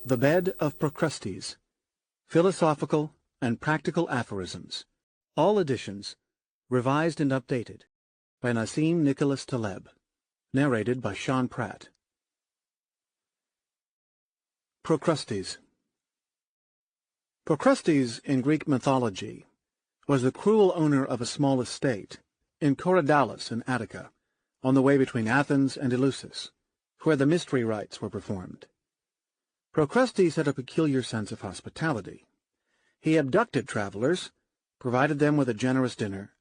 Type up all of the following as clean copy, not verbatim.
The Bed of Procrustes, Philosophical and Practical Aphorisms, all editions, revised and updated, by Nassim Nicholas Taleb, narrated by Sean Pratt. Procrustes. Procrustes, in Greek mythology, was the cruel owner of a small estate in Korydallus in Attica, on the way between Athens and Eleusis, where the mystery rites were performed. Procrustes had a peculiar sense of hospitality. He abducted travelers, provided them with a generous dinner,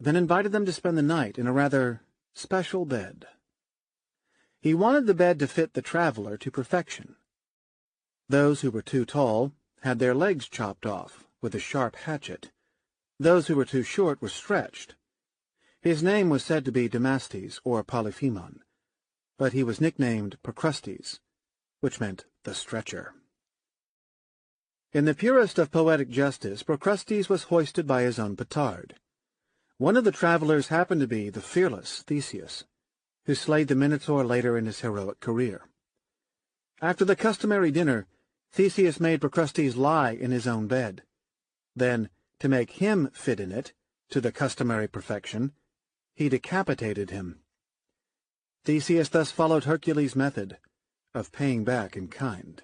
then invited them to spend the night in a rather special bed. He wanted the bed to fit the traveler to perfection. Those who were too tall had their legs chopped off with a sharp hatchet. Those who were too short were stretched. His name was said to be Damastes or Polyphemus, but he was nicknamed Procrustes, which meant the stretcher. In the purest of poetic justice, Procrustes was hoisted by his own petard. One of the travelers happened to be the fearless Theseus, who slayed the Minotaur later in his heroic career. After the customary dinner, Theseus made Procrustes lie in his own bed. Then, to make him fit in it, to the customary perfection, he decapitated him. Theseus thus followed Hercules' method of paying back in kind.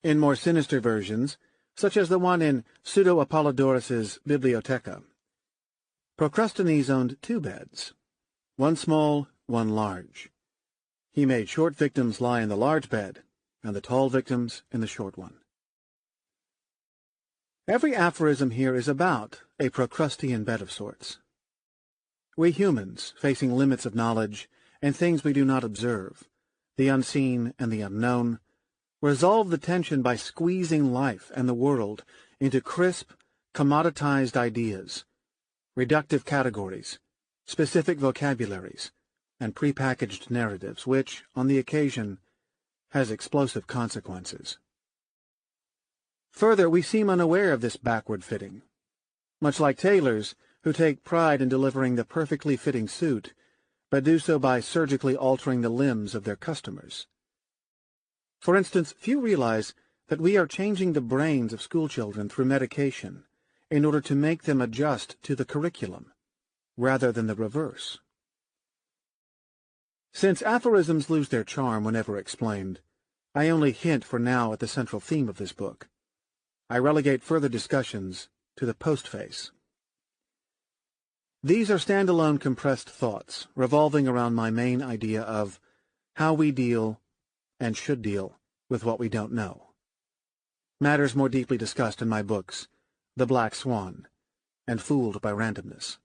In more sinister versions, such as the one in Pseudo-Apollodorus's Bibliotheca, Procrustes owned two beds, one small, one large. He made short victims lie in the large bed, and the tall victims in the short one. Every aphorism here is about a Procrustean bed of sorts. We humans, facing limits of knowledge and things we do not observe, the unseen and the unknown, resolve the tension by squeezing life and the world into crisp, commoditized ideas, reductive categories, specific vocabularies, and prepackaged narratives, which, on the occasion, has explosive consequences. Further, we seem unaware of this backward fitting, much like tailors who take pride in delivering the perfectly fitting suit, but do so by surgically altering the limbs of their customers. For instance, few realize that we are changing the brains of schoolchildren through medication in order to make them adjust to the curriculum, rather than the reverse. Since aphorisms lose their charm whenever explained, I only hint for now at the central theme of this book. I relegate further discussions to the postface. These are standalone compressed thoughts revolving around my main idea of how we deal and should deal with what we don't know. Matters more deeply discussed in my books, The Black Swan and Fooled by Randomness.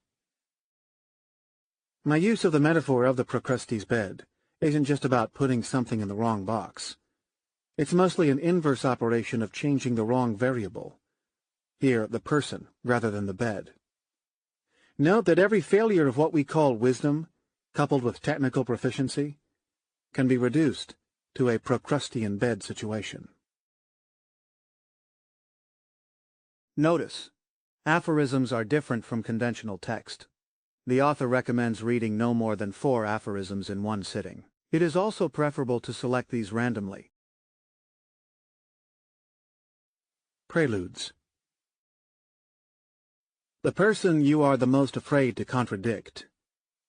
My use of the metaphor of the Procrustes bed isn't just about putting something in the wrong box. It's mostly an inverse operation of changing the wrong variable, here the person rather than the bed. Note that every failure of what we call wisdom, coupled with technical proficiency, can be reduced to a Procrustean bed situation. Notice, aphorisms are different from conventional text. The author recommends reading no more than 4 aphorisms in one sitting. It is also preferable to select these randomly. Preludes. The person you are the most afraid to contradict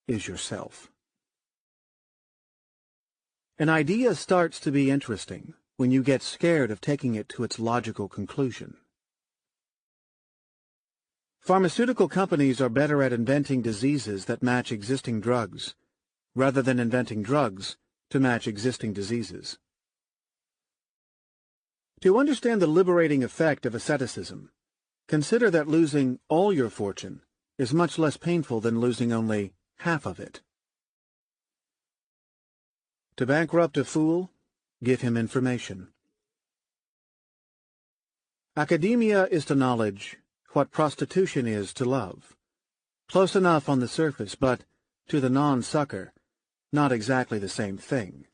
is yourself. An idea starts to be interesting when you get scared of taking it to its logical conclusion. Pharmaceutical companies are better at inventing diseases that match existing drugs, rather than inventing drugs to match existing diseases. To understand the liberating effect of asceticism, consider that losing all your fortune is much less painful than losing only half of it. To bankrupt a fool, give him information. Academia is to knowledge what prostitution is to love. Close enough on the surface, but, to the non-sucker, not exactly the same thing.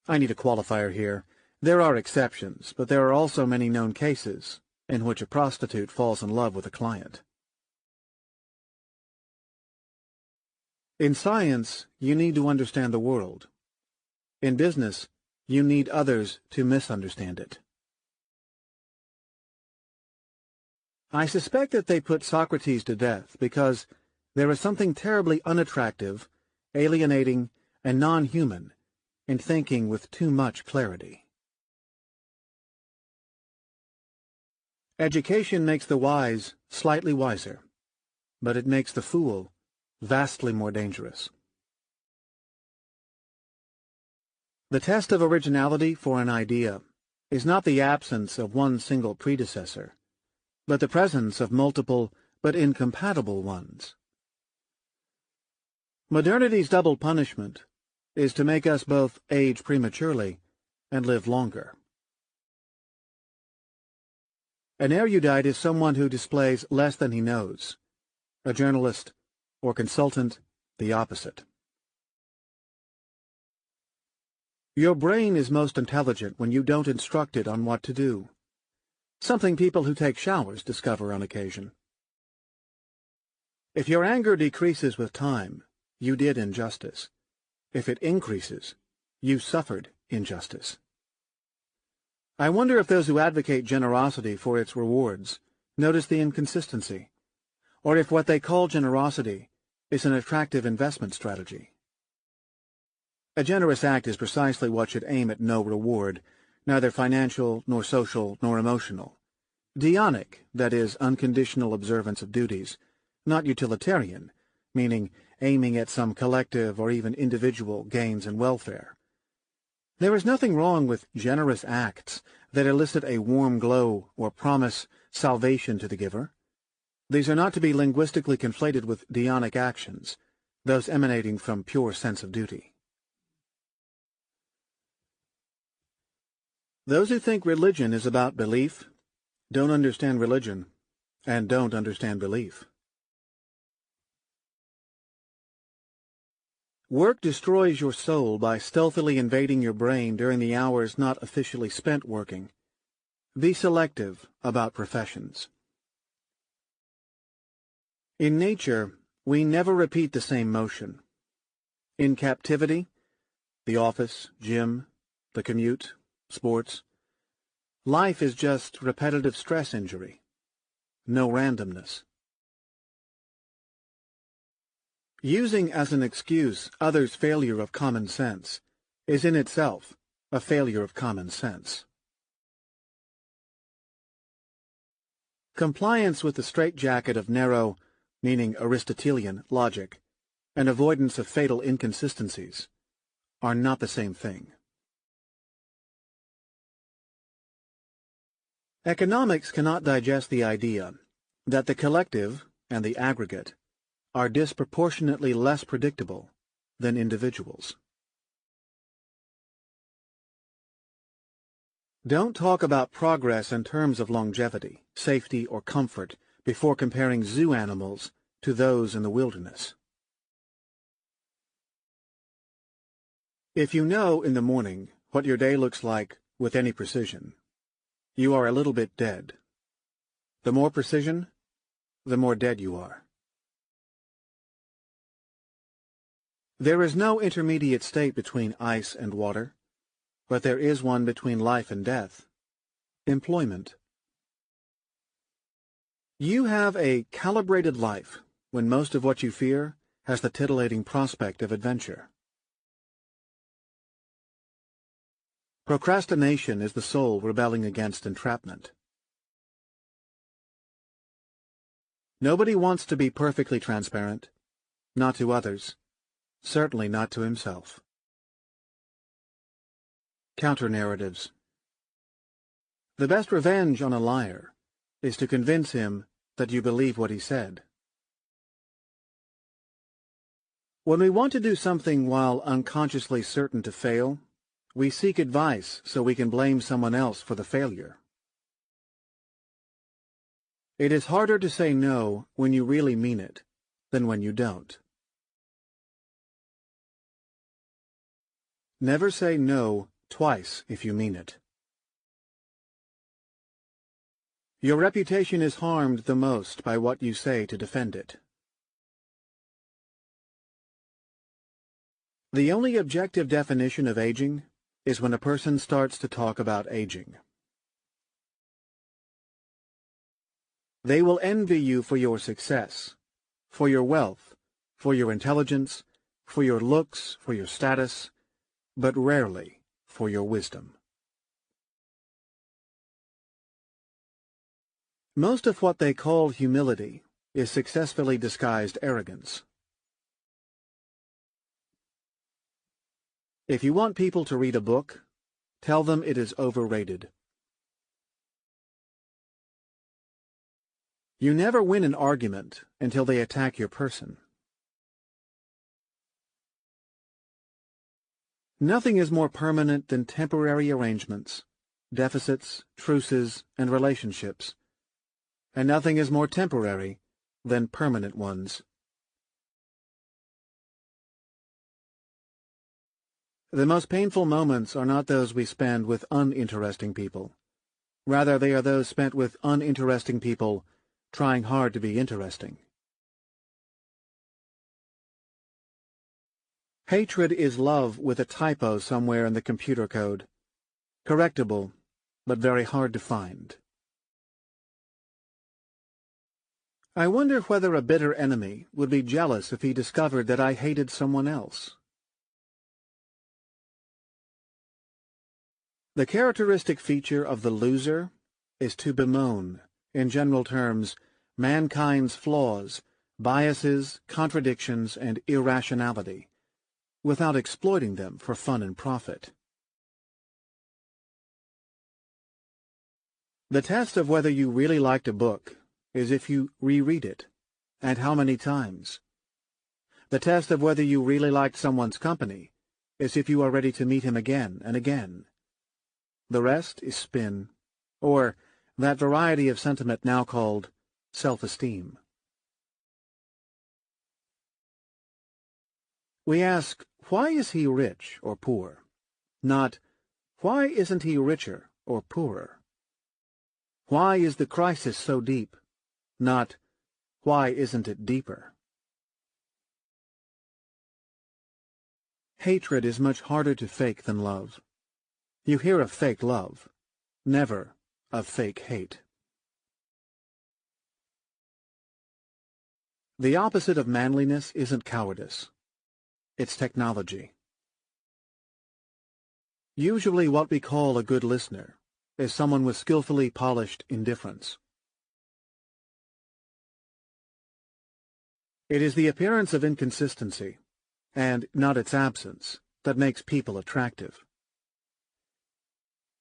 I need a qualifier here. There are exceptions, but there are also many known cases in which a prostitute falls in love with a client. In science, you need to understand the world. In business, you need others to misunderstand it. I suspect that they put Socrates to death because there is something terribly unattractive, alienating, and non-human in thinking with too much clarity. Education makes the wise slightly wiser, but it makes the fool vastly more dangerous. The test of originality for an idea is not the absence of one single predecessor, but the presence of multiple but incompatible ones. Modernity's double punishment is to make us both age prematurely and live longer. An erudite is someone who displays less than he knows. A journalist or consultant, the opposite. Your brain is most intelligent when you don't instruct it on what to do, something people who take showers discover on occasion. If your anger decreases with time, you did injustice. If it increases, you suffered injustice. I wonder if those who advocate generosity for its rewards notice the inconsistency, or if what they call generosity is an attractive investment strategy. A generous act is precisely what should aim at no reward, neither financial, nor social, nor emotional. Dionic, that is, unconditional observance of duties, not utilitarian, meaning aiming at some collective or even individual gains and welfare. There is nothing wrong with generous acts that elicit a warm glow or promise salvation to the giver. These are not to be linguistically conflated with Dionic actions, those emanating from pure sense of duty. Those who think religion is about belief don't understand religion and don't understand belief. Work destroys your soul by stealthily invading your brain during the hours not officially spent working. Be selective about professions. In nature, we never repeat the same motion. In captivity, the office, gym, the commute, sports, life is just repetitive stress injury. No randomness. Using as an excuse others' failure of common sense is in itself a failure of common sense. Compliance with the straitjacket of narrow, meaning Aristotelian, logic, and avoidance of fatal inconsistencies are not the same thing. Economics cannot digest the idea that the collective and the aggregate are disproportionately less predictable than individuals. Don't talk about progress in terms of longevity, safety, or comfort before comparing zoo animals to those in the wilderness. If you know in the morning what your day looks like with any precision, you are a little bit dead. The more precision, the more dead you are. There is no intermediate state between ice and water, but there is one between life and death: employment. You have a calibrated life when most of what you fear has the titillating prospect of adventure. Procrastination is the soul rebelling against entrapment. Nobody wants to be perfectly transparent, not to others, certainly not to himself. Counter-narratives. The best revenge on a liar is to convince him that you believe what he said. When we want to do something while unconsciously certain to fail, we seek advice so we can blame someone else for the failure. It is harder to say no when you really mean it than when you don't. Never say no twice if you mean it. Your reputation is harmed the most by what you say to defend it. The only objective definition of aging is when a person starts to talk about aging. They will envy you for your success, for your wealth, for your intelligence, for your looks, for your status, but rarely for your wisdom. Most of what they call humility is successfully disguised arrogance. If you want people to read a book, tell them it is overrated. You never win an argument until they attack your person. Nothing is more permanent than temporary arrangements, deficits, truces, and relationships, and nothing is more temporary than permanent ones. The most painful moments are not those we spend with uninteresting people. Rather, they are those spent with uninteresting people trying hard to be interesting. Hatred is love with a typo somewhere in the computer code. Correctable, but very hard to find. I wonder whether a bitter enemy would be jealous if he discovered that I hated someone else. The characteristic feature of the loser is to bemoan, in general terms, mankind's flaws, biases, contradictions, and irrationality, without exploiting them for fun and profit. The test of whether you really liked a book is if you reread it, and how many times. The test of whether you really liked someone's company is if you are ready to meet him again and again. The rest is spin, or that variety of sentiment now called self-esteem. We ask, why is he rich or poor? Not, why isn't he richer or poorer? Why is the crisis so deep? Not, why isn't it deeper? Hatred is much harder to fake than love. You hear of fake love, never of fake hate. The opposite of manliness isn't cowardice. It's technology. Usually what we call a good listener is someone with skillfully polished indifference. It is the appearance of inconsistency, and not its absence, that makes people attractive.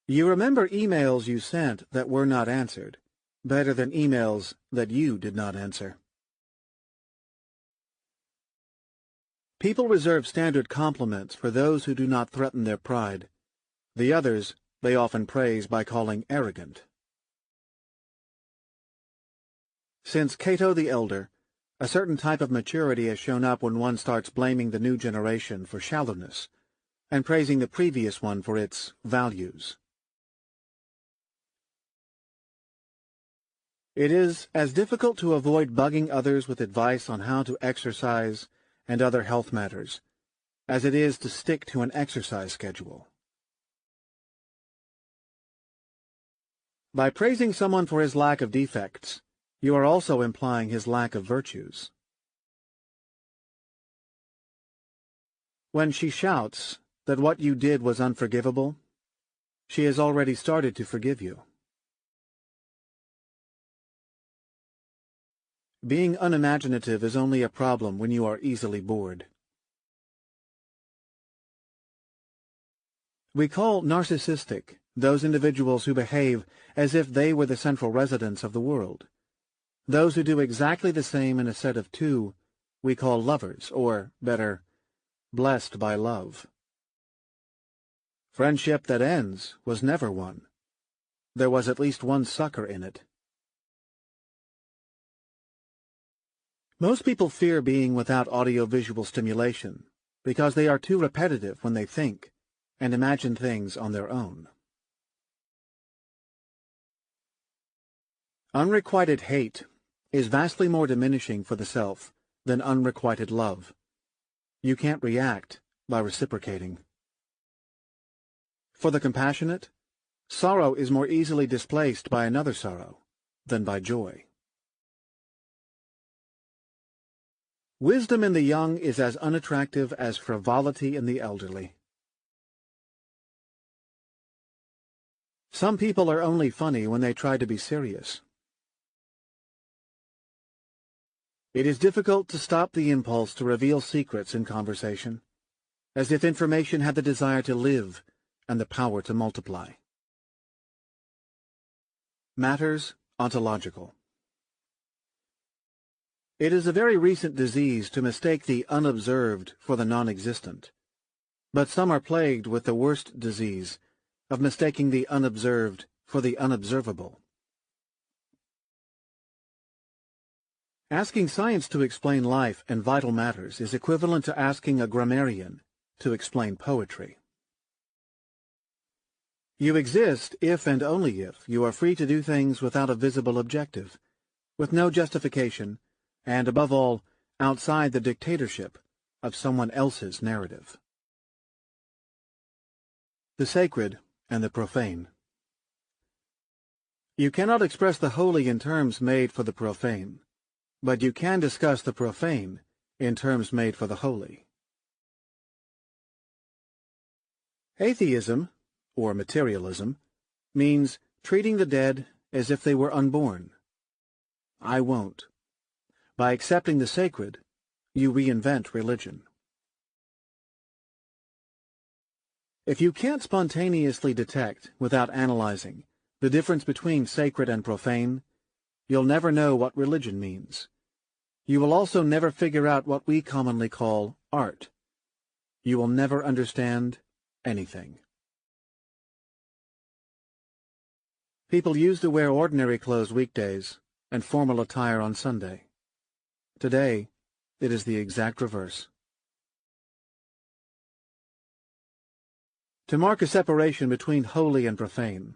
You remember emails you sent that were not answered better than emails that you did not answer. People reserve standard compliments for those who do not threaten their pride. The others they often praise by calling arrogant. Since Cato the Elder, a certain type of maturity has shown up when one starts blaming the new generation for shallowness and praising the previous one for its values. It is as difficult to avoid bugging others with advice on how to exercise and other health matters as it is to stick to an exercise schedule. By praising someone for his lack of defects, you are also implying his lack of virtues. When she shouts that what you did was unforgivable, she has already started to forgive you. Being unimaginative is only a problem when you are easily bored. We call narcissistic those individuals who behave as if they were the central residents of the world. Those who do exactly the same in a set of two we call lovers, or, better, blessed by love. Friendship that ends was never one. There was at least one sucker in it. Most people fear being without audio-visual stimulation because they are too repetitive when they think and imagine things on their own. Unrequited hate is vastly more diminishing for the self than unrequited love. You can't react by reciprocating. For the compassionate, sorrow is more easily displaced by another sorrow than by joy. Wisdom in the young is as unattractive as frivolity in the elderly. Some people are only funny when they try to be serious. It is difficult to stop the impulse to reveal secrets in conversation, as if information had the desire to live and the power to multiply. Matters ontological. It is a very recent disease to mistake the unobserved for the non-existent, but some are plagued with the worst disease of mistaking the unobserved for the unobservable. Asking science to explain life and vital matters is equivalent to asking a grammarian to explain poetry. You exist if and only if you are free to do things without a visible objective, with no justification, and above all, outside the dictatorship of someone else's narrative. The sacred and the profane. You cannot express the holy in terms made for the profane, but you can discuss the profane in terms made for the holy. Atheism, or materialism, means treating the dead as if they were unborn. I won't. By accepting the sacred, you reinvent religion. If you can't spontaneously detect, without analyzing, the difference between sacred and profane, you'll never know what religion means. You will also never figure out what we commonly call art. You will never understand anything. People used to wear ordinary clothes weekdays and formal attire on Sunday. Today, it is the exact reverse. To mark a separation between holy and profane,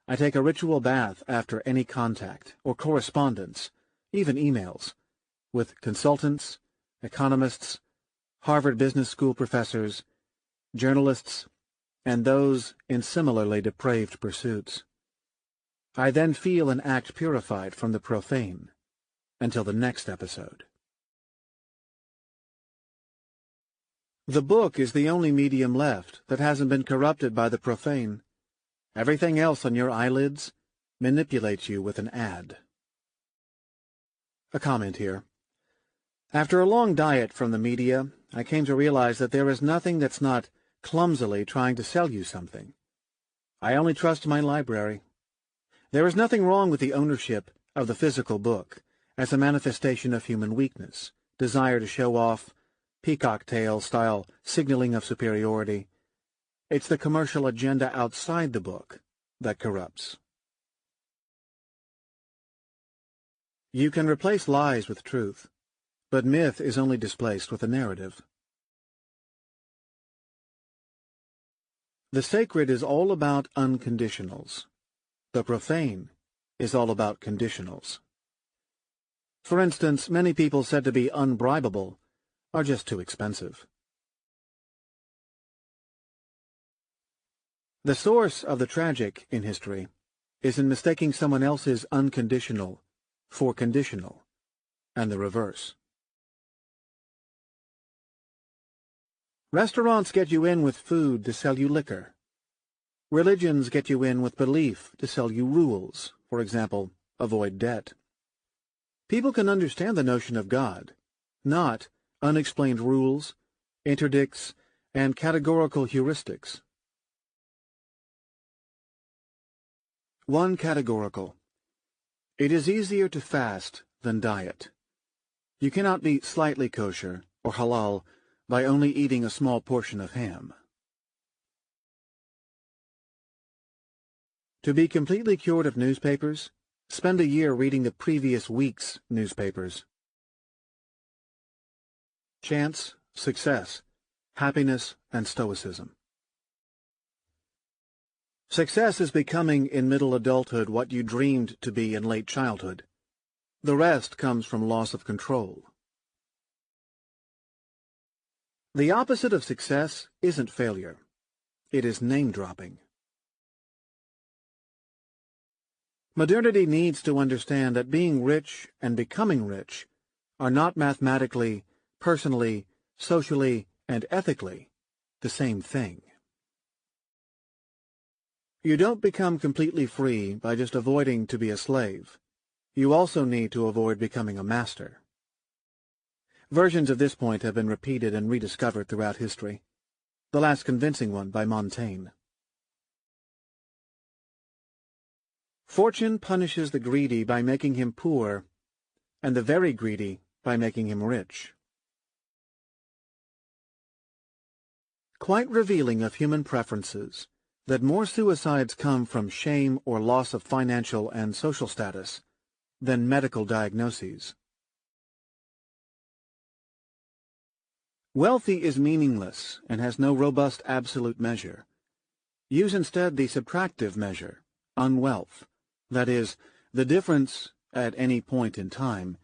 I take a ritual bath after any contact or correspondence, even emails, with consultants, economists, Harvard Business School professors, journalists, and those in similarly depraved pursuits. I then feel and act purified from the profane until the next episode. The book is the only medium left that hasn't been corrupted by the profane. Everything else on your eyelids manipulates you with an ad. A comment here. After a long diet from the media, I came to realize that there is nothing that's not clumsily trying to sell you something. I only trust my library. There is nothing wrong with the ownership of the physical book as a manifestation of human weakness, desire to show off, peacock tail-style signaling of superiority. It's the commercial agenda outside the book that corrupts. You can replace lies with truth, but myth is only displaced with a narrative. The sacred is all about unconditionals. The profane is all about conditionals. For instance, many people said to be unbribable are just too expensive. The source of the tragic in history is in mistaking someone else's unconditional for conditional, and the reverse. Restaurants get you in with food to sell you liquor. Religions get you in with belief to sell you rules, for example, avoid debt. People can understand the notion of God, not unexplained rules, interdicts, and categorical heuristics. 1. Categorical. It is easier to fast than diet. You cannot be slightly kosher or halal by only eating a small portion of ham. To be completely cured of newspapers, spend a year reading the previous week's newspapers. Chance, success, happiness, and stoicism. Success is becoming in middle adulthood what you dreamed to be in late childhood. The rest comes from loss of control. The opposite of success isn't failure. It is name-dropping. Modernity needs to understand that being rich and becoming rich are not mathematically, personally, socially, and ethically the same thing. You don't become completely free by just avoiding to be a slave. You also need to avoid becoming a master. Versions of this point have been repeated and rediscovered throughout history, the last convincing one by Montaigne. Fortune punishes the greedy by making him poor, and the very greedy by making him rich. Quite revealing of human preferences, that more suicides come from shame or loss of financial and social status than medical diagnoses. Wealthy is meaningless and has no robust absolute measure. Use instead the subtractive measure, unwealth, that is, the difference at any point in time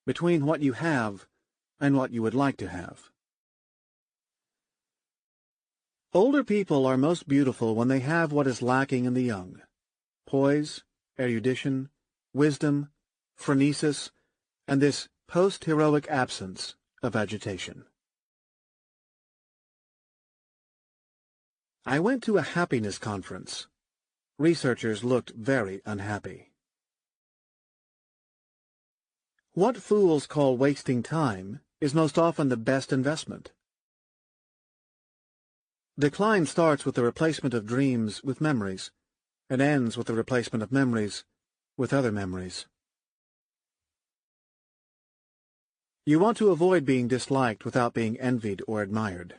between what you have and what you would like to have. Older people are most beautiful when they have what is lacking in the young: poise, erudition, wisdom, phronesis, and this post-heroic absence of agitation. I went to a happiness conference. Researchers looked very unhappy. What fools call wasting time is most often the best investment. Decline starts with the replacement of dreams with memories, and ends with the replacement of memories with other memories. You want to avoid being disliked without being envied or admired.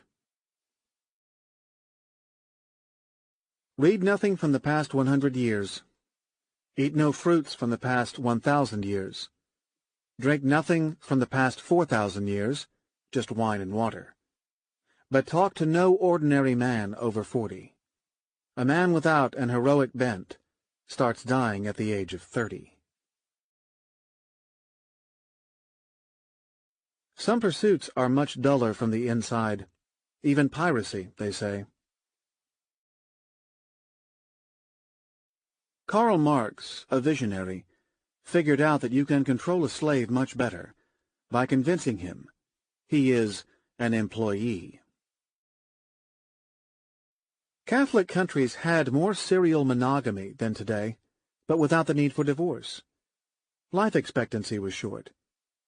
Read nothing from the past 100 years. Eat no fruits from the past 1,000 years. Drink nothing from the past 4,000 years, just wine and water. But talk to no ordinary man over 40. A man without an heroic bent starts dying at the age of 30. Some pursuits are much duller from the inside, even piracy, they say. Karl Marx, a visionary, figured out that you can control a slave much better by convincing him he is an employee. Catholic countries had more serial monogamy than today, but without the need for divorce. Life expectancy was short.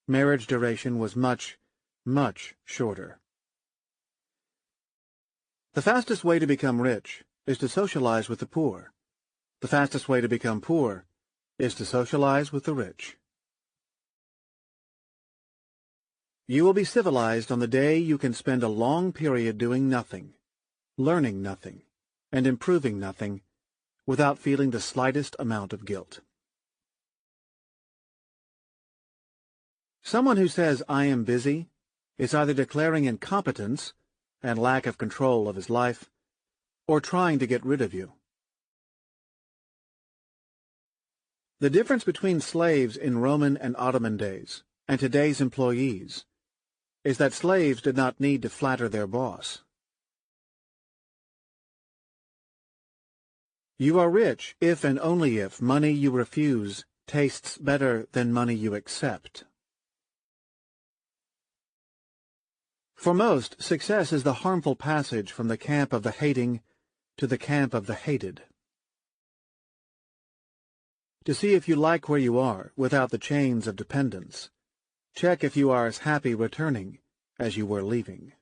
Marriage duration was much, much shorter. The fastest way to become rich is to socialize with the poor. The fastest way to become poor is to socialize with the rich. You will be civilized on the day you can spend a long period doing nothing, learning nothing, and improving nothing without feeling the slightest amount of guilt. Someone who says, "I am busy," is either declaring incompetence and lack of control of his life, or trying to get rid of you. The difference between slaves in Roman and Ottoman days and today's employees is that slaves did not need to flatter their boss. You are rich if and only if money you refuse tastes better than money you accept. For most, success is the harmful passage from the camp of the hating to the camp of the hated. To see if you like where you are without the chains of dependence, check if you are as happy returning as you were leaving.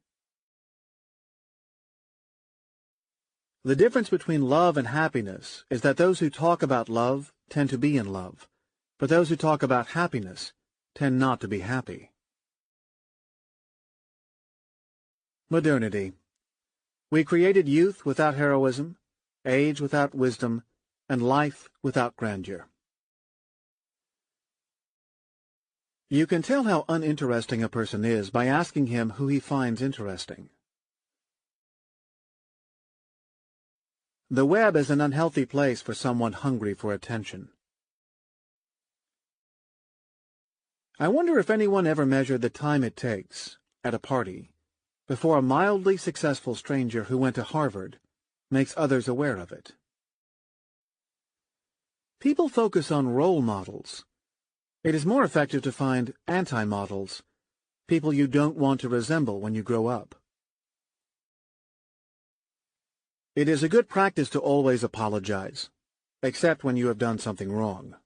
The difference between love and happiness is that those who talk about love tend to be in love, but those who talk about happiness tend not to be happy. Modernity. We created youth without heroism, age without wisdom, and life without grandeur. You can tell how uninteresting a person is by asking him who he finds interesting. The web is an unhealthy place for someone hungry for attention. I wonder if anyone ever measured the time it takes, at a party, before a mildly successful stranger who went to Harvard makes others aware of it. People focus on role models. It is more effective to find anti-models, people you don't want to resemble when you grow up. It is a good practice to always apologize, except when you have done something wrong.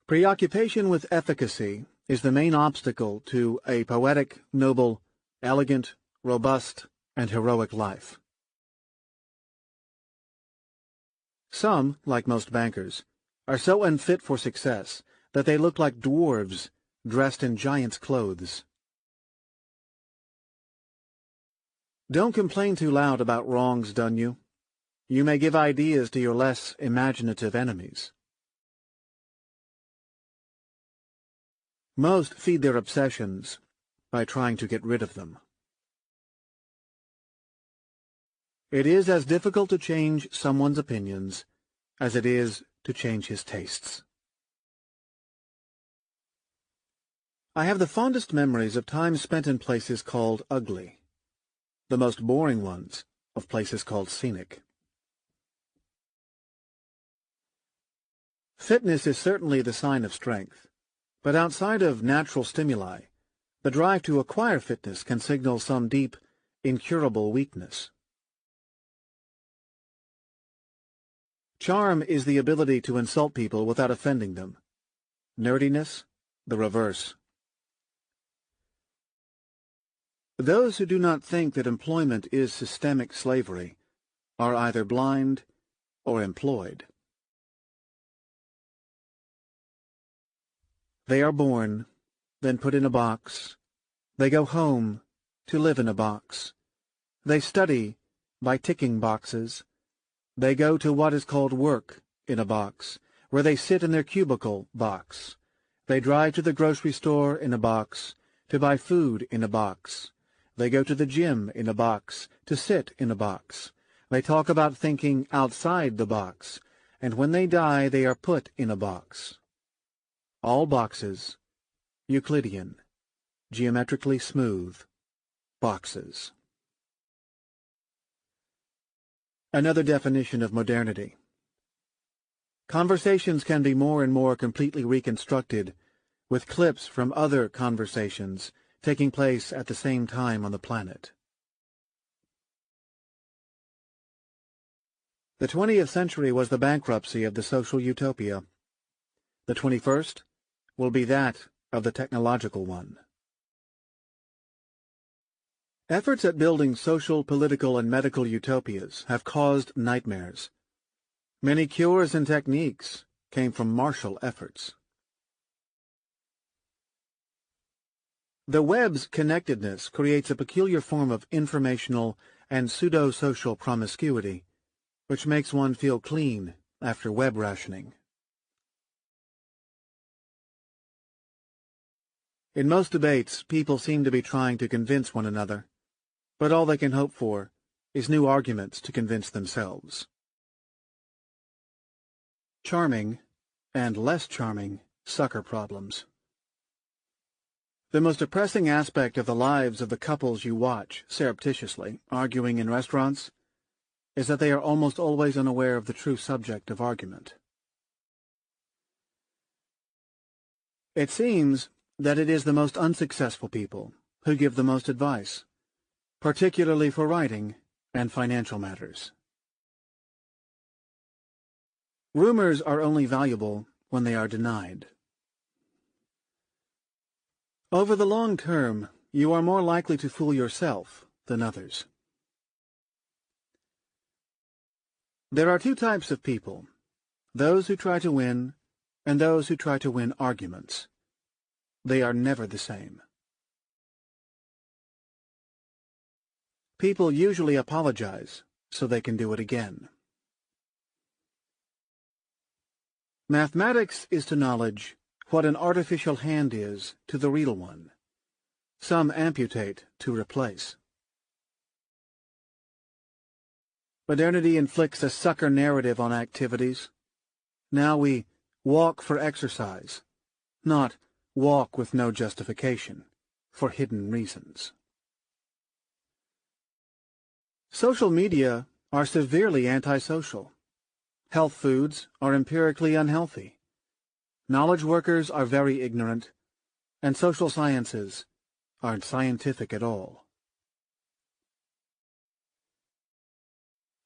Preoccupation with efficacy is the main obstacle to a poetic, noble, elegant, robust, and heroic life. Some, like most bankers, are so unfit for success that they look like dwarves dressed in giants' clothes. Don't complain too loud about wrongs done you. You may give ideas to your less imaginative enemies. Most feed their obsessions by trying to get rid of them. It is as difficult to change someone's opinions as it is to change his tastes. I have the fondest memories of time spent in places called ugly, the most boring ones of places called scenic. Fitness is certainly the sign of strength. But outside of natural stimuli, the drive to acquire fitness can signal some deep, incurable weakness. Charm is the ability to insult people without offending them. Nerdiness, the reverse. Those who do not think that employment is systemic slavery are either blind or employed. They are born, then put in a box. They go home to live in a box. They study by ticking boxes. They go to what is called work in a box, where they sit in their cubicle box. They drive to the grocery store in a box, to buy food in a box. They go to the gym in a box, to sit in a box. They talk about thinking outside the box, and when they die they are put in a box. All boxes, Euclidean, geometrically smooth, boxes. Another definition of modernity. Conversations can be more and more completely reconstructed, with clips from other conversations taking place at the same time on the planet. The 20th century was the bankruptcy of the social utopia. The 21st will be that of the technological one. Efforts at building social, political, and medical utopias have caused nightmares. Many cures and techniques came from martial efforts. The web's connectedness creates a peculiar form of informational and pseudo-social promiscuity, which makes one feel clean after web rationing. In most debates, people seem to be trying to convince one another, but all they can hope for is new arguments to convince themselves. Charming and less charming sucker problems. The most depressing aspect of the lives of the couples you watch surreptitiously arguing in restaurants is that they are almost always unaware of the true subject of argument. It seems that it is the most unsuccessful people who give the most advice, particularly for writing and financial matters. Rumors are only valuable when they are denied. Over the long term, you are more likely to fool yourself than others. There are two types of people, those who try to win and those who try to win arguments. They are never the same. People usually apologize so they can do it again. Mathematics is to knowledge what an artificial hand is to the real one. Some amputate to replace. Modernity inflicts a sucker narrative on activities. Now we walk for exercise, not walk with no justification, for hidden reasons. Social media are severely antisocial. Health foods are empirically unhealthy. Knowledge workers are very ignorant, and social sciences aren't scientific at all.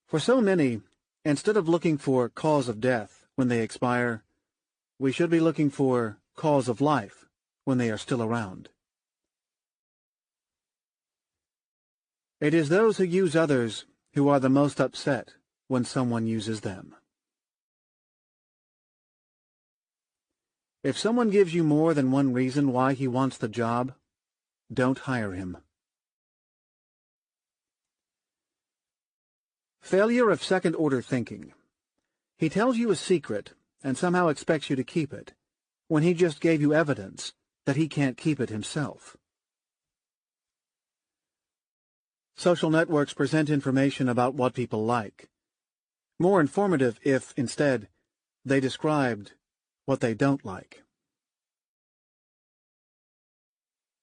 For so many, instead of looking for cause of death when they expire, we should be looking for cause of life when they are still around. It is those who use others who are the most upset when someone uses them. If someone gives you more than one reason why he wants the job, don't hire him. Failure of second-order thinking. He tells you a secret and somehow expects you to keep it, when he just gave you evidence that he can't keep it himself. Social networks present information about what people like. More informative if, instead, they described what they don't like.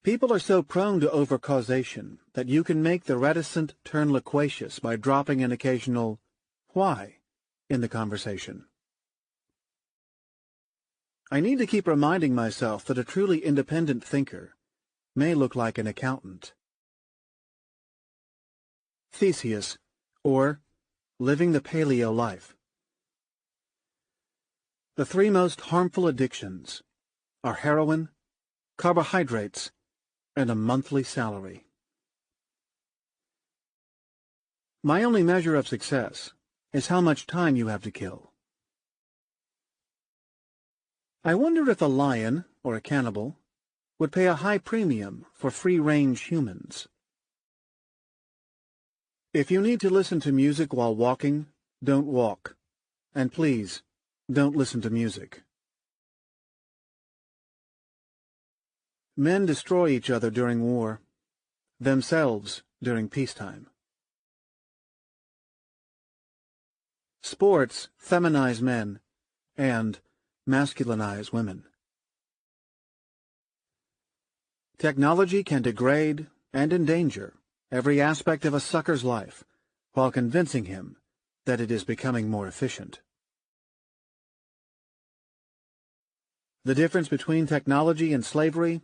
People are so prone to overcausation that you can make the reticent turn loquacious by dropping an occasional "why" in the conversation. I need to keep reminding myself that a truly independent thinker may look like an accountant. Theseus, or Living the Paleo Life. The three most harmful addictions are heroin, carbohydrates, and a monthly salary. My only measure of success is how much time you have to kill. I wonder if a lion, or a cannibal, would pay a high premium for free-range humans. If you need to listen to music while walking, don't walk. And please, don't listen to music. Men destroy each other during war, themselves during peacetime. Sports feminize men and masculinize women. Technology can degrade and endanger every aspect of a sucker's life while convincing him that it is becoming more efficient. The difference between technology and slavery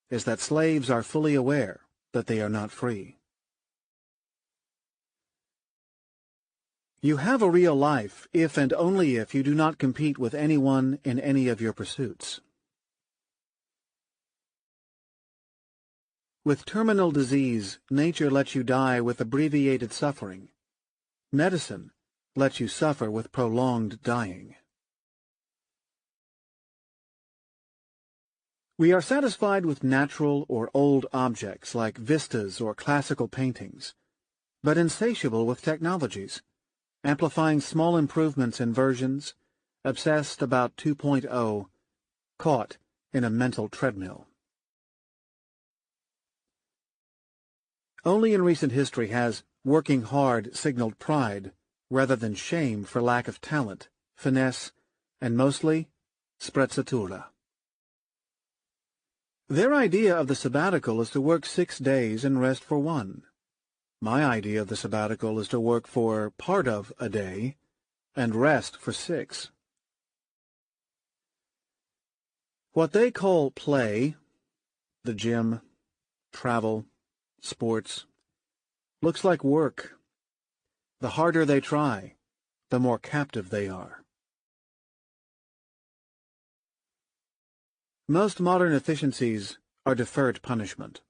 is that slaves are fully aware that they are not free. You have a real life if and only if you do not compete with anyone in any of your pursuits. With terminal disease, nature lets you die with abbreviated suffering. Medicine lets you suffer with prolonged dying. We are satisfied with natural or old objects like vistas or classical paintings, but insatiable with technologies, amplifying small improvements in versions, obsessed about 2.0, caught in a mental treadmill. Only in recent history has working hard signaled pride rather than shame for lack of talent, finesse, and mostly sprezzatura. Their idea of the sabbatical is to work 6 days and rest for 1. My idea of the sabbatical is to work for part of a day and rest for 6. What they call play, the gym, travel, sports, looks like work. The harder they try, the more captive they are. Most modern efficiencies are deferred punishment.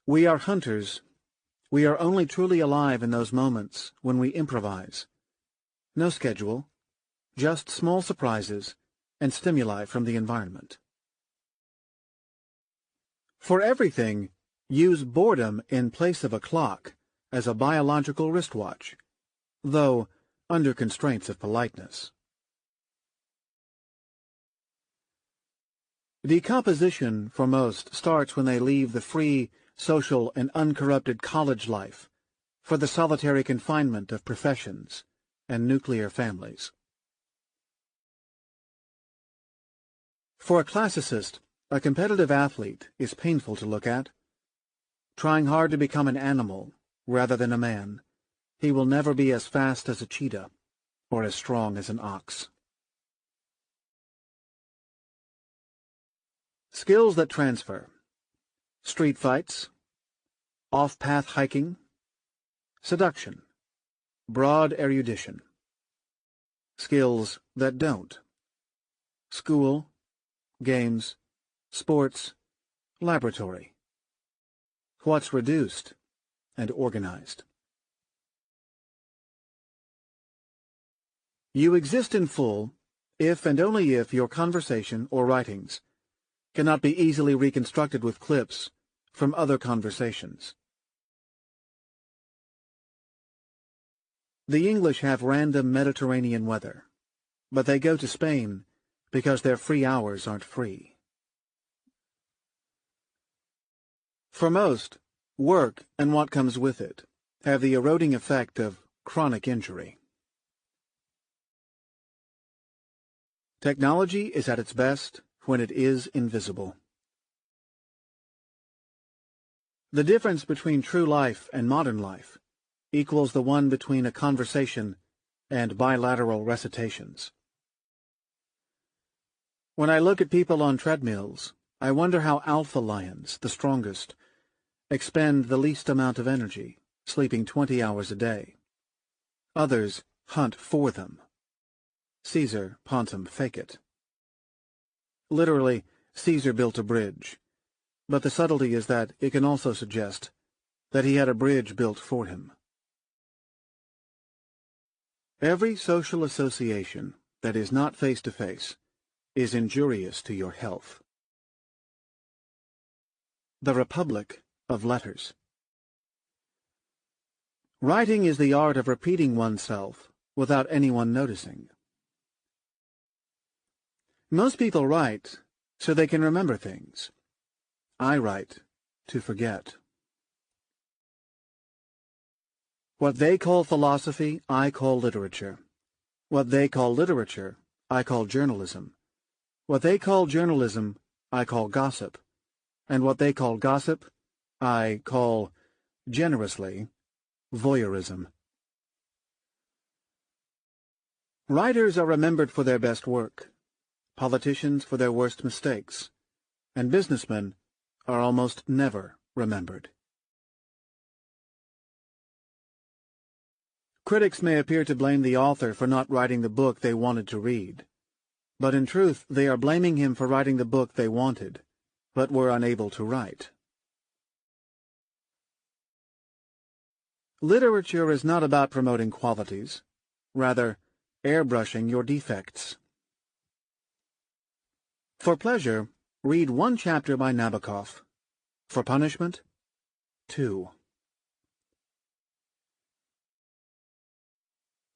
We are hunters. We are only truly alive in those moments when we improvise. No schedule, just small surprises and stimuli from the environment. For everything, use boredom in place of a clock as a biological wristwatch, though under constraints of politeness. Decomposition for most starts when they leave the free, social, and uncorrupted college life for the solitary confinement of professions and nuclear families. For a classicist, a competitive athlete is painful to look at. trying hard to become an animal rather than a man, he will never be as fast as a cheetah or as strong as an ox. Skills that transfer: street fights, off-path hiking, seduction, broad erudition. Skills that don't: school, games, sports, laboratory. What's reduced and organized. You exist in full if and only if your conversation or writings cannot be easily reconstructed with clips from other conversations. The English have random Mediterranean weather, but they go to Spain because their free hours aren't free. For most, work and what comes with it have the eroding effect of chronic injury. Technology is at its best when it is invisible. The difference between true life and modern life equals the one between a conversation and bilateral recitations. When I look at people on treadmills, I wonder how alpha lions, the strongest, expend the least amount of energy, sleeping 20 hours a day. Others hunt for them. Caesar pontem fecit. Literally, Caesar built a bridge, but the subtlety is that it can also suggest that he had a bridge built for him. Every social association that is not face-to-face is injurious to your health. The Republic of Letters. Writing is the art of repeating oneself without anyone noticing. Most people write so they can remember things. I write to forget. What they call philosophy, I call literature. What they call literature, I call journalism. What they call journalism, I call gossip. And what they call gossip, I call, generously, voyeurism. Writers are remembered for their best work, politicians for their worst mistakes, and businessmen are almost never remembered. Critics may appear to blame the author for not writing the book they wanted to read, but in truth they are blaming him for writing the book they wanted, but were unable to write. Literature is not about promoting qualities, rather airbrushing your defects. For pleasure, read 1 chapter by Nabokov. For punishment, 2.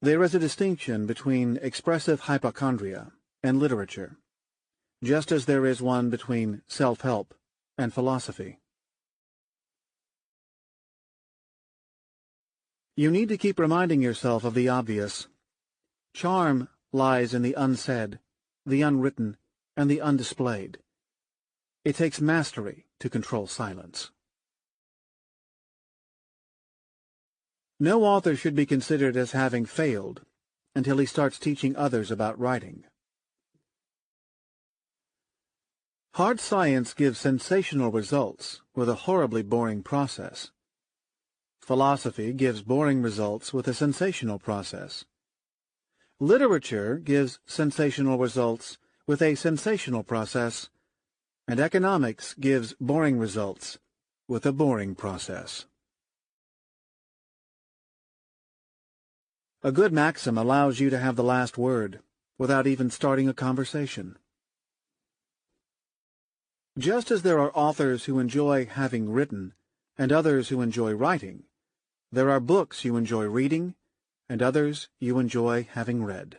There is a distinction between expressive hypochondria and literature, just as there is one between self-help and philosophy. You need to keep reminding yourself of the obvious. Charm lies in the unsaid, the unwritten, and the undisplayed. It takes mastery to control silence. No author should be considered as having failed until he starts teaching others about writing. Hard science gives sensational results with a horribly boring process. Philosophy gives boring results with a sensational process. Literature gives sensational results with a sensational process, and economics gives boring results with a boring process. A good maxim allows you to have the last word without even starting a conversation. Just as there are authors who enjoy having written and others who enjoy writing, there are books you enjoy reading and others you enjoy having read.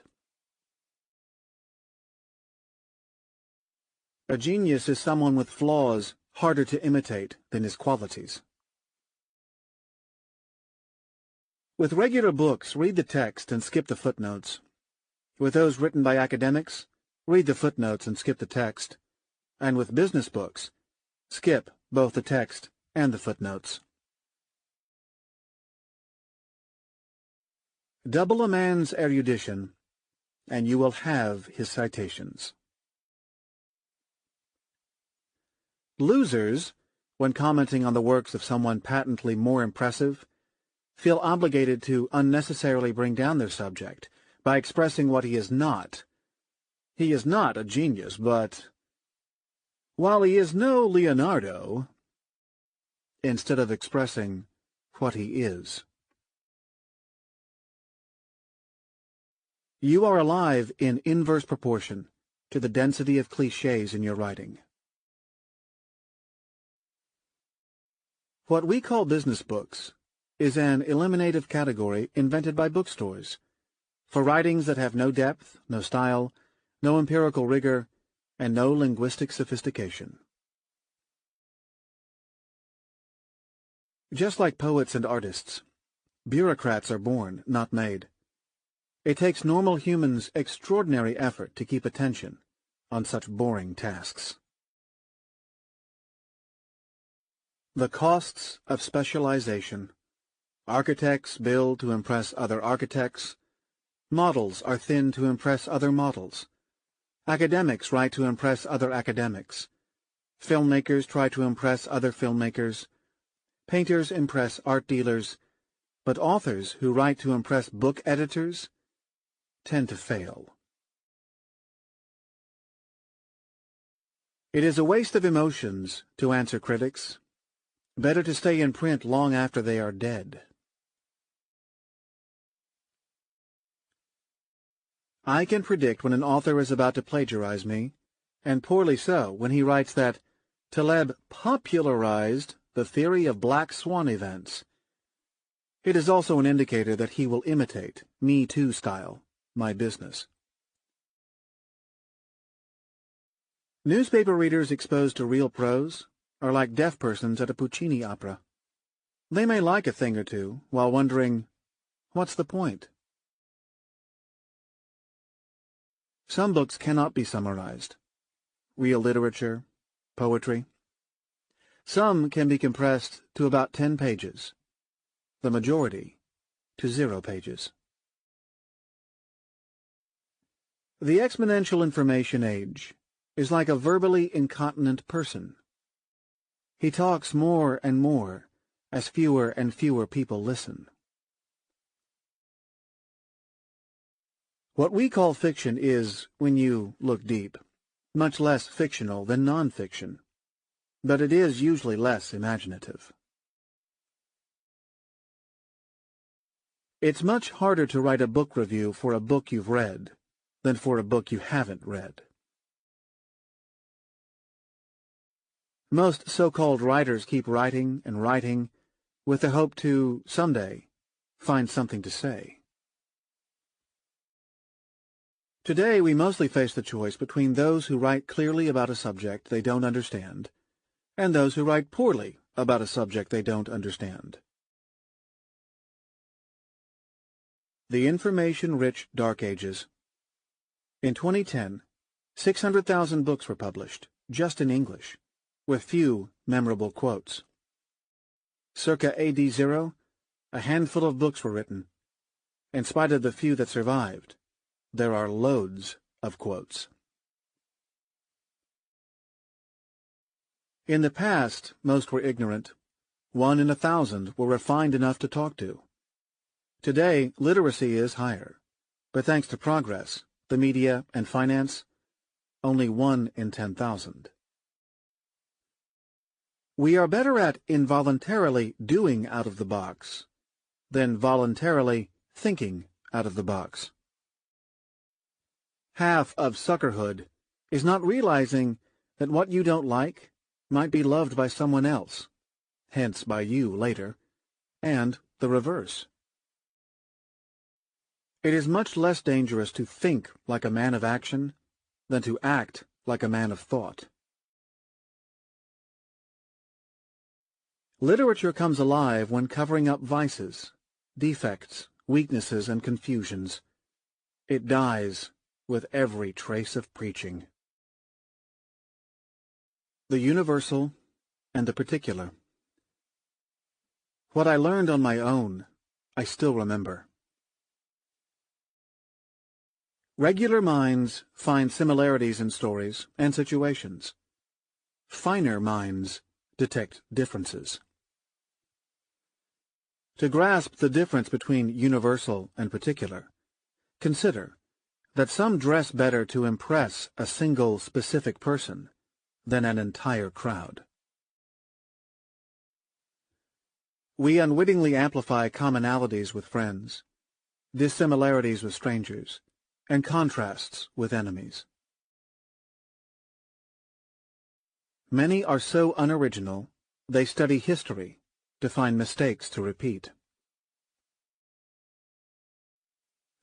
A genius is someone with flaws harder to imitate than his qualities. With regular books, read the text and skip the footnotes. With those written by academics, read the footnotes and skip the text. And with business books, skip both the text and the footnotes. Double a man's erudition, and you will have his citations. Losers, when commenting on the works of someone patently more impressive, feel obligated to unnecessarily bring down their subject by expressing what he is not. He is not a genius, but while he is no Leonardo, instead of expressing what he is. You are alive in inverse proportion to the density of clichés in your writing. What we call business books is an eliminative category invented by bookstores for writings that have no depth, no style, no empirical rigor, and no linguistic sophistication. Just like poets and artists, bureaucrats are born, not made. It takes normal humans extraordinary effort to keep attention on such boring tasks. The costs of specialization. Architects build to impress other architects. Models are thin to impress other models. Academics write to impress other academics. Filmmakers try to impress other filmmakers. Painters impress art dealers. But authors who write to impress book editors tend to fail. It is a waste of emotions to answer critics. Better to stay in print long after they are dead. I can predict when an author is about to plagiarize me, and poorly so when he writes that Taleb popularized the theory of black swan events. It is also an indicator that he will imitate Me Too style, my business. Newspaper readers exposed to real prose are like deaf persons at a Puccini opera. They may like a thing or two while wondering, what's the point? Some books cannot be summarized. Real literature, poetry. Some can be compressed to about 10 pages. The majority to 0 pages. The exponential information age is like a verbally incontinent person. He talks more and more as fewer and fewer people listen. What we call fiction is, when you look deep, much less fictional than non-fiction, but it is usually less imaginative. It's much harder to write a book review for a book you've read than for a book you haven't read. Most so-called writers keep writing and writing with the hope to, someday, find something to say. Today we mostly face the choice between those who write clearly about a subject they don't understand and those who write poorly about a subject they don't understand. The information-rich Dark Ages. In 2010, 600,000 books were published, just in English, with few memorable quotes. Circa AD 0, a handful of books were written. In spite of the few that survived, there are loads of quotes. In the past, most were ignorant. 1 in 1,000 were refined enough to talk to. Today, literacy is higher, but thanks to progress, the media, and finance, only 1 in 10,000. We are better at involuntarily doing out of the box than voluntarily thinking out of the box. Half of suckerhood is not realizing that what you don't like might be loved by someone else, hence by you later, and the reverse. It is much less dangerous to think like a man of action than to act like a man of thought. Literature comes alive when covering up vices, defects, weaknesses, and confusions. It dies with every trace of preaching. The universal and the particular. What I learned on my own, I still remember. Regular minds find similarities in stories and situations. Finer minds detect differences. To grasp the difference between universal and particular, consider that some dress better to impress a single specific person than an entire crowd. We unwittingly amplify commonalities with friends, dissimilarities with strangers, and contrasts with enemies. Many are so unoriginal, they study history to find mistakes to repeat.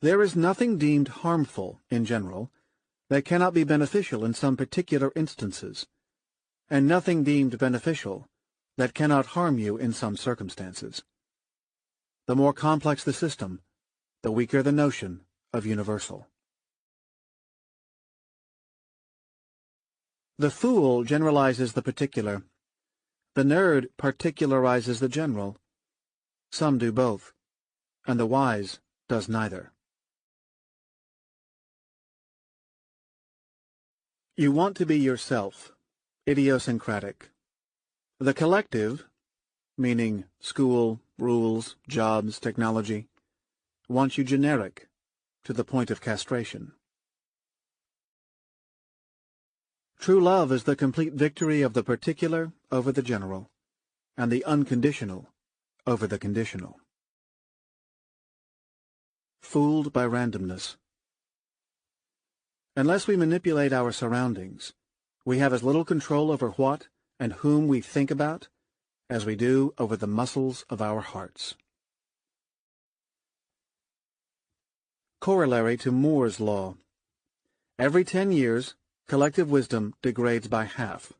There is nothing deemed harmful in general that cannot be beneficial in some particular instances, and nothing deemed beneficial that cannot harm you in some circumstances. The more complex the system, the weaker the notion of universal. The fool generalizes the particular. The nerd particularizes the general. Some do both, and the wise does neither. You want to be yourself, idiosyncratic. The collective, meaning school, rules, jobs, technology, wants you generic, to the point of castration. True love is the complete victory of the particular over the general, and the unconditional over the conditional. Fooled by randomness. Unless we manipulate our surroundings, we have as little control over what and whom we think about as we do over the muscles of our hearts. Corollary to Moore's law. Every 10 years, collective wisdom degrades by half.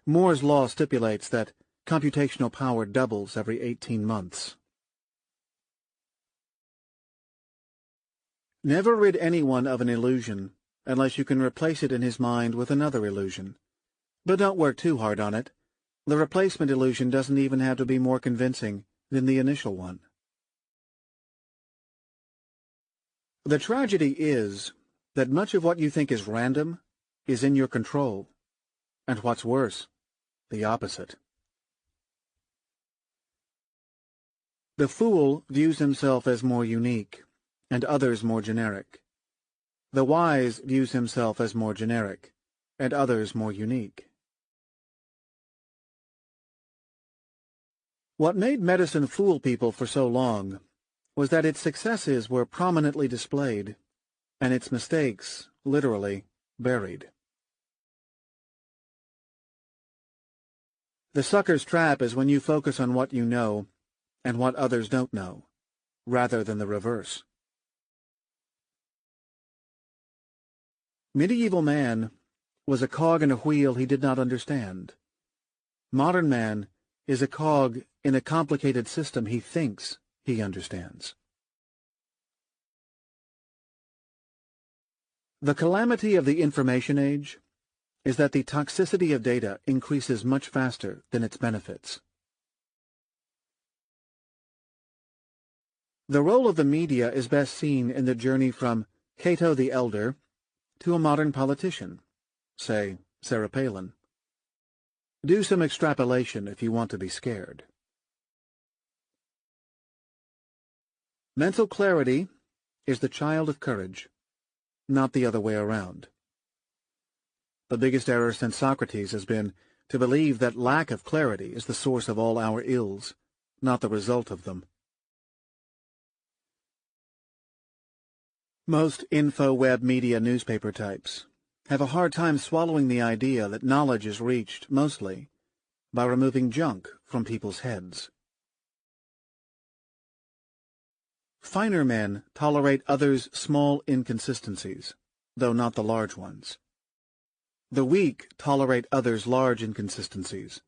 Moore's law stipulates that computational power doubles every 18 months. Never rid anyone of an illusion unless you can replace it in his mind with another illusion. But don't work too hard on it. The replacement illusion doesn't even have to be more convincing than the initial one. The tragedy is that much of what you think is random is in your control, and what's worse, the opposite. The fool views himself as more unique, and others more generic. The wise views himself as more generic, and others more unique. What made medicine fool people for so long was that its successes were prominently displayed, and its mistakes, literally, buried. The sucker's trap is when you focus on what you know and what others don't know, rather than the reverse. Medieval man was a cog in a wheel he did not understand. Modern man is a cog in a complicated system he thinks he understands. The calamity of the information age is that the toxicity of data increases much faster than its benefits. The role of the media is best seen in the journey from Cato the Elder to a modern politician, say Sarah Palin. Do some extrapolation if you want to be scared. Mental clarity is the child of courage, not the other way around. The biggest error since Socrates has been to believe that lack of clarity is the source of all our ills, not the result of them. Most info-web media newspaper types have a hard time swallowing the idea that knowledge is reached, mostly, by removing junk from people's heads. Finer men tolerate others' small inconsistencies, though not the large ones. The weak tolerate others' large inconsistencies,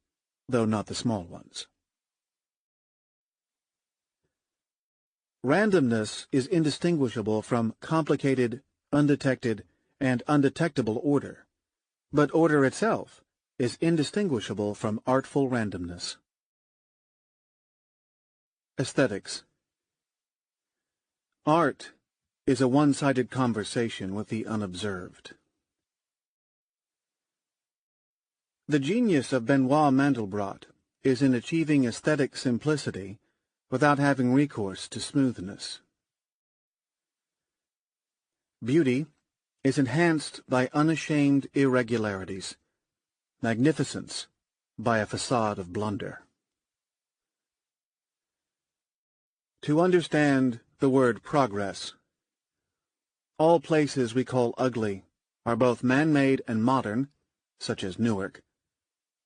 though not the small ones. Randomness is indistinguishable from complicated, undetected, and undetectable order, but order itself is indistinguishable from artful randomness. Aesthetics. Art is a one-sided conversation with the unobserved. The genius of Benoit Mandelbrot is in achieving aesthetic simplicity without having recourse to smoothness. Beauty is enhanced by unashamed irregularities, magnificence by a facade of blunder. To understand the word progress, all places we call ugly are both man-made and modern, such as Newark,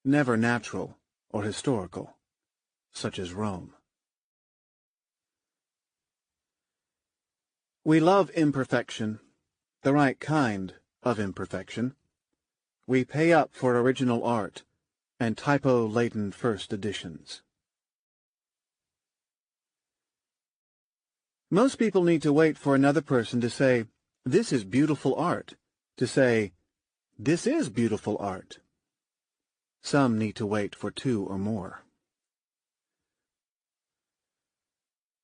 never natural or historical, such as Rome. We love imperfection, the right kind of imperfection. We pay up for original art and typo-laden first editions. Most people need to wait for another person to say, "This is beautiful art," to say, "This is beautiful art." Some need to wait for two or more.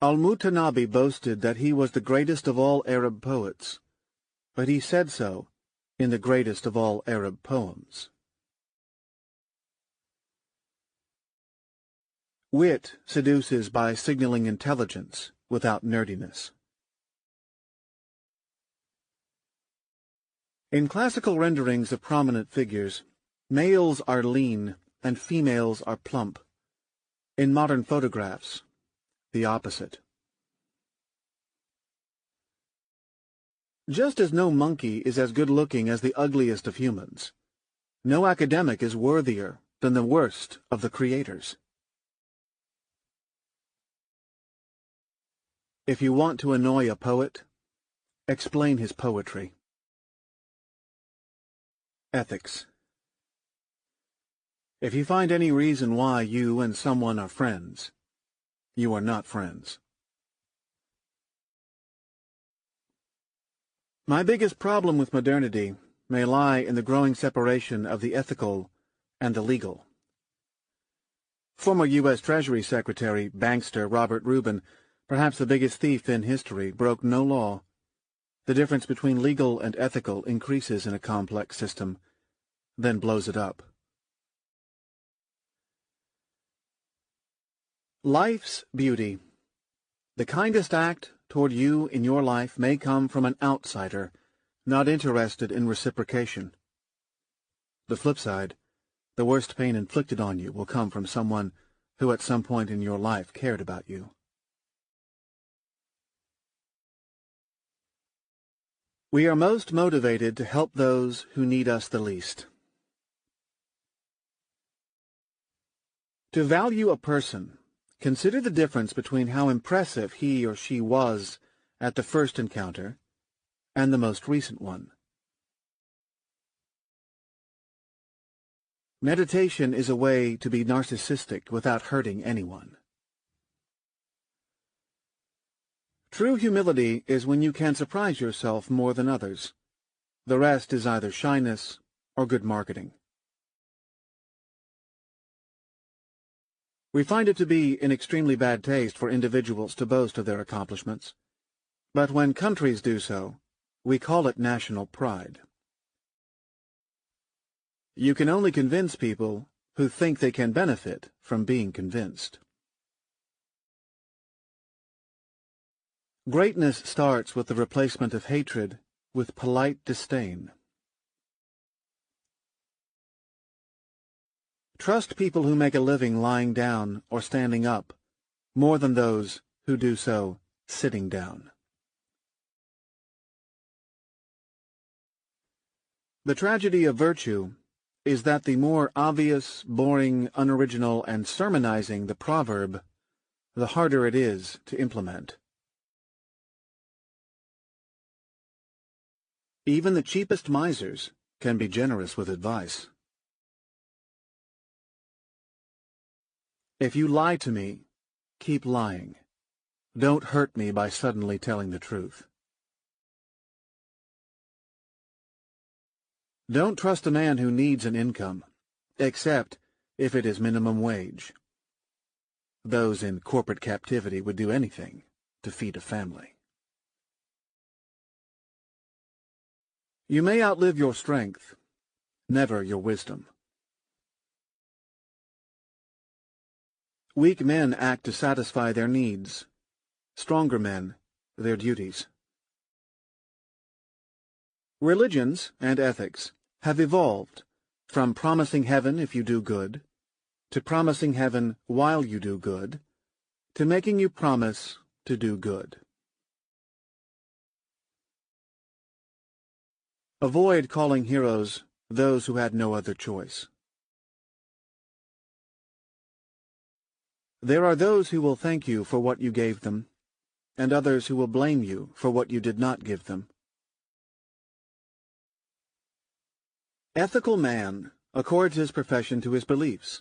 Al-Mutanabbi boasted that he was the greatest of all Arab poets, but he said so in the greatest of all Arab poems. Wit seduces by signaling intelligence without nerdiness. In classical renderings of prominent figures, males are lean and females are plump. In modern photographs, the opposite. Just as no monkey is as good-looking as the ugliest of humans, no academic is worthier than the worst of the creators. If you want to annoy a poet, explain his poetry. Ethics. If you find any reason why you and someone are friends, you are not friends. My biggest problem with modernity may lie in the growing separation of the ethical and the legal. Former U.S. Treasury Secretary, bankster Robert Rubin, perhaps the biggest thief in history, broke no law. The difference between legal and ethical increases in a complex system, then blows it up. Life's beauty. The kindest act toward you in your life may come from an outsider, not interested in reciprocation. The flip side, the worst pain inflicted on you will come from someone who at some point in your life cared about you. We are most motivated to help those who need us the least. To value a person, consider the difference between how impressive he or she was at the first encounter and the most recent one. Meditation is a way to be narcissistic without hurting anyone. True humility is when you can surprise yourself more than others. The rest is either shyness or good marketing. We find it to be in extremely bad taste for individuals to boast of their accomplishments, but when countries do so, we call it national pride. You can only convince people who think they can benefit from being convinced. Greatness starts with the replacement of hatred with polite disdain. Trust people who make a living lying down or standing up more than those who do so sitting down. The tragedy of virtue is that the more obvious, boring, unoriginal, and sermonizing the proverb, the harder it is to implement. Even the cheapest misers can be generous with advice. If you lie to me, keep lying. Don't hurt me by suddenly telling the truth. Don't trust a man who needs an income, except if it is minimum wage. those in corporate captivity would do anything to feed a family. You may outlive your strength, never your wisdom. Weak men act to satisfy their needs, stronger men their duties. Religions and ethics have evolved from promising heaven if you do good, to promising heaven while you do good, to making you promise to do good. Avoid calling heroes those who had no other choice. There are those who will thank you for what you gave them, and others who will blame you for what you did not give them. Ethical man accords his profession to his beliefs,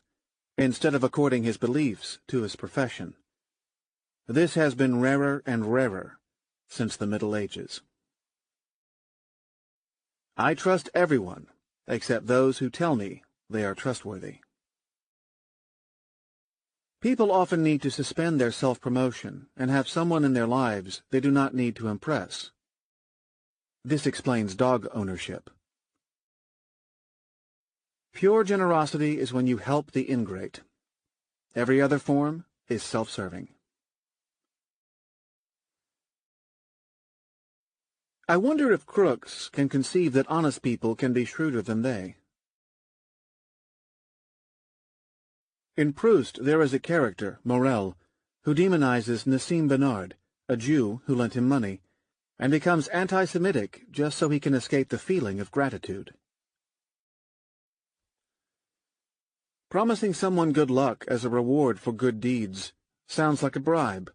instead of according his beliefs to his profession. This has been rarer and rarer since the Middle Ages. I trust everyone except those who tell me they are trustworthy. People often need to suspend their self-promotion and have someone in their lives they do not need to impress. This explains dog ownership. Pure generosity is when you help the ingrate. Every other form is self-serving. I wonder if crooks can conceive that honest people can be shrewder than they. In Proust there is a character, Morel, who demonizes Nassim Bernard, a Jew who lent him money, and becomes anti-Semitic just so he can escape the feeling of gratitude. Promising someone good luck as a reward for good deeds sounds like a bribe,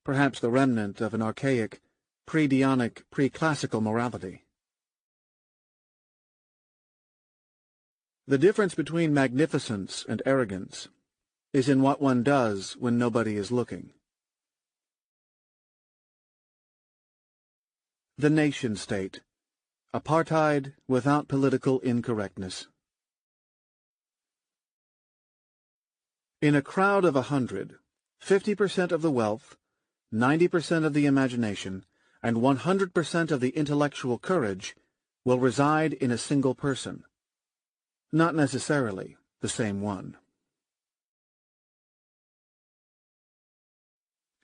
perhaps the remnant of an archaic, pre-Dionic, pre-classical morality. The difference between magnificence and arrogance is in what one does when nobody is looking. The nation-state, apartheid without political incorrectness. In a crowd of 100, 50% of the wealth, 90% of the imagination, and 100% of the intellectual courage will reside in a single person, not necessarily the same one.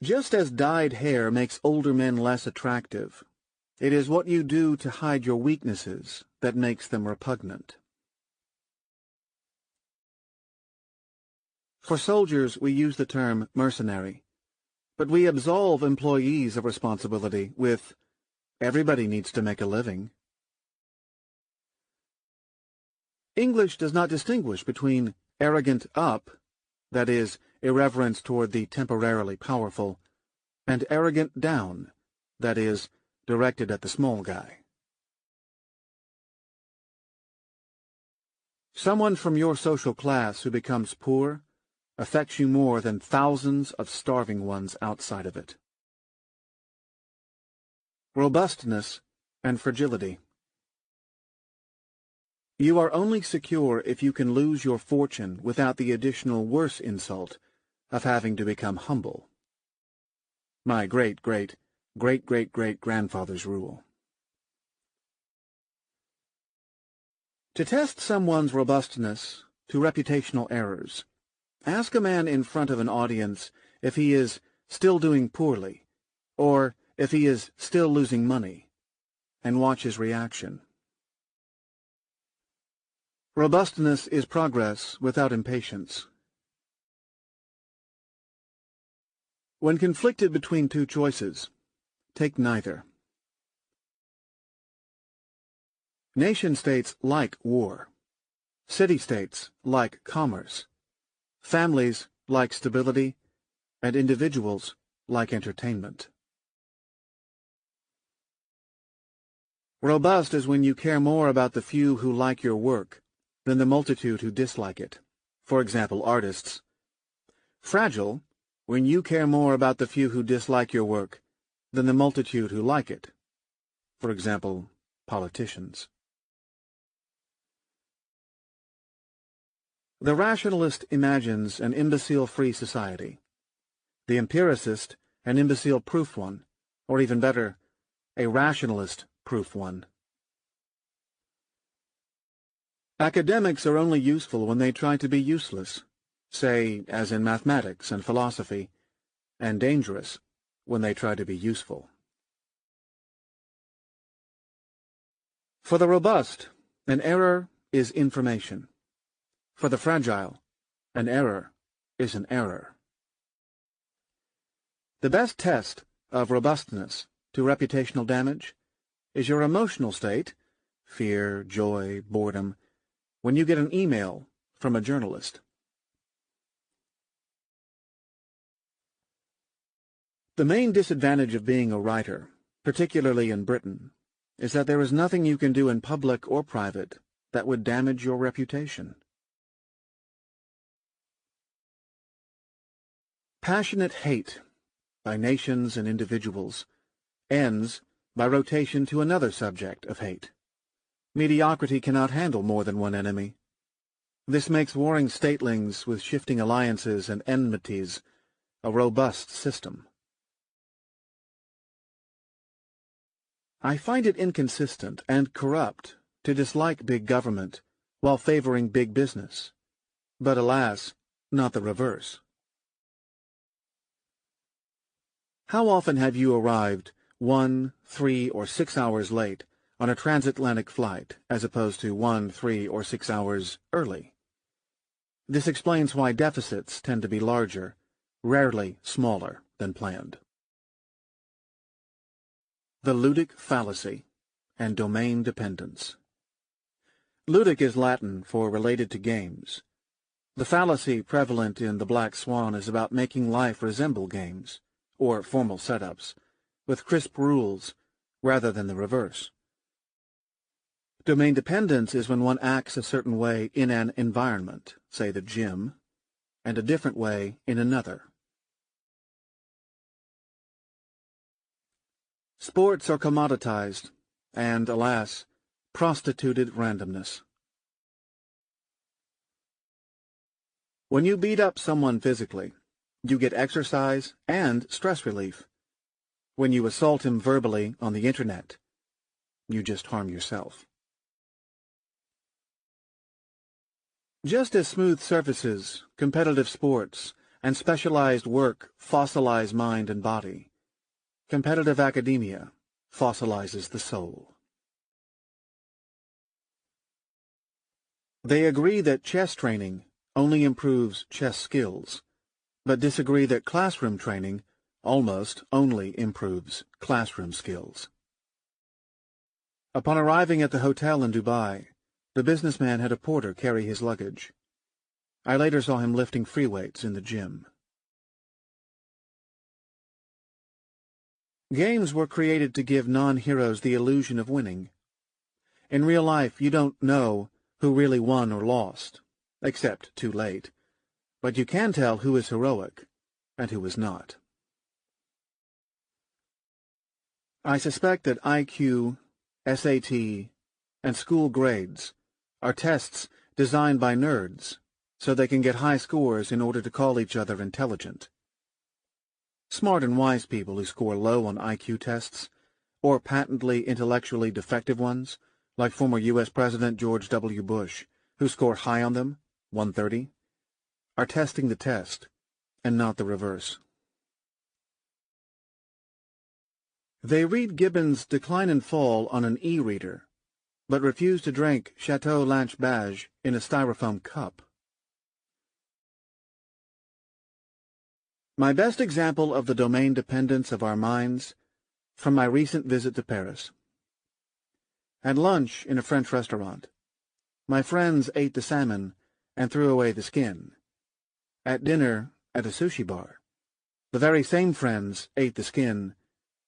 Just as dyed hair makes older men less attractive, it is what you do to hide your weaknesses that makes them repugnant. For soldiers, we use the term mercenary, but we absolve employees of responsibility with, everybody needs to make a living. English does not distinguish between arrogant up, that is, irreverence toward the temporarily powerful, and arrogant down, that is, directed at the small guy. Someone from your social class who becomes poor affects you more than thousands of starving ones outside of it. Robustness and fragility. You are only secure if you can lose your fortune without the additional worse insult of having to become humble. My great-great-great-great-great-grandfather's rule. To test someone's robustness to reputational errors, ask a man in front of an audience if he is still doing poorly, or if he is still losing money, and watch his reaction. Robustness is progress without impatience. When conflicted between two choices, take neither. Nation-states like war. City-states like commerce. Families like stability, and individuals like entertainment. Robust is when you care more about the few who like your work than the multitude who dislike it. For example, artists. Fragile, when you care more about the few who dislike your work than the multitude who like it. For example, politicians. The rationalist imagines an imbecile-free society. The empiricist, an imbecile-proof one, or even better, a rationalist-proof one. Academics are only useful when they try to be useless, say, as in mathematics and philosophy, and dangerous when they try to be useful. For the robust, an error is information. For the fragile, an error is an error. The best test of robustness to reputational damage is your emotional state, fear, joy, boredom, when you get an email from a journalist. The main disadvantage of being a writer, particularly in Britain, is that there is nothing you can do in public or private that would damage your reputation. Passionate hate by nations and individuals ends by rotation to another subject of hate. Mediocrity cannot handle more than one enemy. This makes warring statelings with shifting alliances and enmities a robust system. I find it inconsistent and corrupt to dislike big government while favoring big business, but alas, not the reverse. How often have you arrived 1, 3, or 6 hours late on a transatlantic flight as opposed to 1, 3, or 6 hours early? This explains why deficits tend to be larger, rarely smaller than planned. The ludic fallacy and domain dependence. Ludic is Latin for related to games. The fallacy prevalent in The Black Swan is about making life resemble games, or formal setups, with crisp rules, rather than the reverse. Domain dependence is when one acts a certain way in an environment, say the gym, and a different way in another. Sports are commoditized, and, alas, prostituted randomness. When you beat up someone physically, you get exercise and stress relief. When you assault him verbally on the internet, you just harm yourself. Just as smooth surfaces, competitive sports, and specialized work fossilize mind and body, competitive academia fossilizes the soul. They agree that chess training only improves chess skills, but disagree that classroom training almost only improves classroom skills. Upon arriving at the hotel in Dubai, the businessman had a porter carry his luggage. I later saw him lifting free weights in the gym. Games were created to give non-heroes the illusion of winning. In real life, you don't know who really won or lost, except too late, but you can tell who is heroic and who is not. I suspect that IQ, SAT, and school grades are tests designed by nerds so they can get high scores in order to call each other intelligent. Smart and wise people who score low on IQ tests, or patently intellectually defective ones, like former U.S. President George W. Bush, who score high on them, 130, are testing the test, and not the reverse. They read Gibbon's Decline and Fall on an e-reader, but refuse to drink Chateau Lange Bage in a styrofoam cup. My best example of the domain dependence of our minds from my recent visit to Paris. At lunch in a French restaurant, my friends ate the salmon and threw away the skin. At dinner at a sushi bar, the very same friends ate the skin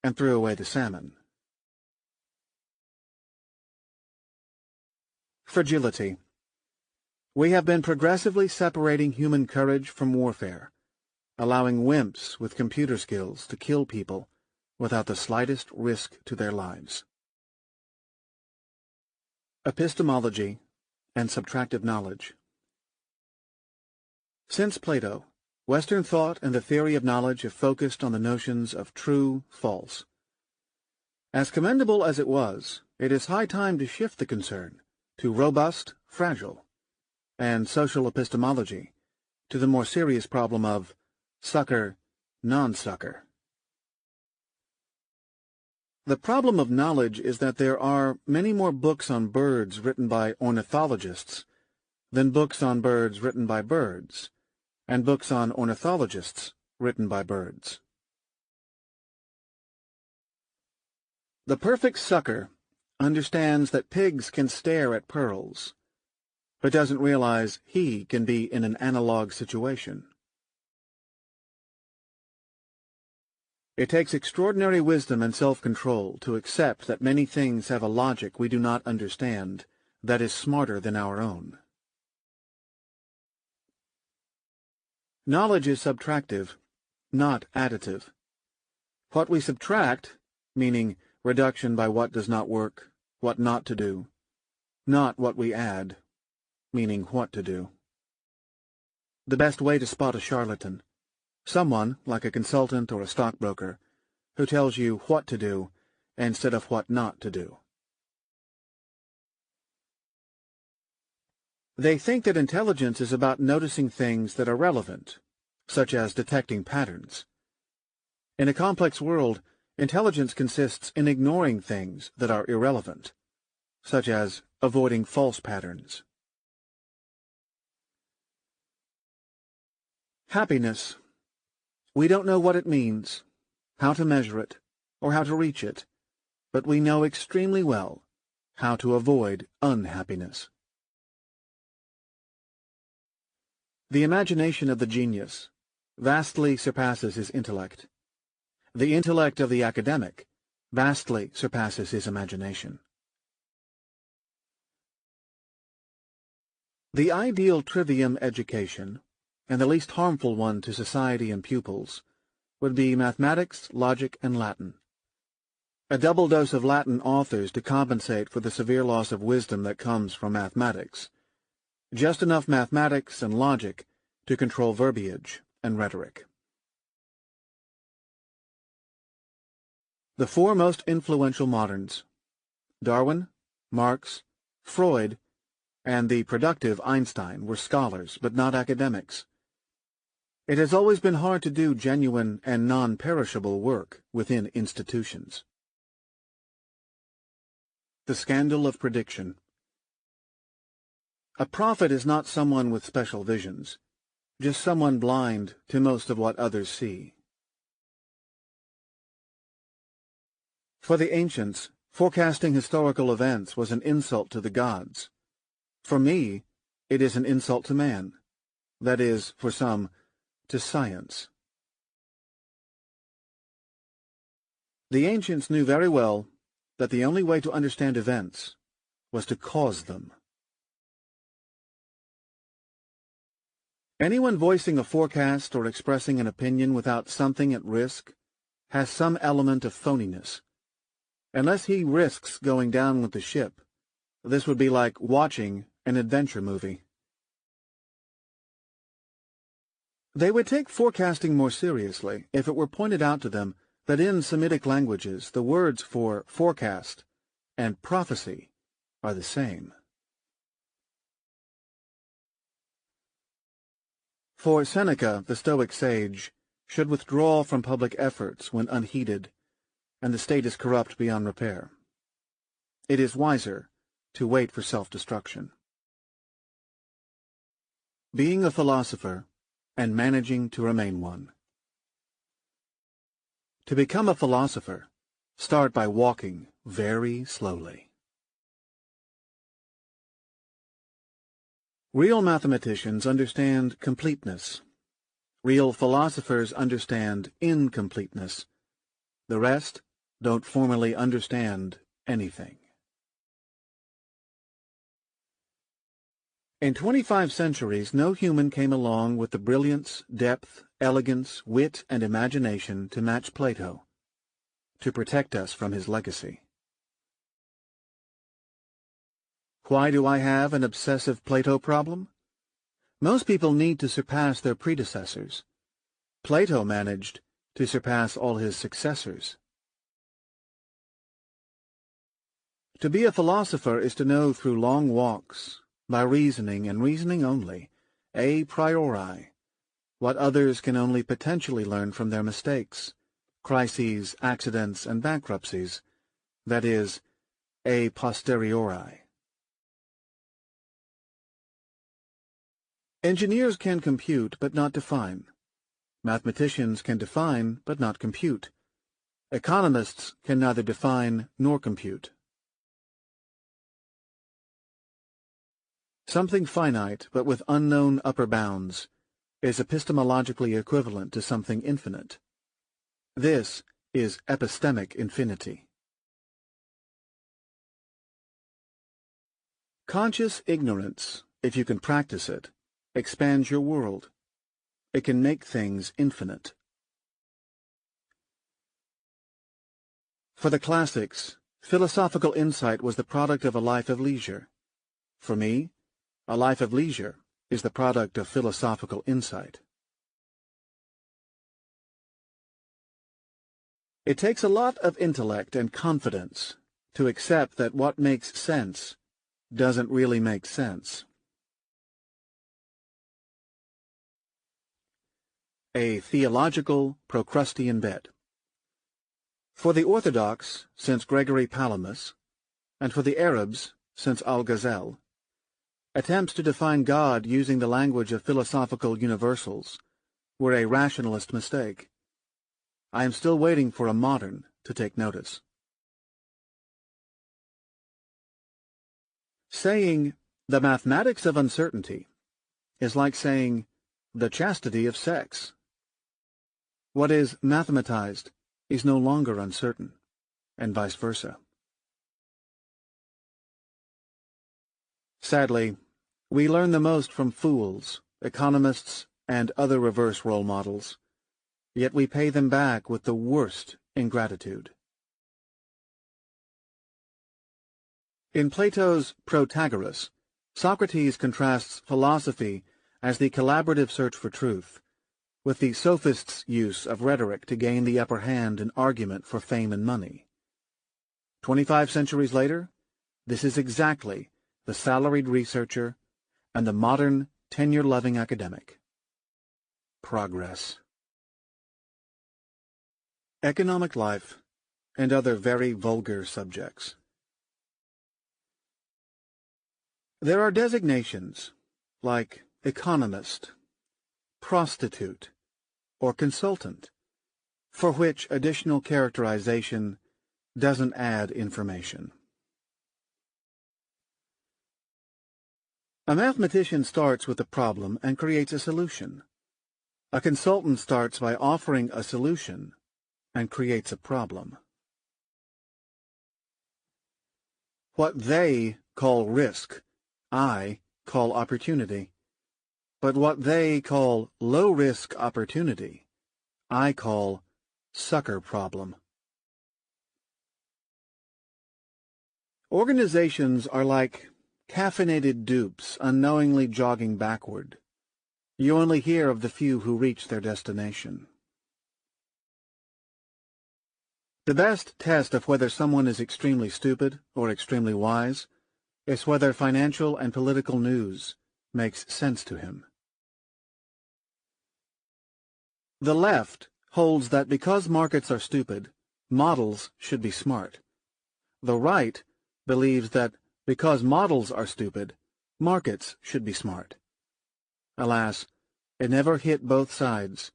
and threw away the salmon. Fragility. We have been progressively separating human courage from warfare, allowing wimps with computer skills to kill people without the slightest risk to their lives. Epistemology and subtractive knowledge. Since Plato, Western thought and the theory of knowledge have focused on the notions of true, false. As commendable as it was, it is high time to shift the concern to robust, fragile, and social epistemology, to the more serious problem of sucker, non-sucker. The problem of knowledge is that there are many more books on birds written by ornithologists than books on birds written by birds, and books on ornithologists written by birds. The perfect sucker understands that pigs can stare at pearls, but doesn't realize he can be in an analog situation. It takes extraordinary wisdom and self-control to accept that many things have a logic we do not understand that is smarter than our own. Knowledge is subtractive, not additive. What we subtract, meaning reduction by what does not work, what not to do, not what we add, meaning what to do. The best way to spot a charlatan, someone, like a consultant or a stockbroker, who tells you what to do instead of what not to do. They think that intelligence is about noticing things that are relevant, such as detecting patterns. In a complex world, intelligence consists in ignoring things that are irrelevant, such as avoiding false patterns. Happiness. We don't know what it means, how to measure it, or how to reach it, but we know extremely well how to avoid unhappiness. The imagination of the genius vastly surpasses his intellect. The intellect of the academic vastly surpasses his imagination. The ideal trivium education, and the least harmful one to society and pupils, would be mathematics, logic, and Latin. A double dose of Latin authors to compensate for the severe loss of wisdom that comes from mathematics. Just enough mathematics and logic to control verbiage and rhetoric. The four most influential moderns, Darwin, Marx, Freud, and the productive Einstein, were scholars, but not academics. It has always been hard to do genuine and non-perishable work within institutions. The scandal of prediction. A prophet is not someone with special visions, just someone blind to most of what others see. For the ancients, forecasting historical events was an insult to the gods. For me, it is an insult to man. That is, for some, to science. The ancients knew very well that the only way to understand events was to cause them. Anyone voicing a forecast or expressing an opinion without something at risk has some element of phoniness. Unless he risks going down with the ship, this would be like watching an adventure movie. They would take forecasting more seriously if it were pointed out to them that in Semitic languages the words for forecast and prophecy are the same. For Seneca, the Stoic sage, should withdraw from public efforts when unheeded, and the state is corrupt beyond repair. It is wiser to wait for self-destruction. Being a philosopher and managing to remain one. To become a philosopher, start by walking very slowly. Real mathematicians understand completeness. Real philosophers understand incompleteness. The rest don't formally understand anything. In 25 centuries, no human came along with the brilliance, depth, elegance, wit, and imagination to match Plato, to protect us from his legacy. Why do I have an obsessive Plato problem? Most people need to surpass their predecessors. Plato managed to surpass all his successors. To be a philosopher is to know through long walks, by reasoning and reasoning only, a priori, what others can only potentially learn from their mistakes, crises, accidents, and bankruptcies, that is, a posteriori. Engineers can compute but not define. Mathematicians can define but not compute. Economists can neither define nor compute. Something finite but with unknown upper bounds is epistemologically equivalent to something infinite. This is epistemic infinity. Conscious ignorance, if you can practice it, expands your world. It can make things infinite. For the classics, philosophical insight was the product of a life of leisure. For me, a life of leisure is the product of philosophical insight. It takes a lot of intellect and confidence to accept that what makes sense doesn't really make sense. A theological Procrustean bed. For the Orthodox, since Gregory Palamas, and for the Arabs, since Al-Ghazal, attempts to define God using the language of philosophical universals were a rationalist mistake. I am still waiting for a modern to take notice. Saying the mathematics of uncertainty is like saying the chastity of sex. What is mathematized is no longer uncertain, and vice versa. Sadly, we learn the most from fools, economists, and other reverse role models, yet we pay them back with the worst ingratitude. In Plato's Protagoras, Socrates contrasts philosophy as the collaborative search for truth, with the sophist's use of rhetoric to gain the upper hand in argument for fame and money. 25 centuries later, this is exactly the salaried researcher and the modern tenure-loving academic. Progress. Economic life and other very vulgar subjects. There are designations like economist, prostitute, or consultant, for which additional characterization doesn't add information. A mathematician starts with a problem and creates a solution. A consultant starts by offering a solution and creates a problem. What they call risk, I call opportunity. But what they call low-risk opportunity, I call sucker problem. Organizations are like caffeinated dupes unknowingly jogging backward. You only hear of the few who reach their destination. The best test of whether someone is extremely stupid or extremely wise is whether financial and political news makes sense to him. The left holds that because markets are stupid, models should be smart. The right believes that because models are stupid, markets should be smart. Alas, it never hit both sides,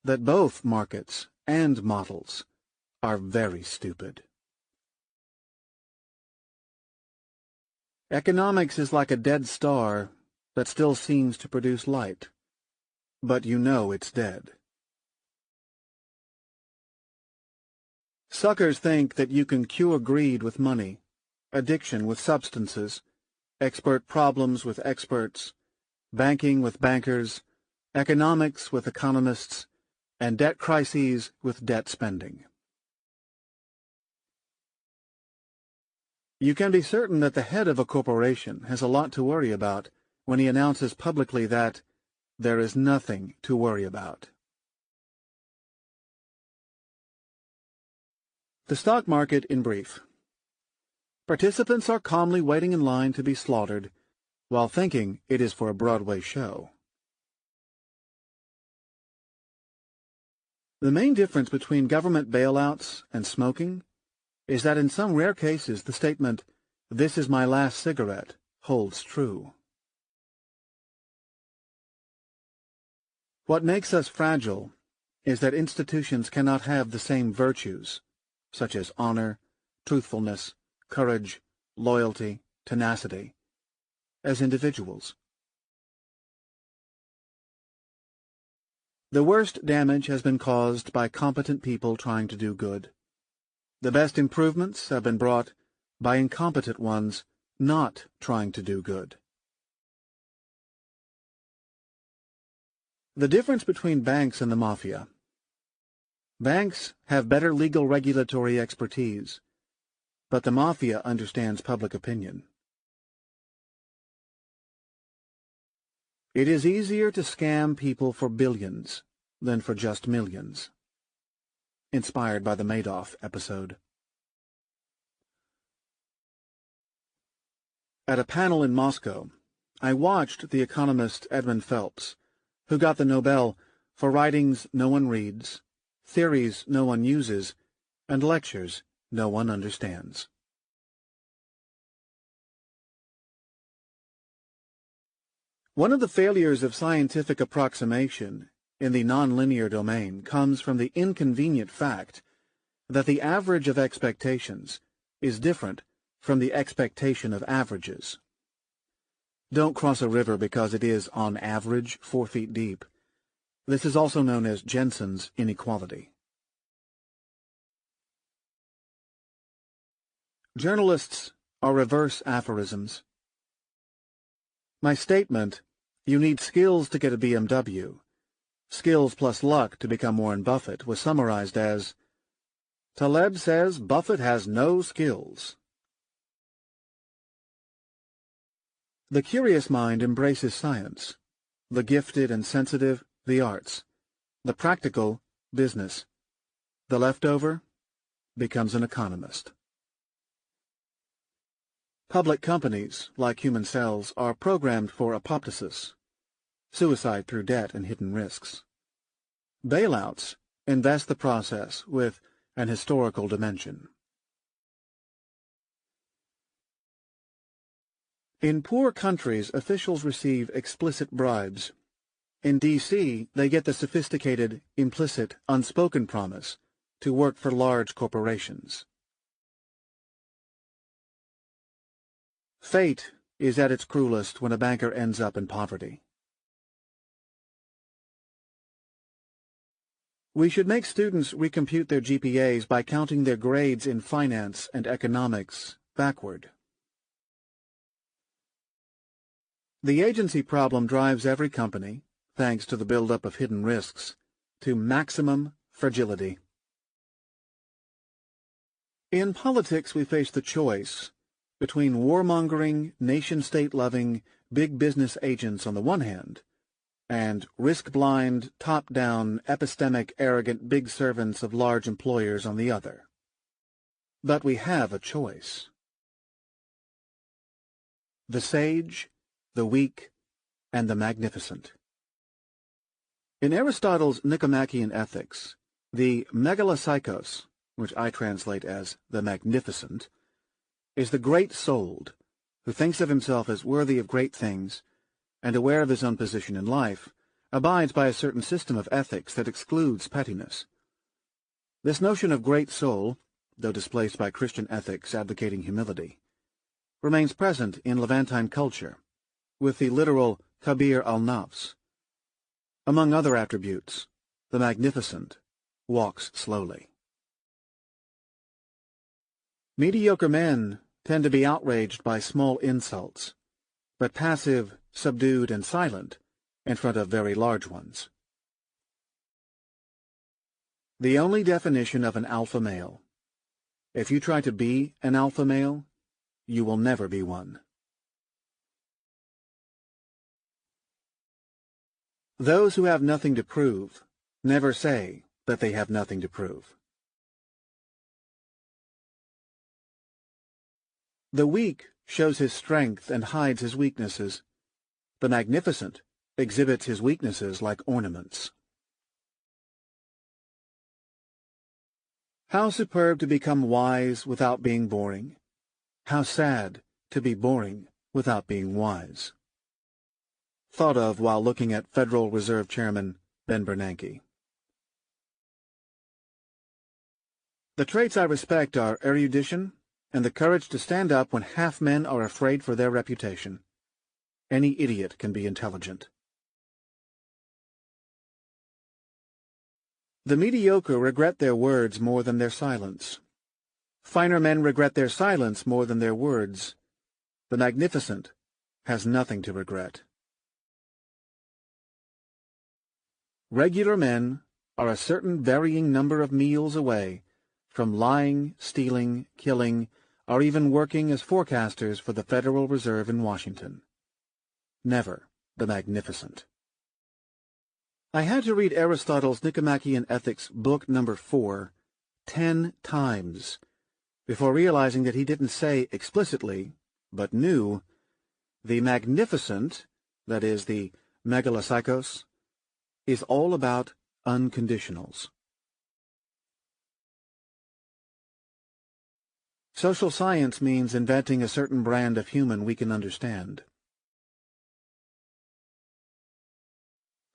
that both markets and models are very stupid. Economics is like a dead star that still seems to produce light, but you know it's dead. Suckers think that you can cure greed with money, addiction with substances, expert problems with experts, banking with bankers, economics with economists, and debt crises with debt spending. You can be certain that the head of a corporation has a lot to worry about when he announces publicly that there is nothing to worry about. The stock market in brief. Participants are calmly waiting in line to be slaughtered, while thinking it is for a Broadway show. The main difference between government bailouts and smoking is that in some rare cases the statement, "This is my last cigarette," holds true. What makes us fragile is that institutions cannot have the same virtues, such as honor, truthfulness, courage, loyalty, tenacity, as individuals. The worst damage has been caused by competent people trying to do good. The best improvements have been brought by incompetent ones not trying to do good. The difference between banks and the mafia. Banks have better legal regulatory expertise, but the mafia understands public opinion. It is easier to scam people for billions than for just millions. Inspired by the Madoff episode. At a panel in Moscow, I watched the economist Edmund Phelps, who got the Nobel for writings no one reads, theories no one uses, and lectures no one understands. One of the failures of scientific approximation in the nonlinear domain comes from the inconvenient fact that the average of expectations is different from the expectation of averages. Don't cross a river because it is, on average, 4 feet deep. This is also known as Jensen's inequality. Journalists are reverse aphorisms. My statement, "You need skills to get a BMW, skills plus luck to become Warren Buffett," was summarized as, "Taleb says Buffett has no skills." The curious mind embraces science, the gifted and sensitive, the arts, the practical, business. The leftover becomes an economist. Public companies, like human cells, are programmed for apoptosis, suicide through debt and hidden risks. Bailouts invest the process with an historical dimension. In poor countries, officials receive explicit bribes. In D.C., they get the sophisticated, implicit, unspoken promise to work for large corporations. Fate is at its cruelest when a banker ends up in poverty. We should make students recompute their GPAs by counting their grades in finance and economics backward. The agency problem drives every company, thanks to the buildup of hidden risks, to maximum fragility. In politics, we face the choice between warmongering, nation-state-loving, big business agents on the one hand, and risk-blind, top-down, epistemic, arrogant big servants of large employers on the other. But we have a choice. The sage, the weak, and the magnificent. In Aristotle's Nicomachean Ethics, the megalosychos, which I translate as the magnificent, is the great-souled, who thinks of himself as worthy of great things, and aware of his own position in life, abides by a certain system of ethics that excludes pettiness. This notion of great soul, though displaced by Christian ethics advocating humility, remains present in Levantine culture, with the literal kabir al-nafs. Among other attributes, the magnificent walks slowly. Mediocre men tend to be outraged by small insults, but passive, subdued, and silent in front of very large ones. The only definition of an alpha male. If you try to be an alpha male, you will never be one. Those who have nothing to prove never say that they have nothing to prove. The weak shows his strength and hides his weaknesses. The magnificent exhibits his weaknesses like ornaments. How superb to become wise without being boring. How sad to be boring without being wise. Thought of while looking at Federal Reserve Chairman Ben Bernanke. The traits I respect are erudition and the courage to stand up when half men are afraid for their reputation. Any idiot can be intelligent. The mediocre regret their words more than their silence. Finer men regret their silence more than their words. The magnificent has nothing to regret. Regular men are a certain varying number of meals away from lying, stealing, killing, or even working as forecasters for the Federal Reserve in Washington. Never the magnificent. I had to read Aristotle's Nicomachean Ethics, book number 4, 10 times before realizing that he didn't say explicitly, but knew, the magnificent, that is, the megalopsychos, is all about unconditionals. Social science means inventing a certain brand of human we can understand.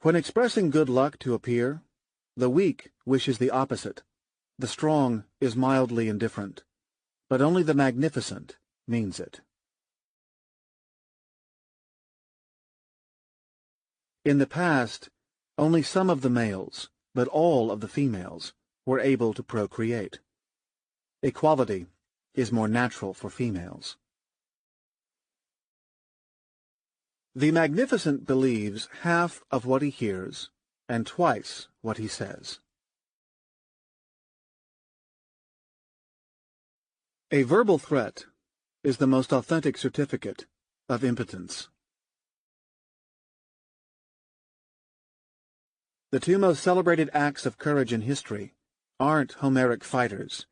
When expressing good luck to appear, the weak wishes the opposite. The strong is mildly indifferent, but only the magnificent means it. In the past, only some of the males, but all of the females, were able to procreate. Equality is more natural for females. The magnificent believes half of what he hears and twice what he says. A verbal threat is the most authentic certificate of impotence. The two most celebrated acts of courage in history aren't Homeric fighters,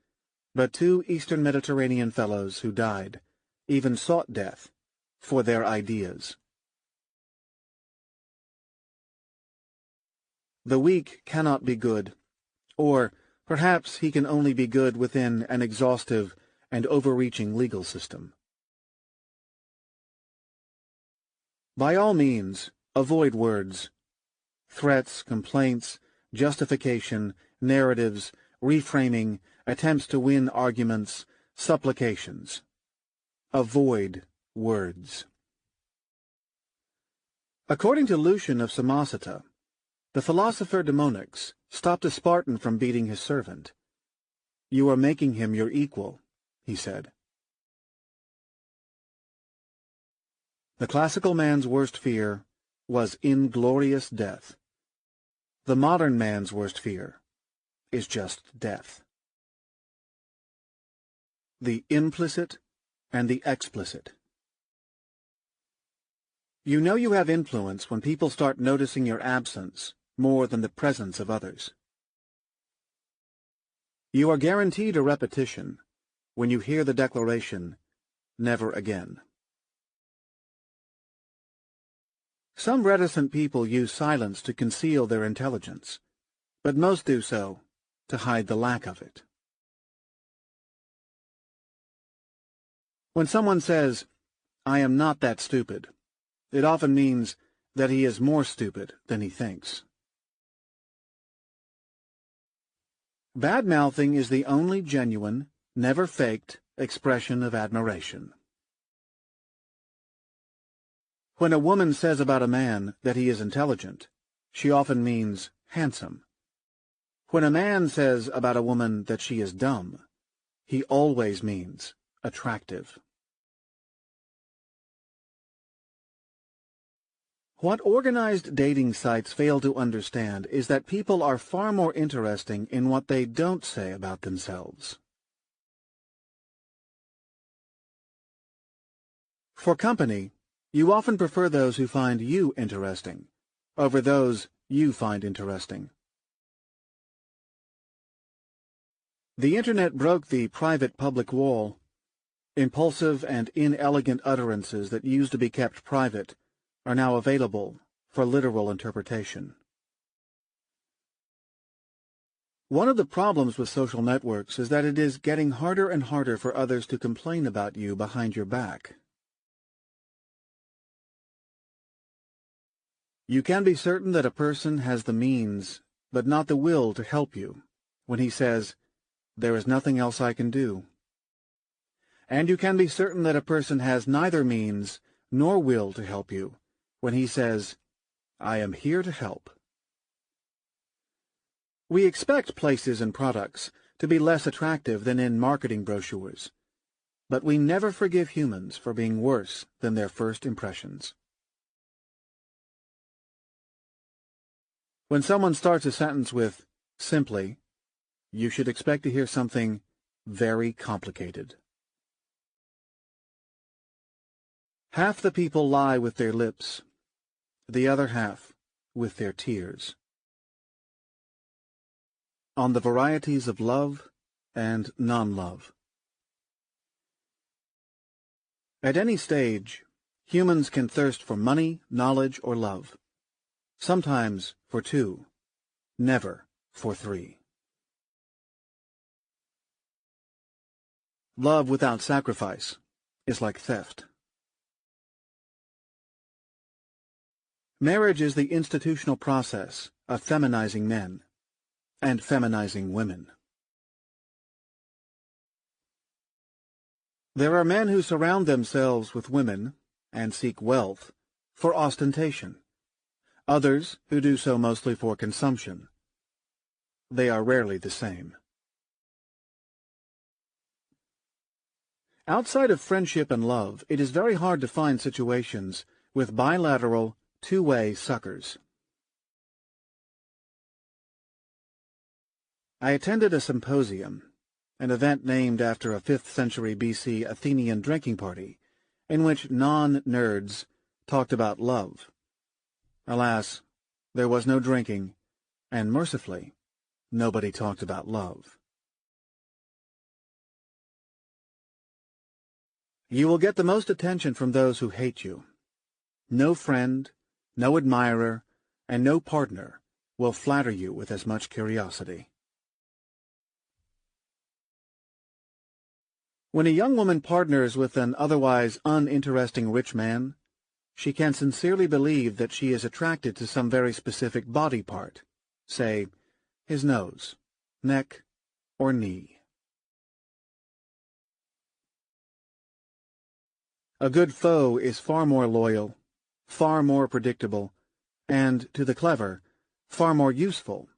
but two Eastern Mediterranean fellows who died, even sought death, for their ideas. The weak cannot be good, or perhaps he can only be good within an exhaustive and overreaching legal system. By all means, avoid words. Threats, complaints, justification, narratives, reframing, attempts to win arguments, supplications. Avoid words. According to Lucian of Samosata, the philosopher Demonix stopped a Spartan from beating his servant. "You are making him your equal," he said. The classical man's worst fear was inglorious death. The modern man's worst fear is just death. The implicit and the explicit. You know you have influence when people start noticing your absence more than the presence of others. You are guaranteed a repetition when you hear the declaration, "Never again." Some reticent people use silence to conceal their intelligence, but most do so to hide the lack of it. When someone says, "I am not that stupid," it often means that he is more stupid than he thinks. Bad-mouthing is the only genuine, never faked expression of admiration. When a woman says about a man that he is intelligent, she often means handsome. When a man says about a woman that she is dumb, he always means attractive. What organized dating sites fail to understand is that people are far more interesting in what they don't say about themselves. For company, you often prefer those who find you interesting, over those you find interesting. The Internet broke the private-public wall. Impulsive and inelegant utterances that used to be kept private are now available for literal interpretation. One of the problems with social networks is that it is getting harder and harder for others to complain about you behind your back. You can be certain that a person has the means, but not the will to help you, when he says, "There is nothing else I can do." And you can be certain that a person has neither means nor will to help you, when he says, "I am here to help." We expect places and products to be less attractive than in marketing brochures, but we never forgive humans for being worse than their first impressions. When someone starts a sentence with "simply," you should expect to hear something very complicated. Half the people lie with their lips, the other half with their tears. On the varieties of love and non-love. At any stage, humans can thirst for money, knowledge, or love. Sometimes for two, never for three. Love without sacrifice is like theft. Marriage is the institutional process of feminizing men and feminizing women. There are men who surround themselves with women and seek wealth for ostentation, others who do so mostly for consumption. They are rarely the same. Outside of friendship and love, it is very hard to find situations with bilateral, two-way suckers. I attended a symposium, an event named after a 5th century BC Athenian drinking party, in which non-nerds talked about love. Alas, there was no drinking, and mercifully, nobody talked about love. You will get the most attention from those who hate you. No friend, no admirer, and no partner will flatter you with as much curiosity. When a young woman partners with an otherwise uninteresting rich man, she can sincerely believe that she is attracted to some very specific body part, say, his nose, neck, or knee. A good foe is far more loyal, far more predictable, and, to the clever, far more useful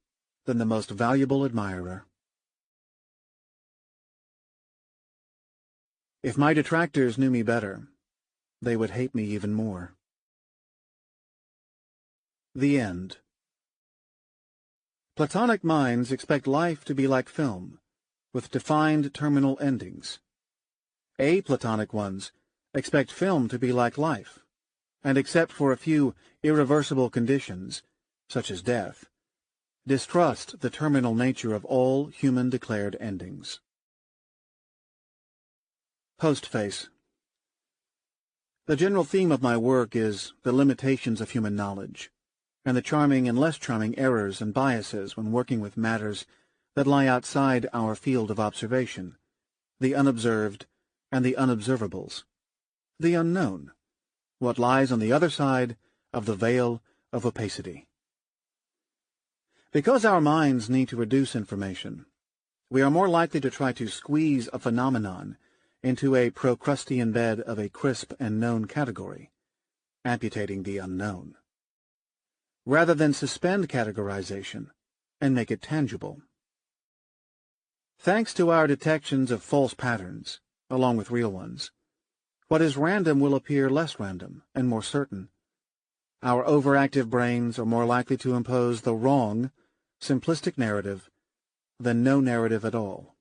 than the most valuable admirer. If my detractors knew me better, they would hate me even more. The end. Platonic minds expect life to be like film, with defined terminal endings. Aplatonic ones expect film to be like life, and except for a few irreversible conditions, such as death, distrust the terminal nature of all human declared endings. Postface. The general theme of my work is the limitations of human knowledge, and the charming and less charming errors and biases when working with matters that lie outside our field of observation, the unobserved and the unobservables, the unknown, what lies on the other side of the veil of opacity. Because our minds need to reduce information, we are more likely to try to squeeze a phenomenon into a Procrustean bed of a crisp and known category, amputating the unknown, rather than suspend categorization and make it tangible. Thanks to our detections of false patterns, along with real ones, what is random will appear less random and more certain. Our overactive brains are more likely to impose the wrong, simplistic narrative than no narrative at all.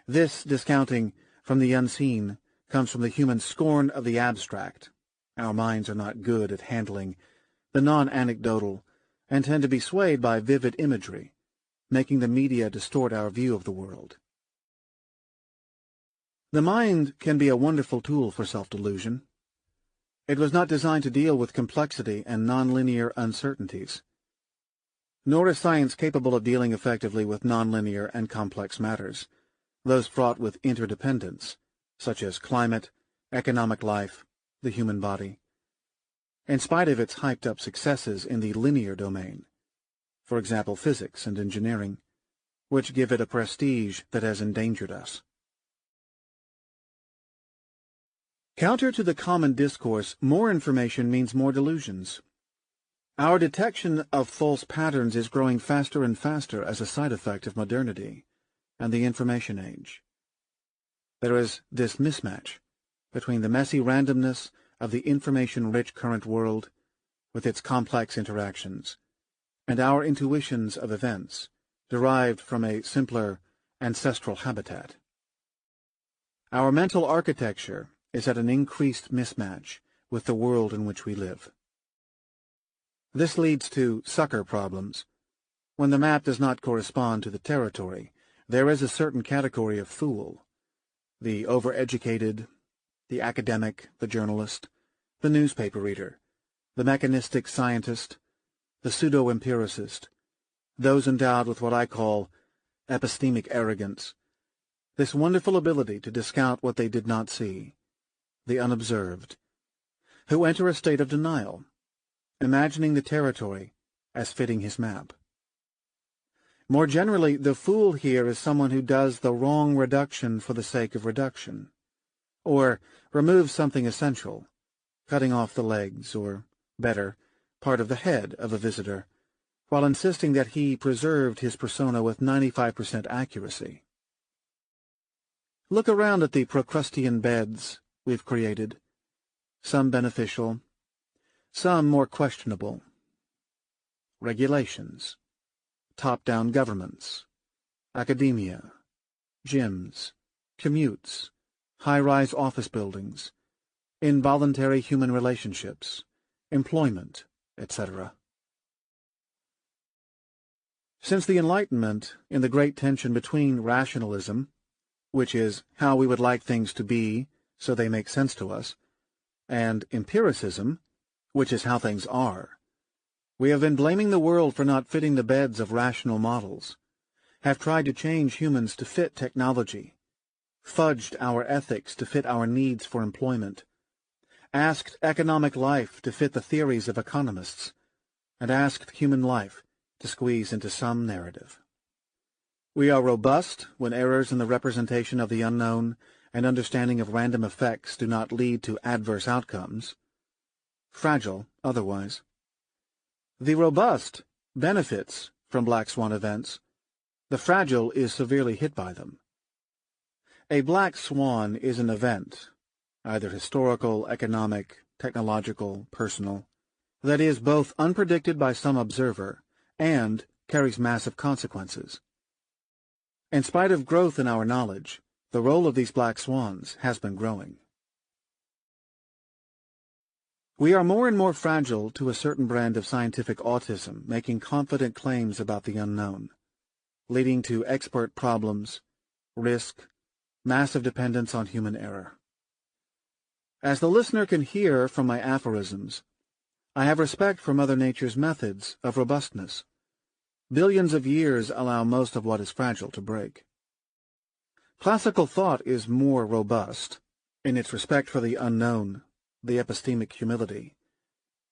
This discounting from the unseen comes from the human scorn of the abstract. Our minds are not good at handling the non-anecdotal, and tend to be swayed by vivid imagery, making the media distort our view of the world. The mind can be a wonderful tool for self-delusion. It was not designed to deal with complexity and nonlinear uncertainties. Nor is science capable of dealing effectively with nonlinear and complex matters, those fraught with interdependence, such as climate, economic life, the human body, in spite of its hyped-up successes in the linear domain, for example physics and engineering, which give it a prestige that has endangered us. Counter to the common discourse, more information means more delusions. Our detection of false patterns is growing faster and faster as a side effect of modernity and the information age. There is this mismatch between the messy randomness of the information-rich current world, with its complex interactions, and our intuitions of events, derived from a simpler, ancestral habitat. Our mental architecture is at an increased mismatch with the world in which we live. This leads to sucker problems. When the map does not correspond to the territory, there is a certain category of fool: the overeducated, the academic, the journalist, the newspaper reader, the mechanistic scientist, the pseudo-empiricist, those endowed with what I call epistemic arrogance, this wonderful ability to discount what they did not see, the unobserved, who enter a state of denial, imagining the territory as fitting his map. More generally, the fool here is someone who does the wrong reduction for the sake of reduction, or removes something essential, cutting off the legs, or, better, part of the head of a visitor, while insisting that he preserved his persona with 95% accuracy. Look around at the Procrustean beds we've created, some beneficial, some more questionable. Regulations, top-down governments, academia, gyms, commutes, high-rise office buildings, involuntary human relationships, employment, etc. Since the Enlightenment, in the great tension between rationalism, which is how we would like things to be so they make sense to us, and empiricism, which is how things are, we have been blaming the world for not fitting the beds of rational models, have tried to change humans to fit technology, fudged our ethics to fit our needs for employment, asked economic life to fit the theories of economists, and asked human life to squeeze into some narrative. We are robust when errors in the representation of the unknown and understanding of random effects do not lead to adverse outcomes, fragile otherwise. The robust benefits from black swan events. The fragile is severely hit by them. A black swan is an event, either historical, economic, technological, personal, that is both unpredicted by some observer and carries massive consequences. In spite of growth in our knowledge, the role of these black swans has been growing. We are more and more fragile to a certain brand of scientific autism, making confident claims about the unknown, leading to expert problems, risk, massive dependence on human error. As the listener can hear from my aphorisms, I have respect for Mother Nature's methods of robustness. Billions of years allow most of what is fragile to break. Classical thought is more robust, in its respect for the unknown, the epistemic humility,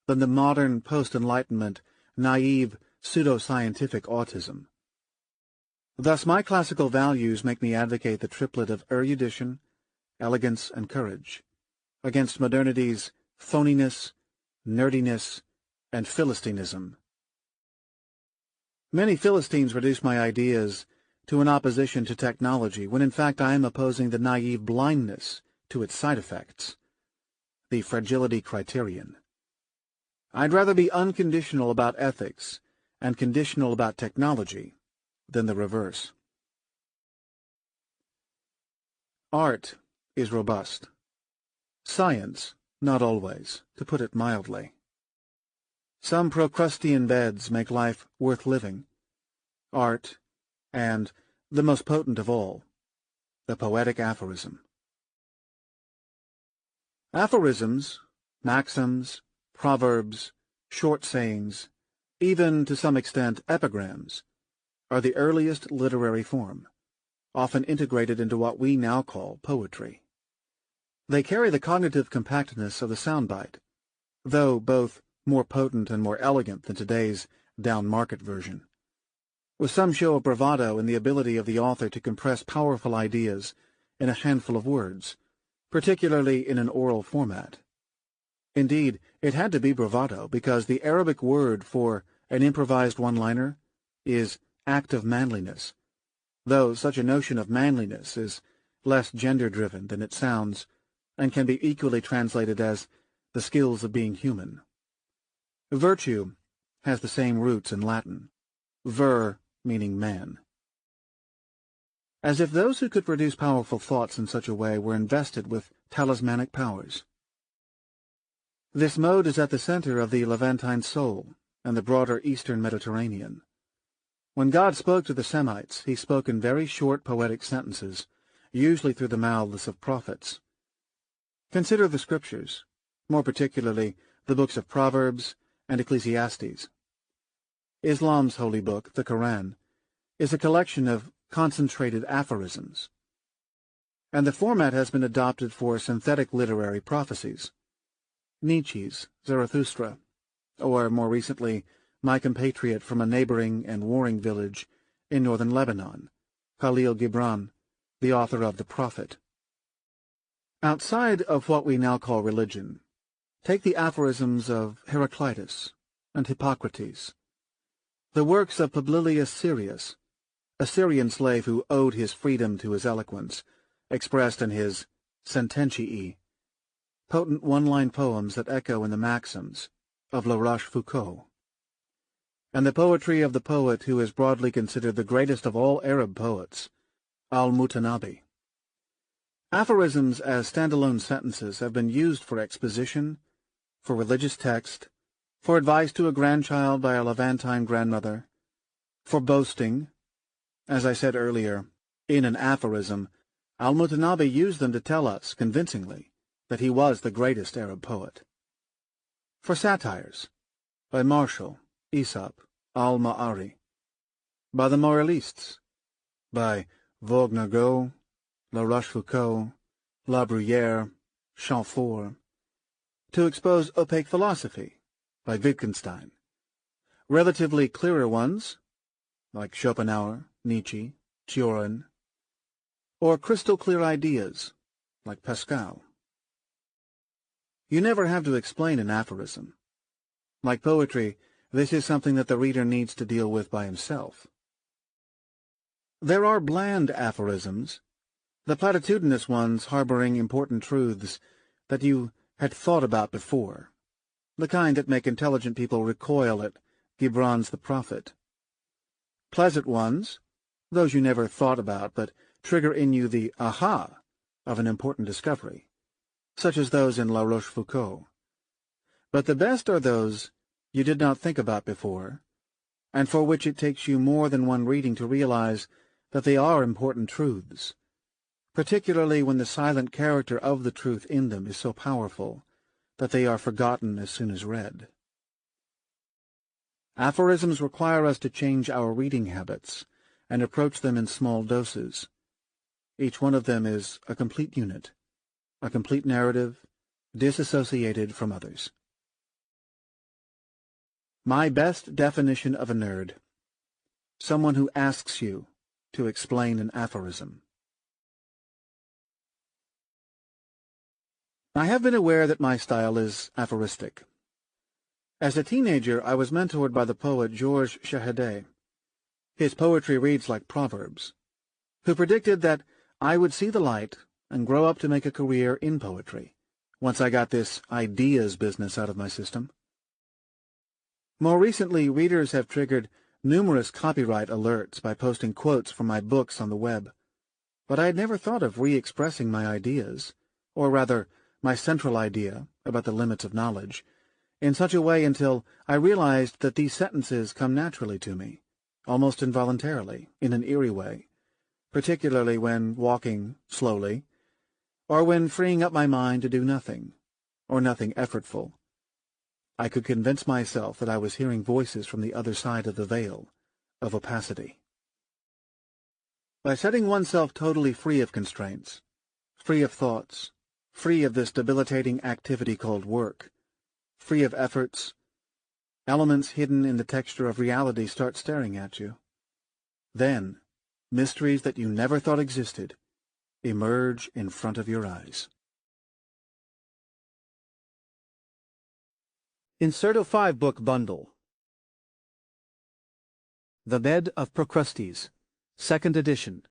than the modern post-Enlightenment, naive, pseudo-scientific autism. Thus my classical values make me advocate the triplet of erudition, elegance, and courage, against modernity's phoniness, nerdiness, and philistinism. Many Philistines reduce my ideas to an opposition to technology, when in fact I am opposing the naive blindness to its side effects, the fragility criterion. I'd rather be unconditional about ethics and conditional about technology than the reverse. Art is robust. Science, not always, to put it mildly. Some Procrustean beds make life worth living. Art, and, the most potent of all, the poetic aphorism. Aphorisms, maxims, proverbs, short sayings, even, to some extent, epigrams, are the earliest literary form, often integrated into what we now call poetry. They carry the cognitive compactness of the soundbite, though both more potent and more elegant than today's down-market version, with some show of bravado in the ability of the author to compress powerful ideas in a handful of words, particularly in an oral format. Indeed, it had to be bravado because the Arabic word for an improvised one-liner is act of manliness, though such a notion of manliness is less gender-driven than it sounds and can be equally translated as the skills of being human. Virtue has the same roots in Latin, vir meaning man. As if those who could produce powerful thoughts in such a way were invested with talismanic powers. This mode is at the center of the Levantine soul and the broader Eastern Mediterranean. When God spoke to the Semites, he spoke in very short poetic sentences, usually through the mouths of prophets. Consider the Scriptures, more particularly the books of Proverbs and Ecclesiastes. Islam's holy book, the Quran, is a collection of concentrated aphorisms, and the format has been adopted for synthetic literary prophecies. Nietzsche's Zarathustra, or more recently, my compatriot from a neighboring and warring village in northern Lebanon, Khalil Gibran, the author of The Prophet. Outside of what we now call religion, take the aphorisms of Heraclitus and Hippocrates, the works of Publilius Syrus, a Syrian slave who owed his freedom to his eloquence, expressed in his Sententiae, potent one-line poems that echo in the maxims of La Rochefoucauld, and the poetry of the poet who is broadly considered the greatest of all Arab poets, al-Mutanabi. Aphorisms as standalone sentences have been used for exposition, for religious text, for advice to a grandchild by a Levantine grandmother, for boasting. As I said earlier, in an aphorism, al-Mutanabi used them to tell us, convincingly, that he was the greatest Arab poet. For satires, by Martial, Aesop, al-Ma'ari, by the moralists, by Vaughnagot, La Rochefoucauld, La Bruyère, Chamfort, to expose opaque philosophy, by Wittgenstein. Relatively clearer ones, like Schopenhauer, Nietzsche, Cioran, or crystal-clear ideas, like Pascal. You never have to explain an aphorism. Like poetry, this is something that the reader needs to deal with by himself. There are bland aphorisms, the platitudinous ones harboring important truths that you had thought about before, the kind that make intelligent people recoil at Gibran's The Prophet. Pleasant ones, those you never thought about but trigger in you the aha of an important discovery, such as those in La Rochefoucauld. But the best are those you did not think about before, and for which it takes you more than one reading to realize that they are important truths, particularly when the silent character of the truth in them is so powerful that they are forgotten as soon as read. Aphorisms require us to change our reading habits and approach them in small doses. Each one of them is a complete unit, a complete narrative, disassociated from others. My best definition of a nerd: someone who asks you to explain an aphorism. I have been aware that my style is aphoristic. As a teenager, I was mentored by the poet Georges Shahadeh. His poetry reads like proverbs, who predicted that I would see the light and grow up to make a career in poetry, once I got this ideas business out of my system. More recently, readers have triggered numerous copyright alerts by posting quotes from my books on the web, but I had never thought of re-expressing my ideas, or rather, my central idea about the limits of knowledge, in such a way until I realized that these sentences come naturally to me, almost involuntarily, in an eerie way, particularly when walking slowly, or when freeing up my mind to do nothing, or nothing effortful. I could convince myself that I was hearing voices from the other side of the veil of opacity. By setting oneself totally free of constraints, free of thoughts, free of this debilitating activity called work, free of efforts, elements hidden in the texture of reality start staring at you. Then, mysteries that you never thought existed emerge in front of your eyes. Insert a 5-book bundle. The Bed of Procrustes, 2nd edition.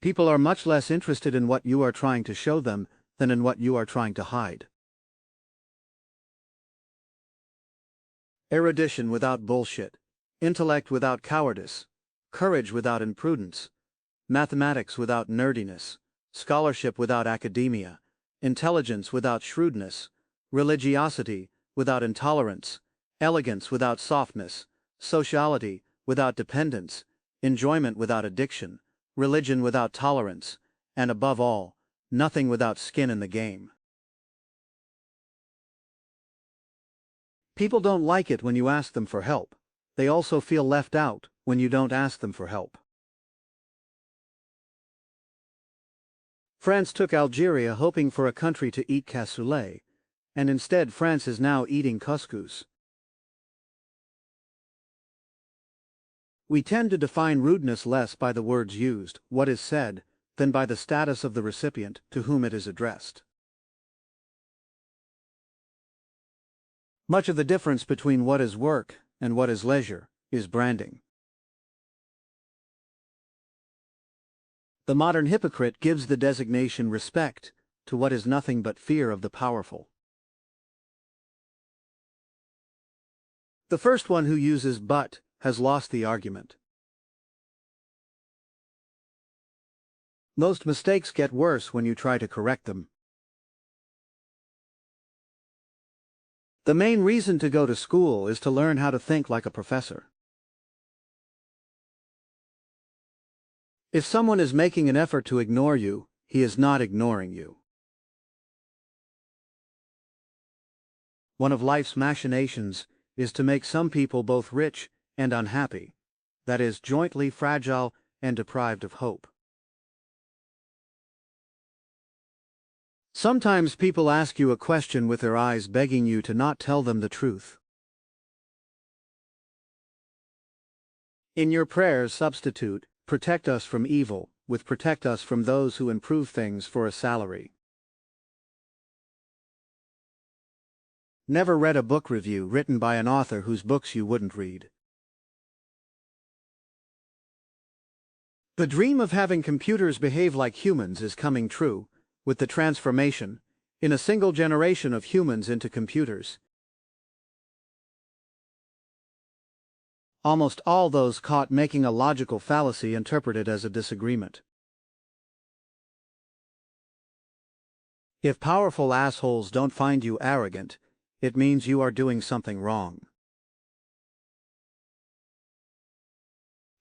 People are much less interested in what you are trying to show them than in what you are trying to hide. Erudition without bullshit, intellect without cowardice, courage without imprudence, mathematics without nerdiness, scholarship without academia, intelligence without shrewdness, religiosity without intolerance, elegance without softness, sociality without dependence, enjoyment without addiction, religion without tolerance, and above all, nothing without skin in the game. People don't like it when you ask them for help. They also feel left out when you don't ask them for help. France took Algeria hoping for a country to eat cassoulet, and instead France is now eating couscous. We tend to define rudeness less by the words used, what is said, than by the status of the recipient to whom it is addressed. Much of the difference between what is work and what is leisure is branding. The modern hypocrite gives the designation respect to what is nothing but fear of the powerful. The first one who uses but has lost the argument. Most mistakes get worse when you try to correct them. The main reason to go to school is to learn how to think like a professor. If someone is making an effort to ignore you, he is not ignoring you. One of life's machinations is to make some people both rich and unhappy, that is, jointly fragile and deprived of hope. Sometimes people ask you a question with their eyes begging you to not tell them the truth. In your prayers, substitute "protect us from evil" with "protect us from those who improve things for a salary." Never read a book review written by an author whose books you wouldn't read. The dream of having computers behave like humans is coming true, with the transformation, in a single generation, of humans into computers. Almost all those caught making a logical fallacy interpret it as a disagreement. If powerful assholes don't find you arrogant, it means you are doing something wrong.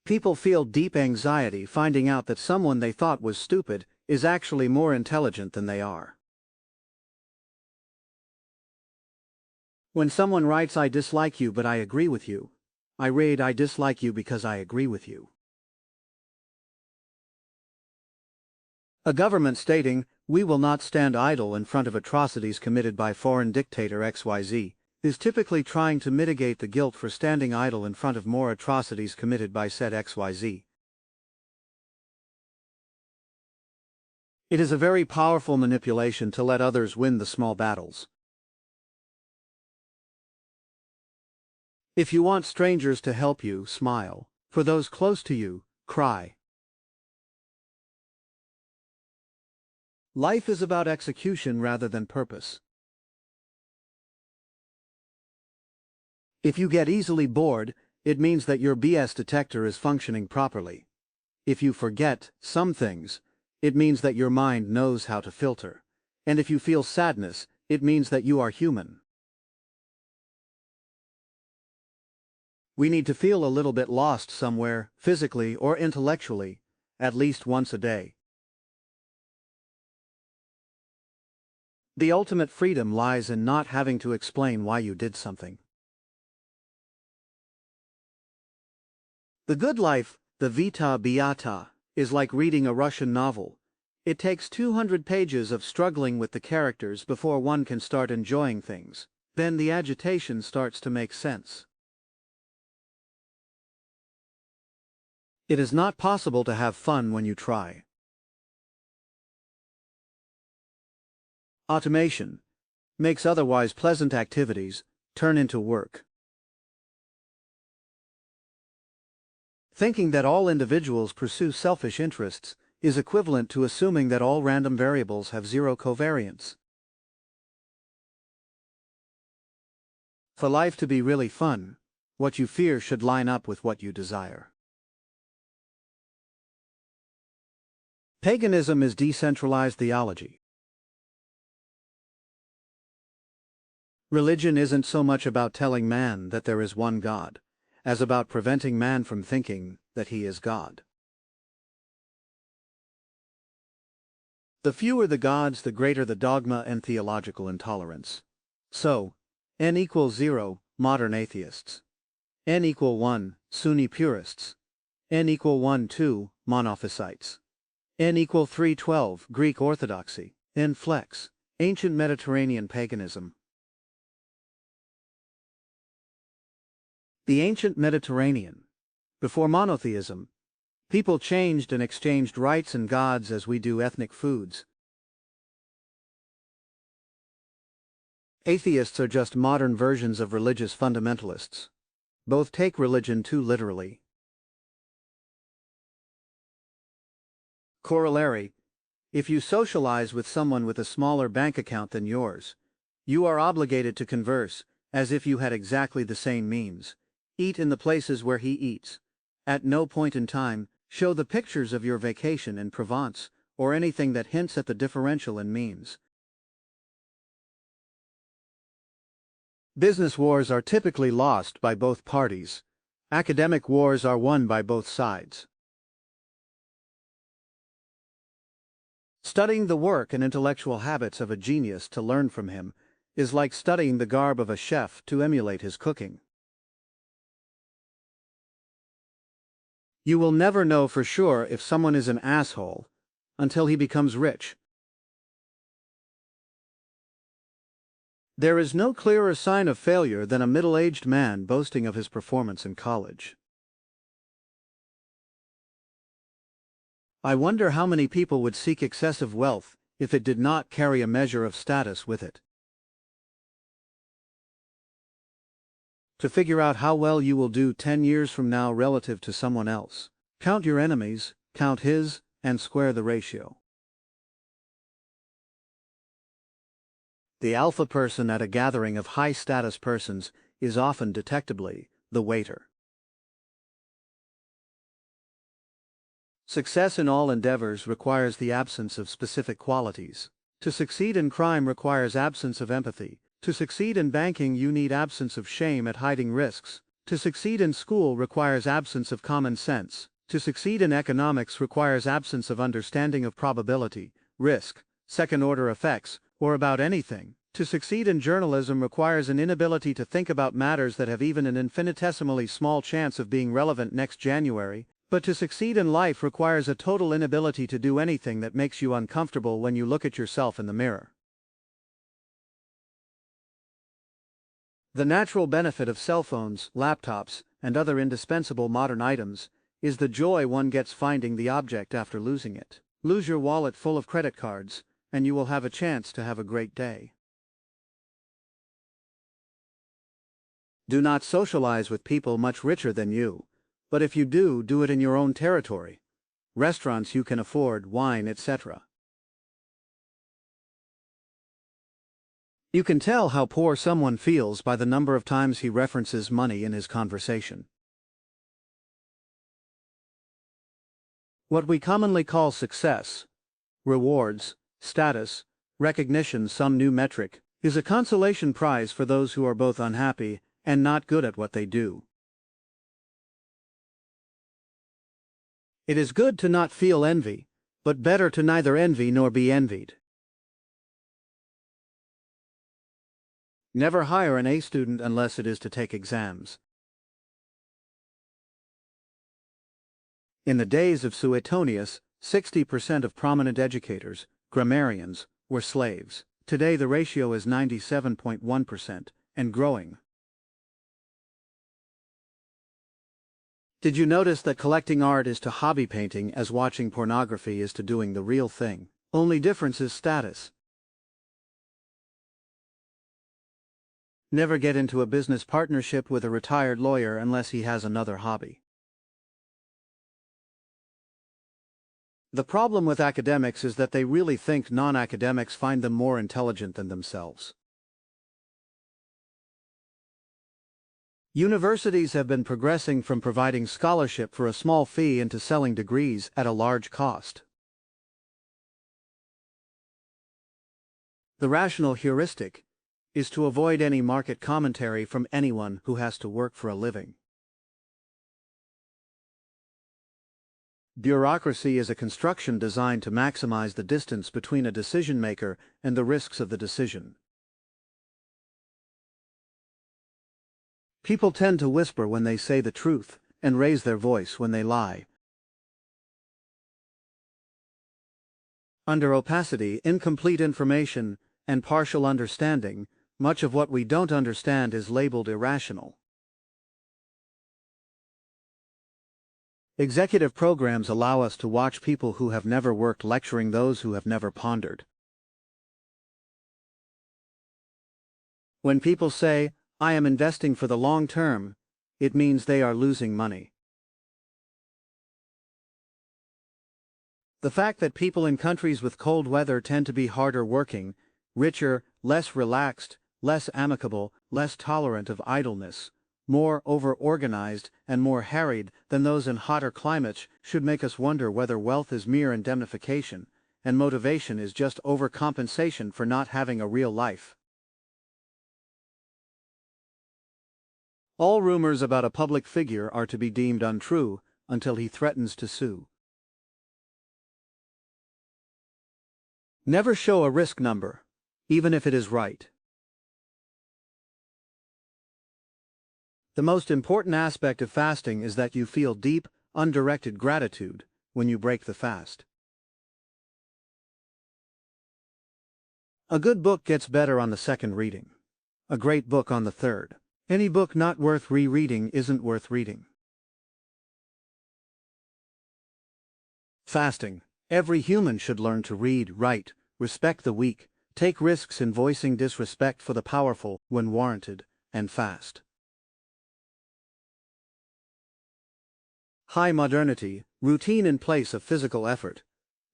People feel deep anxiety finding out that someone they thought was stupid is actually more intelligent than they are. When someone writes "I dislike you but I agree with you," I read "I dislike you because I agree with you." A government stating "we will not stand idle in front of atrocities committed by foreign dictator XYZ" is typically trying to mitigate the guilt for standing idle in front of more atrocities committed by said XYZ. It is a very powerful manipulation to let others win the small battles. If you want strangers to help you, smile. For those close to you, cry. Life is about execution rather than purpose. If you get easily bored, it means that your BS detector is functioning properly. If you forget some things, it means that your mind knows how to filter. And if you feel sadness, it means that you are human. We need to feel a little bit lost somewhere, physically or intellectually, at least once a day. The ultimate freedom lies in not having to explain why you did something. The good life, the vita beata, is like reading a Russian novel. It takes 200 pages of struggling with the characters before one can start enjoying things. Then the agitation starts to make sense. It is not possible to have fun when you try. Automation makes otherwise pleasant activities turn into work. Thinking that all individuals pursue selfish interests is equivalent to assuming that all random variables have zero covariance. For life to be really fun, what you fear should line up with what you desire. Paganism is decentralized theology. Religion isn't so much about telling man that there is one God, as about preventing man from thinking that he is God. The fewer the gods, the greater the dogma and theological intolerance. So, n equals 0, modern atheists. N equal 1, Sunni purists. N equal 1, 2, monophysites. N equal 312, Greek Orthodoxy. N flex, ancient Mediterranean paganism. The ancient Mediterranean. Before monotheism, people changed and exchanged rites and gods as we do ethnic foods. Atheists are just modern versions of religious fundamentalists. Both take religion too literally. Corollary: if you socialize with someone with a smaller bank account than yours, you are obligated to converse as if you had exactly the same means. Eat in the places where he eats. At no point in time, show the pictures of your vacation in Provence, or anything that hints at the differential in means. Business wars are typically lost by both parties. Academic wars are won by both sides. Studying the work and intellectual habits of a genius to learn from him is like studying the garb of a chef to emulate his cooking. You will never know for sure if someone is an asshole until he becomes rich. There is no clearer sign of failure than a middle-aged man boasting of his performance in college. I wonder how many people would seek excessive wealth if it did not carry a measure of status with it. To figure out how well you will do 10 years from now relative to someone else, count your enemies, count his, and square the ratio. The alpha person at a gathering of high-status persons is often detectably the waiter. Success in all endeavors requires the absence of specific qualities. To succeed in crime requires absence of empathy. To succeed in banking, you need absence of shame at hiding risks. To succeed in school requires absence of common sense. To succeed in economics requires absence of understanding of probability, risk, second-order effects, or about anything. To succeed in journalism requires an inability to think about matters that have even an infinitesimally small chance of being relevant next January. But to succeed in life requires a total inability to do anything that makes you uncomfortable when you look at yourself in the mirror. The natural benefit of cell phones, laptops, and other indispensable modern items is the joy one gets finding the object after losing it. Lose your wallet full of credit cards, and you will have a chance to have a great day. Do not socialize with people much richer than you, but if you do, do it in your own territory. Restaurants you can afford, wine, etc. You can tell how poor someone feels by the number of times he references money in his conversation. What we commonly call success, rewards, status, recognition, some new metric, is a consolation prize for those who are both unhappy and not good at what they do. It is good to not feel envy, but better to neither envy nor be envied. Never hire an A student unless it is to take exams. In the days of Suetonius, 60% of prominent educators, grammarians, were slaves. Today the ratio is 97.1%, and growing. Did you notice that collecting art is to hobby painting as watching pornography is to doing the real thing? Only difference is status. Never get into a business partnership with a retired lawyer unless he has another hobby. The problem with academics is that they really think non-academics find them more intelligent than themselves. Universities have been progressing from providing scholarship for a small fee into selling degrees at a large cost. The rational heuristic is to avoid any market commentary from anyone who has to work for a living. Bureaucracy is a construction designed to maximize the distance between a decision maker and the risks of the decision. People tend to whisper when they say the truth, and raise their voice when they lie. Under opacity, incomplete information, and partial understanding, much of what we don't understand is labeled irrational. Executive programs allow us to watch people who have never worked lecturing those who have never pondered. When people say, "I am investing for the long term," it means they are losing money. The fact that people in countries with cold weather tend to be harder working, richer, less relaxed, less amicable, less tolerant of idleness, more over-organized, and more harried than those in hotter climates should make us wonder whether wealth is mere indemnification, and motivation is just overcompensation for not having a real life. All rumors about a public figure are to be deemed untrue until he threatens to sue. Never show a risk number, even if it is right. The most important aspect of fasting is that you feel deep, undirected gratitude when you break the fast. A good book gets better on the second reading. A great book on the third. Any book not worth rereading isn't worth reading. Fasting. Every human should learn to read, write, respect the weak, take risks in voicing disrespect for the powerful when warranted, and fast. High modernity, routine in place of physical effort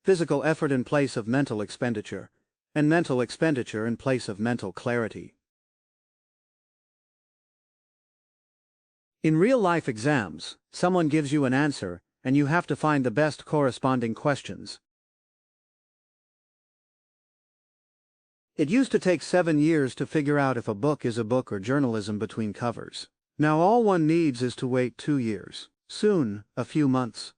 in place of mental expenditure, and mental expenditure in place of mental clarity. In real-life exams, someone gives you an answer, and you have to find the best corresponding questions. It used to take 7 years to figure out if a book is a book or journalism between covers. Now all one needs is to wait 2 years. Soon, a few months.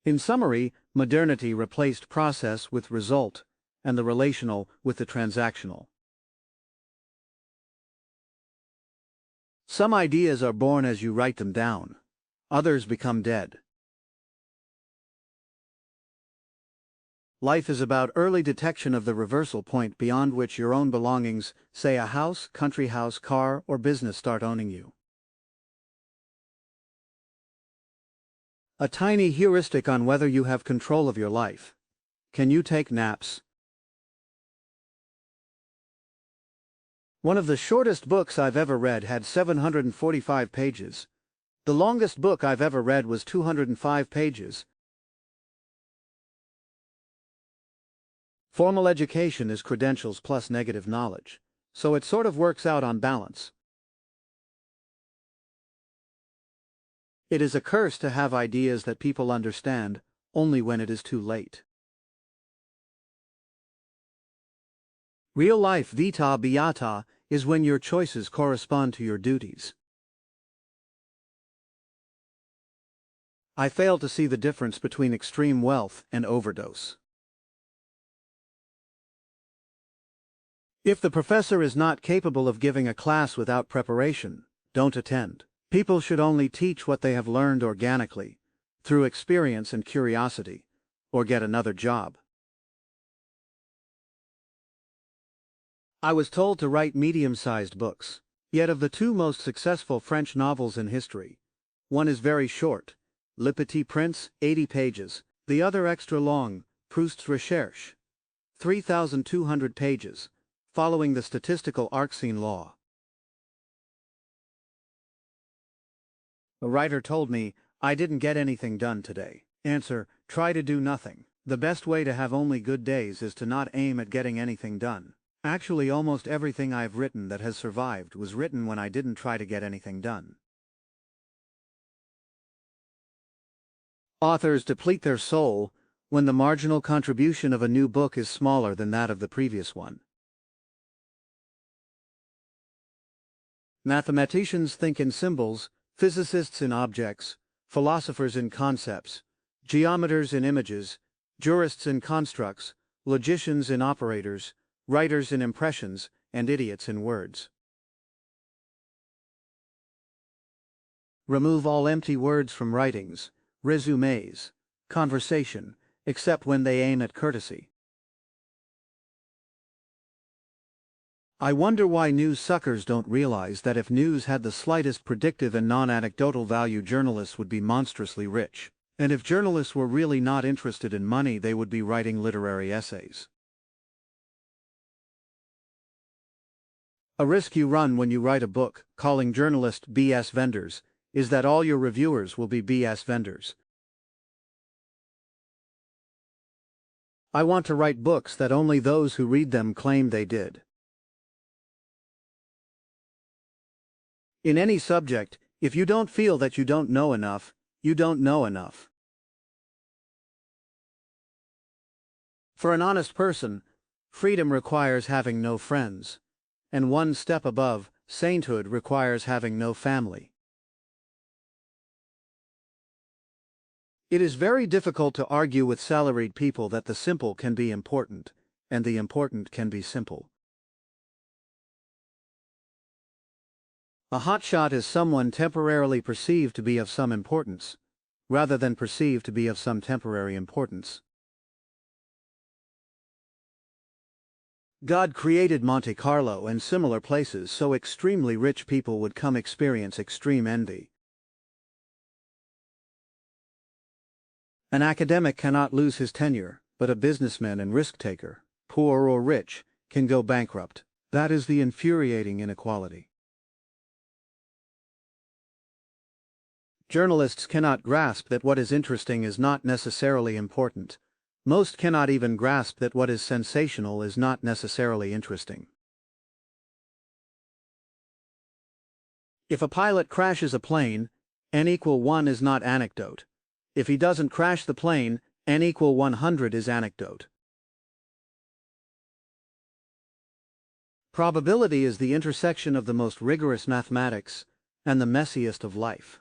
In summary, modernity replaced process with result, and the relational with the transactional. Some ideas are born as you write them down. Others become dead. Life is about early detection of the reversal point beyond which your own belongings, say a house, country house, car, or business, start owning you. A tiny heuristic on whether you have control of your life. Can you take naps? One of the shortest books I've ever read had 745 pages. The longest book I've ever read was 205 pages. Formal education is credentials plus negative knowledge, so it sort of works out on balance. It is a curse to have ideas that people understand only when it is too late. Real life vita beata is when your choices correspond to your duties. I fail to see the difference between extreme wealth and overdose. If the professor is not capable of giving a class without preparation, don't attend. People should only teach what they have learned organically, through experience and curiosity, or get another job. I was told to write medium-sized books, yet of the two most successful French novels in history, one is very short, Le Petit Prince, 80 pages, the other extra long, Proust's Recherche, 3,200 pages, following the statistical Arcsine law. A writer told me, I didn't get anything done today. Answer, try to do nothing. The best way to have only good days is to not aim at getting anything done. Actually, almost everything I've written that has survived was written when I didn't try to get anything done. Authors deplete their soul when the marginal contribution of a new book is smaller than that of the previous one. Mathematicians think in symbols, physicists in objects, philosophers in concepts, geometers in images, jurists in constructs, logicians in operators, writers in impressions, and idiots in words. Remove all empty words from writings, resumes, conversation, except when they aim at courtesy. I wonder why news suckers don't realize that if news had the slightest predictive and non-anecdotal value, journalists would be monstrously rich. And if journalists were really not interested in money, they would be writing literary essays. A risk you run when you write a book, calling journalists BS vendors, is that all your reviewers will be BS vendors. I want to write books that only those who read them claim they did. In any subject, if you don't feel that you don't know enough, you don't know enough. For an honest person, freedom requires having no friends, and one step above, sainthood requires having no family. It is very difficult to argue with salaried people that the simple can be important, and the important can be simple. A hotshot is someone temporarily perceived to be of some importance, rather than perceived to be of some temporary importance. God created Monte Carlo and similar places so extremely rich people would come experience extreme envy. An academic cannot lose his tenure, but a businessman and risk-taker, poor or rich, can go bankrupt. That is the infuriating inequality. Journalists cannot grasp that what is interesting is not necessarily important. Most cannot even grasp that what is sensational is not necessarily interesting. If a pilot crashes a plane, n=1 is not anecdote. If he doesn't crash the plane, n=100 is anecdote. Probability is the intersection of the most rigorous mathematics and the messiest of life.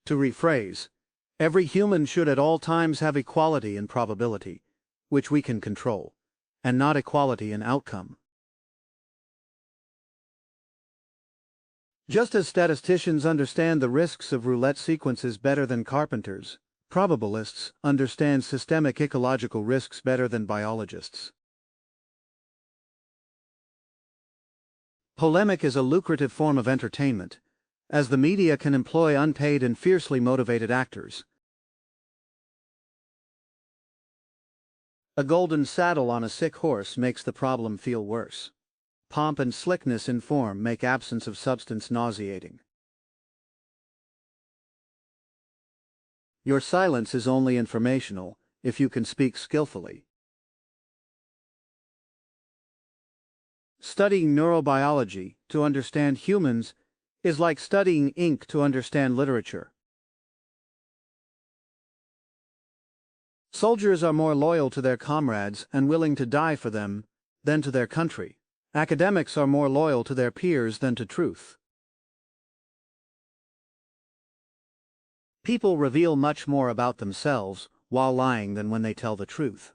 To rephrase, every human should at all times have equality in probability, which we can control, and not equality in outcome. Just as statisticians understand the risks of roulette sequences better than carpenters, probabilists understand systemic ecological risks better than biologists. Polemic is a lucrative form of entertainment, as the media can employ unpaid and fiercely motivated actors. A golden saddle on a sick horse makes the problem feel worse. Pomp and slickness in form make absence of substance nauseating. Your silence is only informational if you can speak skillfully. Studying neurobiology to understand humans is like studying ink to understand literature. Soldiers are more loyal to their comrades and willing to die for them than to their country. Academics are more loyal to their peers than to truth. People reveal much more about themselves while lying than when they tell the truth.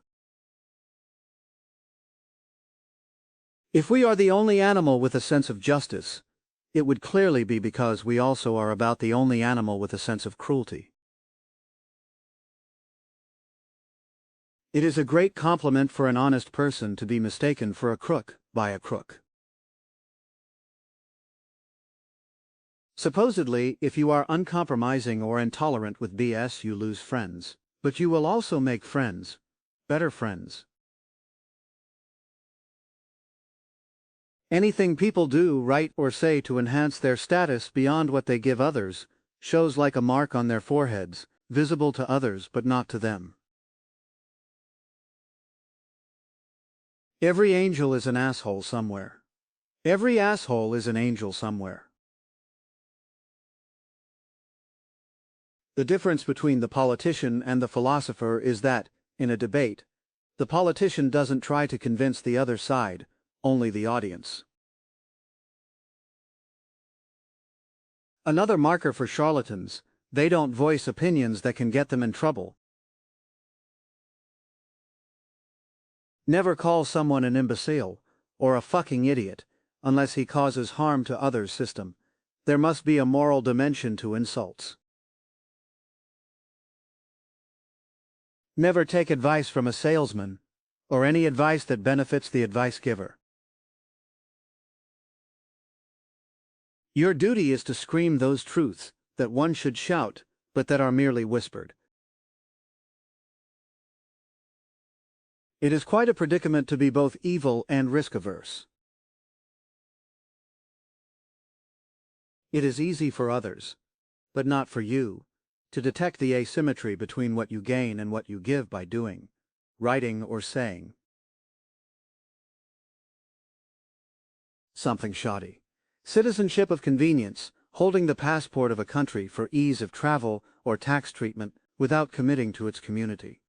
If we are the only animal with a sense of justice, it would clearly be because we also are about the only animal with a sense of cruelty. It is a great compliment for an honest person to be mistaken for a crook by a crook. Supposedly, if you are uncompromising or intolerant with BS, you lose friends. But you will also make friends, better friends. Anything people do, write, or say to enhance their status beyond what they give others shows like a mark on their foreheads, visible to others but not to them. Every angel is an asshole somewhere. Every asshole is an angel somewhere. The difference between the politician and the philosopher is that, in a debate, the politician doesn't try to convince the other side, only the audience. Another marker for charlatans: they don't voice opinions that can get them in trouble. Never call someone an imbecile or a fucking idiot unless he causes harm to others' system. There must be a moral dimension to insults. Never take advice from a salesman, or any advice that benefits the advice giver. Your duty is to scream those truths that one should shout, but that are merely whispered. It is quite a predicament to be both evil and risk-averse. It is easy for others, but not for you, to detect the asymmetry between what you gain and what you give by doing, writing, or saying something shoddy. Citizenship of convenience, holding the passport of a country for ease of travel or tax treatment without committing to its community.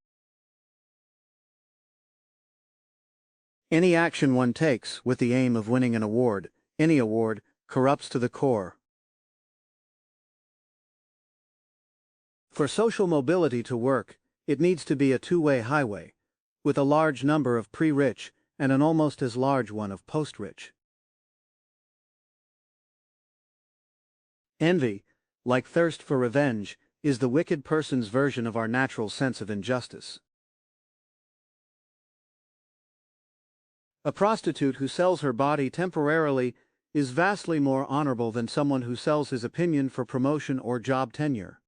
Any action one takes with the aim of winning an award, any award, corrupts to the core. For social mobility to work, it needs to be a two-way highway, with a large number of pre-rich and an almost as large one of post-rich. Envy, like thirst for revenge, is the wicked person's version of our natural sense of injustice. A prostitute who sells her body temporarily is vastly more honorable than someone who sells his opinion for promotion or job tenure.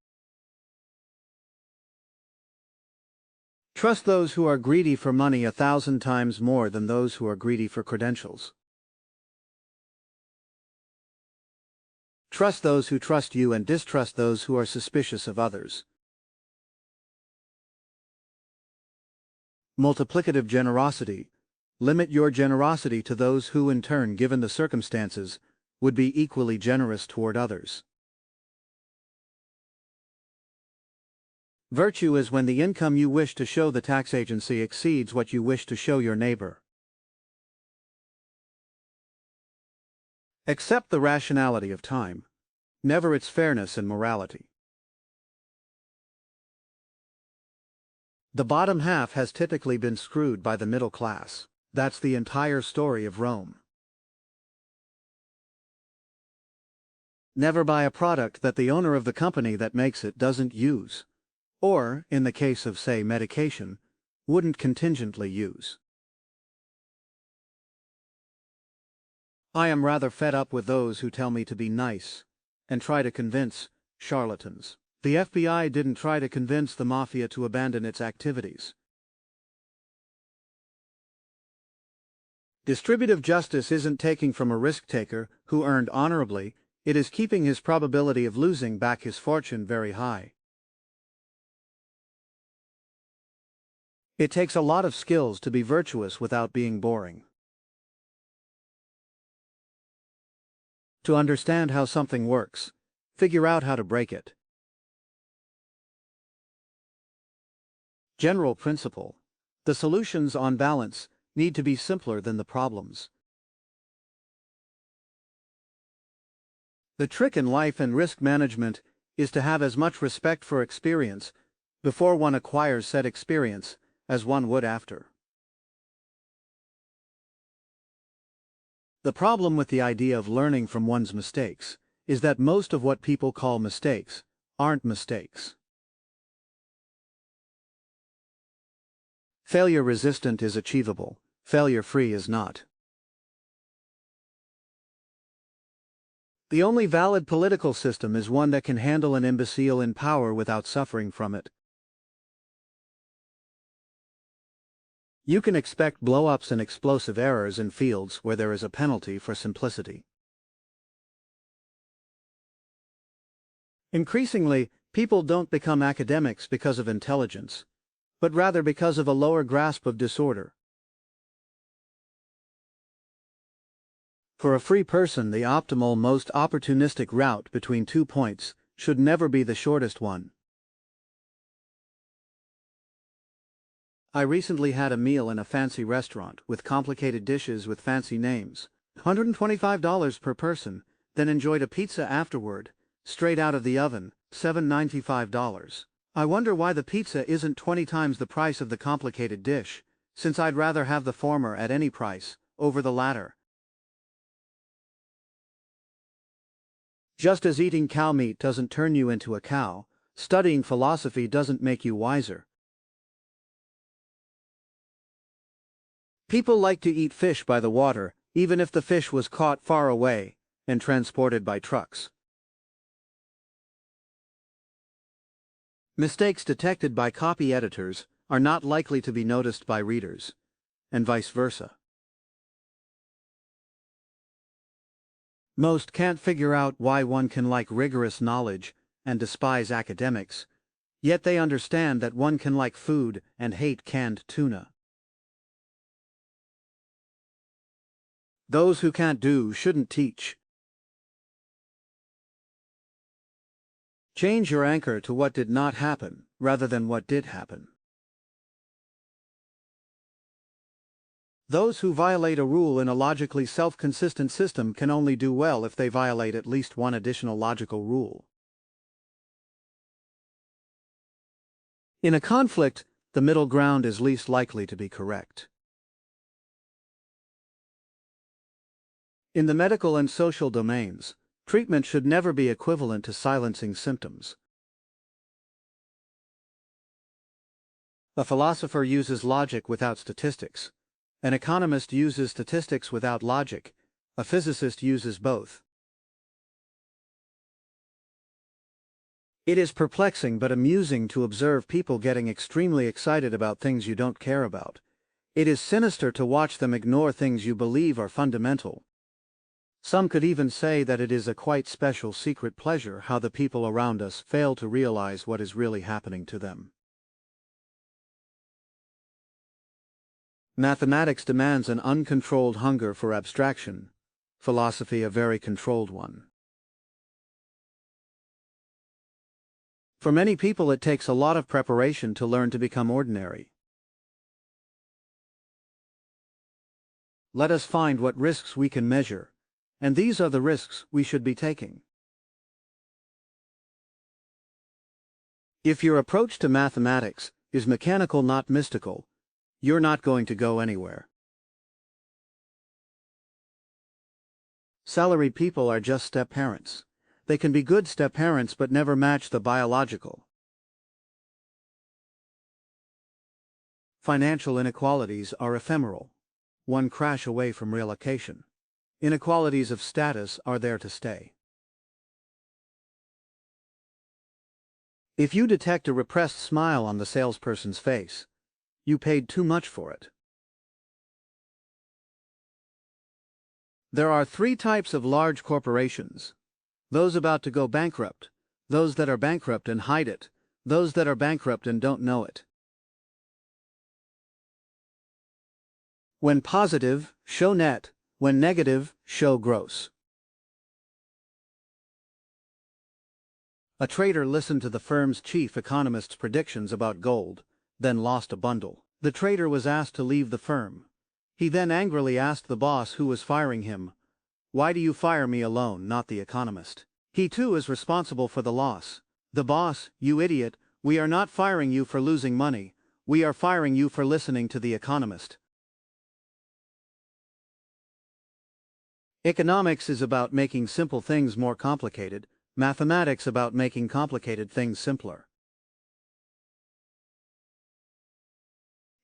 Trust those who are greedy for money 1,000 times more than those who are greedy for credentials. Trust those who trust you and distrust those who are suspicious of others. Multiplicative generosity. Limit your generosity to those who, in turn, given the circumstances, would be equally generous toward others. Virtue is when the income you wish to show the tax agency exceeds what you wish to show your neighbor. Accept the rationality of time, never its fairness and morality. The bottom half has typically been screwed by the middle class. That's the entire story of Rome. Never buy a product that the owner of the company that makes it doesn't use, or, in the case of, say, medication, wouldn't contingently use. I am rather fed up with those who tell me to be nice and try to convince charlatans. The FBI didn't try to convince the mafia to abandon its activities. Distributive justice isn't taking from a risk-taker who earned honorably, it is keeping his probability of losing back his fortune very high. It takes a lot of skills to be virtuous without being boring. To understand how something works, figure out how to break it. General principle: the solutions, on balance, need to be simpler than the problems. The trick in life and risk management is to have as much respect for experience before one acquires said experience as one would after. The problem with the idea of learning from one's mistakes is that most of what people call mistakes aren't mistakes. Failure-resistant is achievable, failure-free is not. The only valid political system is one that can handle an imbecile in power without suffering from it. You can expect blow-ups and explosive errors in fields where there is a penalty for simplicity. Increasingly, people don't become academics because of intelligence, but rather because of a lower grasp of disorder. For a free person, the optimal, most opportunistic route between 2 points should never be the shortest one. I recently had a meal in a fancy restaurant with complicated dishes with fancy names, $125 per person, then enjoyed a pizza afterward, straight out of the oven, $7.95. I wonder why the pizza isn't 20 times the price of the complicated dish, since I'd rather have the former at any price, over the latter. Just as eating cow meat doesn't turn you into a cow, studying philosophy doesn't make you wiser. People like to eat fish by the water, even if the fish was caught far away and transported by trucks. Mistakes detected by copy editors are not likely to be noticed by readers, and vice versa. Most can't figure out why one can like rigorous knowledge and despise academics, yet they understand that one can like food and hate canned tuna. Those who can't do shouldn't teach. Change your anchor to what did not happen, rather than what did happen. Those who violate a rule in a logically self-consistent system can only do well if they violate at least one additional logical rule. In a conflict, the middle ground is least likely to be correct. In the medical and social domains, treatment should never be equivalent to silencing symptoms. A philosopher uses logic without statistics. An economist uses statistics without logic. A physicist uses both. It is perplexing but amusing to observe people getting extremely excited about things you don't care about. It is sinister to watch them ignore things you believe are fundamental. Some could even say that it is a quite special secret pleasure how the people around us fail to realize what is really happening to them. Mathematics demands an uncontrolled hunger for abstraction, philosophy a very controlled one. For many people it takes a lot of preparation to learn to become ordinary. Let us find what risks we can measure, and these are the risks we should be taking. If your approach to mathematics is mechanical, not mystical, you're not going to go anywhere. Salaried people are just step-parents. They can be good step-parents but never match the biological. Financial inequalities are ephemeral, one crash away from relocation. Inequalities of status are there to stay. If you detect a repressed smile on the salesperson's face, you paid too much for it. There are 3 types of large corporations: those about to go bankrupt, those that are bankrupt and hide it, those that are bankrupt and don't know it. When positive, show net; when negative, show gross. A trader listened to the firm's chief economist's predictions about gold, then lost a bundle. The trader was asked to leave the firm. He then angrily asked the boss who was firing him, "Why do you fire me alone, not the economist? He too is responsible for the loss." The boss, "You idiot, we are not firing you for losing money, we are firing you for listening to the economist." Economics is about making simple things more complicated, mathematics about making complicated things simpler.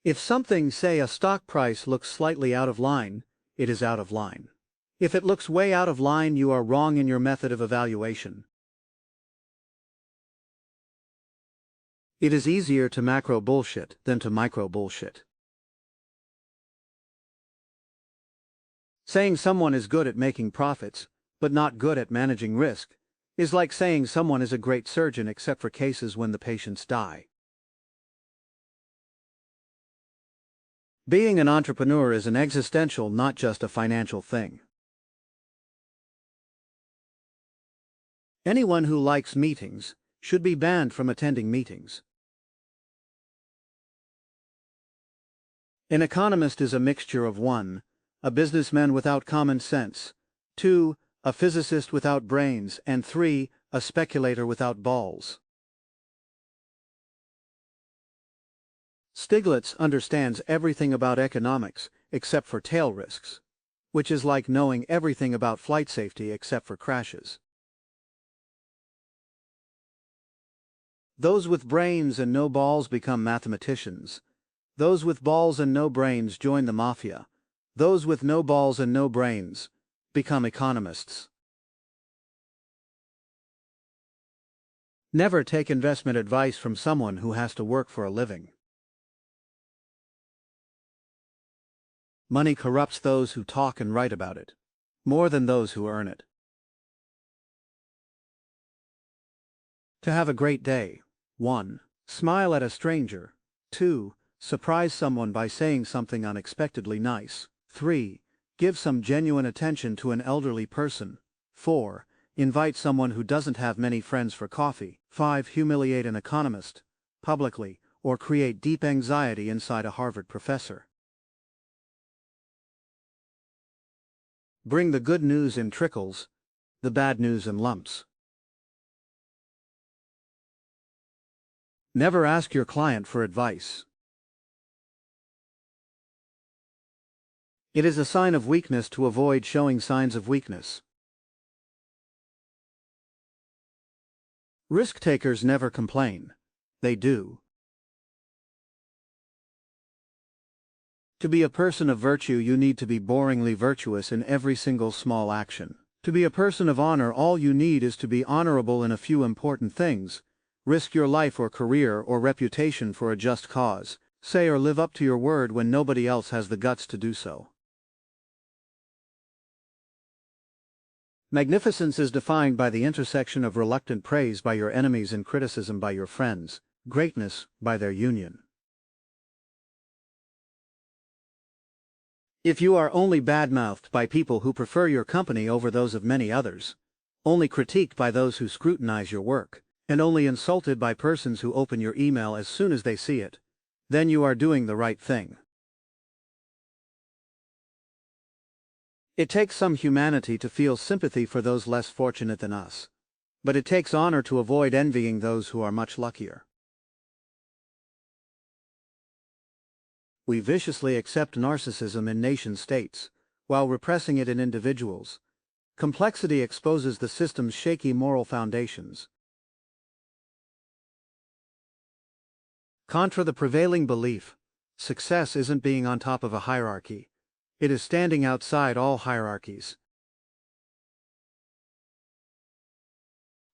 If something, say a stock price, looks slightly out of line, it is out of line. If it looks way out of line, you are wrong in your method of evaluation. It is easier to macro bullshit than to micro bullshit. Saying someone is good at making profits, but not good at managing risk, is like saying someone is a great surgeon except for cases when the patients die. Being an entrepreneur is an existential, not just a financial thing. Anyone who likes meetings should be banned from attending meetings. An economist is a mixture of 1. A businessman without common sense, 2. A physicist without brains, and 3. A speculator without balls. Stiglitz understands everything about economics except for tail risks, which is like knowing everything about flight safety except for crashes. Those with brains and no balls become mathematicians. Those with balls and no brains join the mafia. Those with no balls and no brains become economists. Never take investment advice from someone who has to work for a living. Money corrupts those who talk and write about it, more than those who earn it. To have a great day: 1. Smile at a stranger. 2. Surprise someone by saying something unexpectedly nice. 3. Give some genuine attention to an elderly person. 4. Invite someone who doesn't have many friends for coffee. 5. Humiliate an economist, publicly, or create deep anxiety inside a Harvard professor. Bring the good news in trickles, the bad news in lumps. Never ask your client for advice. It is a sign of weakness to avoid showing signs of weakness. Risk takers never complain. They do. To be a person of virtue, you need to be boringly virtuous in every single small action. To be a person of honor, all you need is to be honorable in a few important things. Risk your life or career or reputation for a just cause. Say or live up to your word when nobody else has the guts to do so. Magnificence is defined by the intersection of reluctant praise by your enemies and criticism by your friends, greatness by their union. If you are only bad-mouthed by people who prefer your company over those of many others, only critiqued by those who scrutinize your work, and only insulted by persons who open your email as soon as they see it, then you are doing the right thing. It takes some humanity to feel sympathy for those less fortunate than us, but it takes honor to avoid envying those who are much luckier. We viciously accept narcissism in nation-states, while repressing it in individuals. Complexity exposes the system's shaky moral foundations. Contra the prevailing belief, success isn't being on top of a hierarchy. It is standing outside all hierarchies.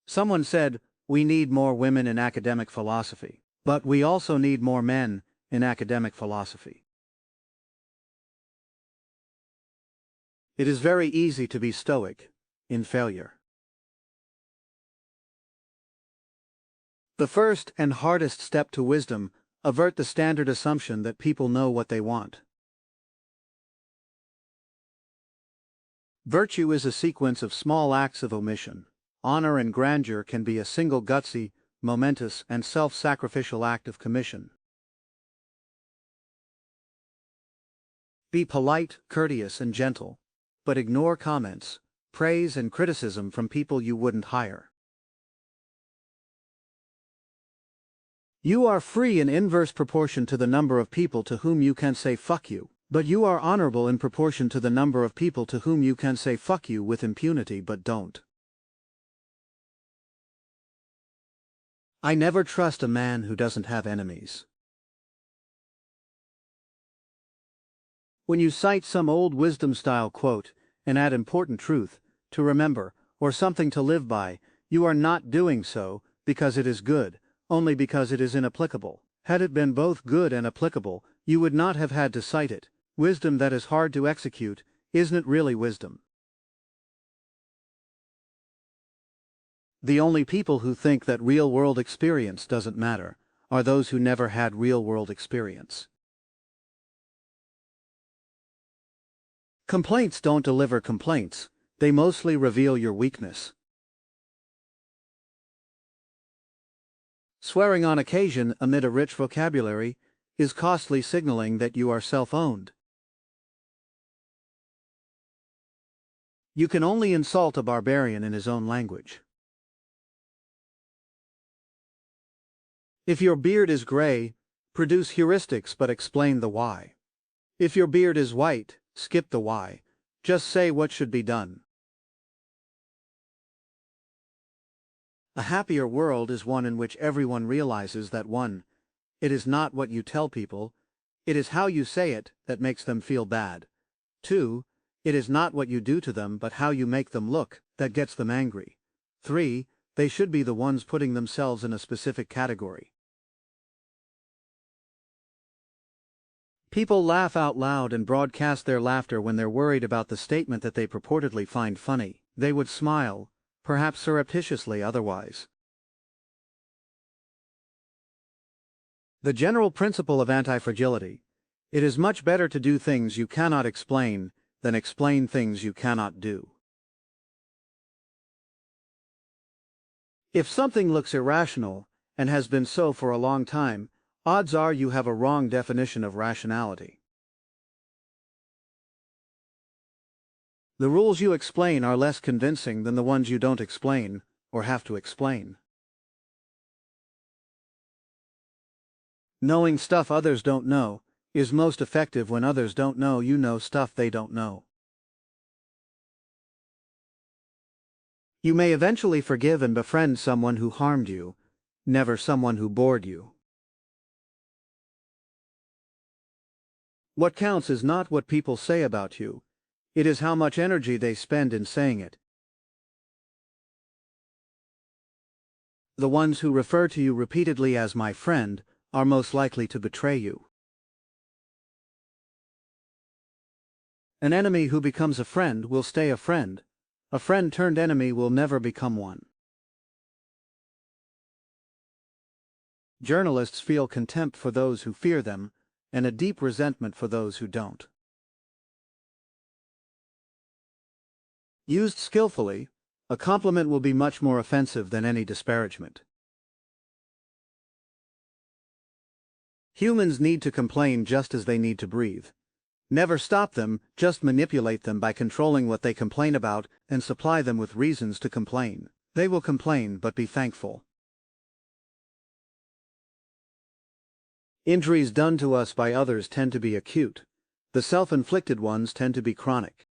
Someone said, "We need more women in academic philosophy, but we also need more men in academic philosophy." It is very easy to be stoic in failure. The first and hardest step to wisdom: avert the standard assumption that people know what they want. Virtue is a sequence of small acts of omission. Honor and grandeur can be a single gutsy, momentous, and self-sacrificial act of commission. Be polite, courteous, and gentle, but ignore comments, praise, and criticism from people you wouldn't hire. You are free in inverse proportion to the number of people to whom you can say fuck you, but you are honorable in proportion to the number of people to whom you can say fuck you with impunity but don't. I never trust a man who doesn't have enemies. When you cite some old wisdom-style quote and add important truth, to remember, or something to live by, you are not doing so because it is good, only because it is inapplicable. Had it been both good and applicable, you would not have had to cite it. Wisdom that is hard to execute isn't really wisdom. The only people who think that real-world experience doesn't matter are those who never had real-world experience. Complaints don't deliver complaints, they mostly reveal your weakness. Swearing on occasion amid a rich vocabulary is costly signaling that you are self-owned. You can only insult a barbarian in his own language. If your beard is gray, produce heuristics but explain the why. If your beard is white, skip the why. Just say what should be done. A happier world is one in which everyone realizes that 1. It is not what you tell people, it is how you say it that makes them feel bad. 2. It is not what you do to them but how you make them look that gets them angry. 3. They should be the ones putting themselves in a specific category. People laugh out loud and broadcast their laughter when they're worried about the statement that they purportedly find funny. They would smile, perhaps surreptitiously otherwise. The general principle of anti-fragility: it is much better to do things you cannot explain than explain things you cannot do. If something looks irrational, and has been so for a long time, odds are you have a wrong definition of rationality. The rules you explain are less convincing than the ones you don't explain, or have to explain. Knowing stuff others don't know is most effective when others don't know you know stuff they don't know. You may eventually forgive and befriend someone who harmed you, never someone who bored you. What counts is not what people say about you, it is how much energy they spend in saying it. The ones who refer to you repeatedly as my friend are most likely to betray you. An enemy who becomes a friend will stay a friend. A friend turned enemy will never become one. Journalists feel contempt for those who fear them, and a deep resentment for those who don't. Used skillfully, a compliment will be much more offensive than any disparagement. Humans need to complain just as they need to breathe. Never stop them, just manipulate them by controlling what they complain about and supply them with reasons to complain. They will complain, but be thankful. Injuries done to us by others tend to be acute. The self-inflicted ones tend to be chronic.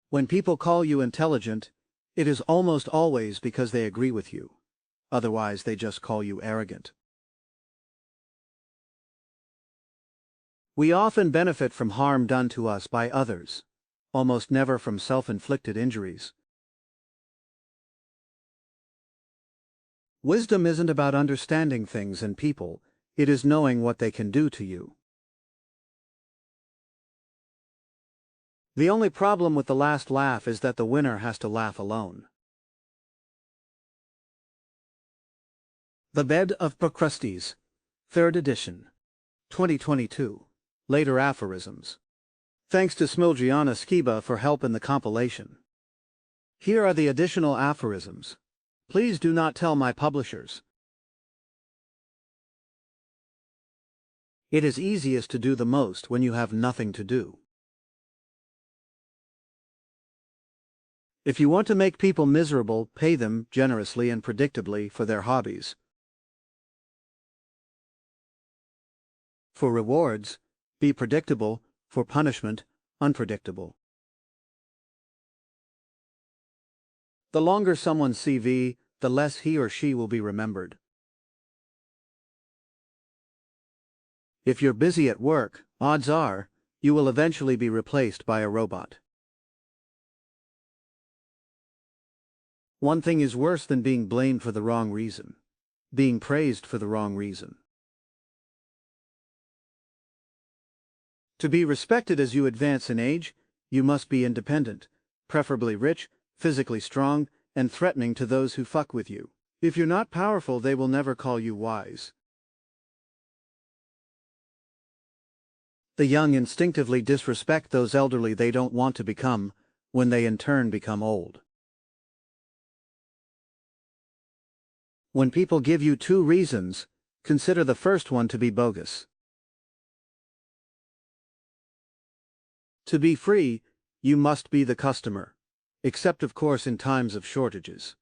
When people call you intelligent, it is almost always because they agree with you. Otherwise, they just call you arrogant. We often benefit from harm done to us by others, almost never from self-inflicted injuries. Wisdom isn't about understanding things and people, it is knowing what they can do to you. The only problem with the last laugh is that the winner has to laugh alone. The Bed of Procrustes, 3rd edition, 2022. Later aphorisms. Thanks to Smiljiana Skiba for help in the compilation. Here are the additional aphorisms. Please do not tell my publishers. It is easiest to do the most when you have nothing to do. If you want to make people miserable, pay them generously and predictably for their hobbies. For rewards, be predictable; for punishment, unpredictable. The longer someone's CV, the less he or she will be remembered. If you're busy at work, odds are, you will eventually be replaced by a robot. One thing is worse than being blamed for the wrong reason: being praised for the wrong reason. To be respected as you advance in age, you must be independent, preferably rich, physically strong, and threatening to those who fuck with you. If you're not powerful, they will never call you wise. The young instinctively disrespect those elderly they don't want to become, when they in turn become old. When people give you 2 reasons, consider the first one to be bogus. To be free, you must be the customer, except of course in times of shortages.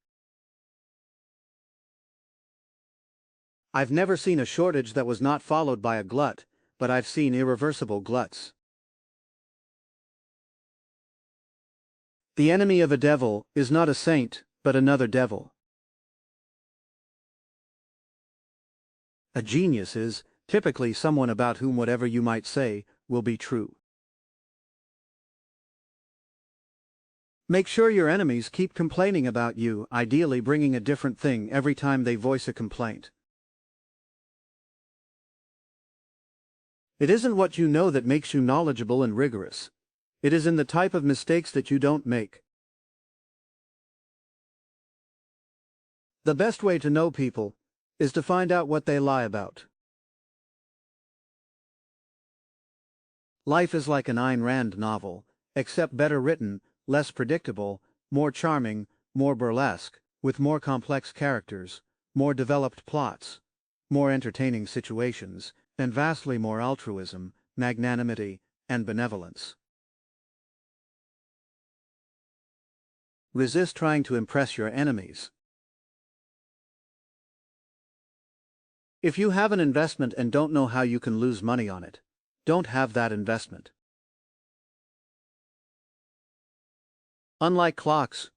I've never seen a shortage that was not followed by a glut, but I've seen irreversible gluts. The enemy of a devil is not a saint, but another devil. A genius is, typically, someone about whom whatever you might say will be true. Make sure your enemies keep complaining about you, ideally bringing a different thing every time they voice a complaint. It isn't what you know that makes you knowledgeable and rigorous. It is in the type of mistakes that you don't make. The best way to know people is to find out what they lie about. Life is like an Ayn Rand novel, except better written, less predictable, more charming, more burlesque, with more complex characters, more developed plots, more entertaining situations, and vastly more altruism, magnanimity, and benevolence. Resist trying to impress your enemies. If you have an investment and don't know how you can lose money on it, don't have that investment. Unlike clocks,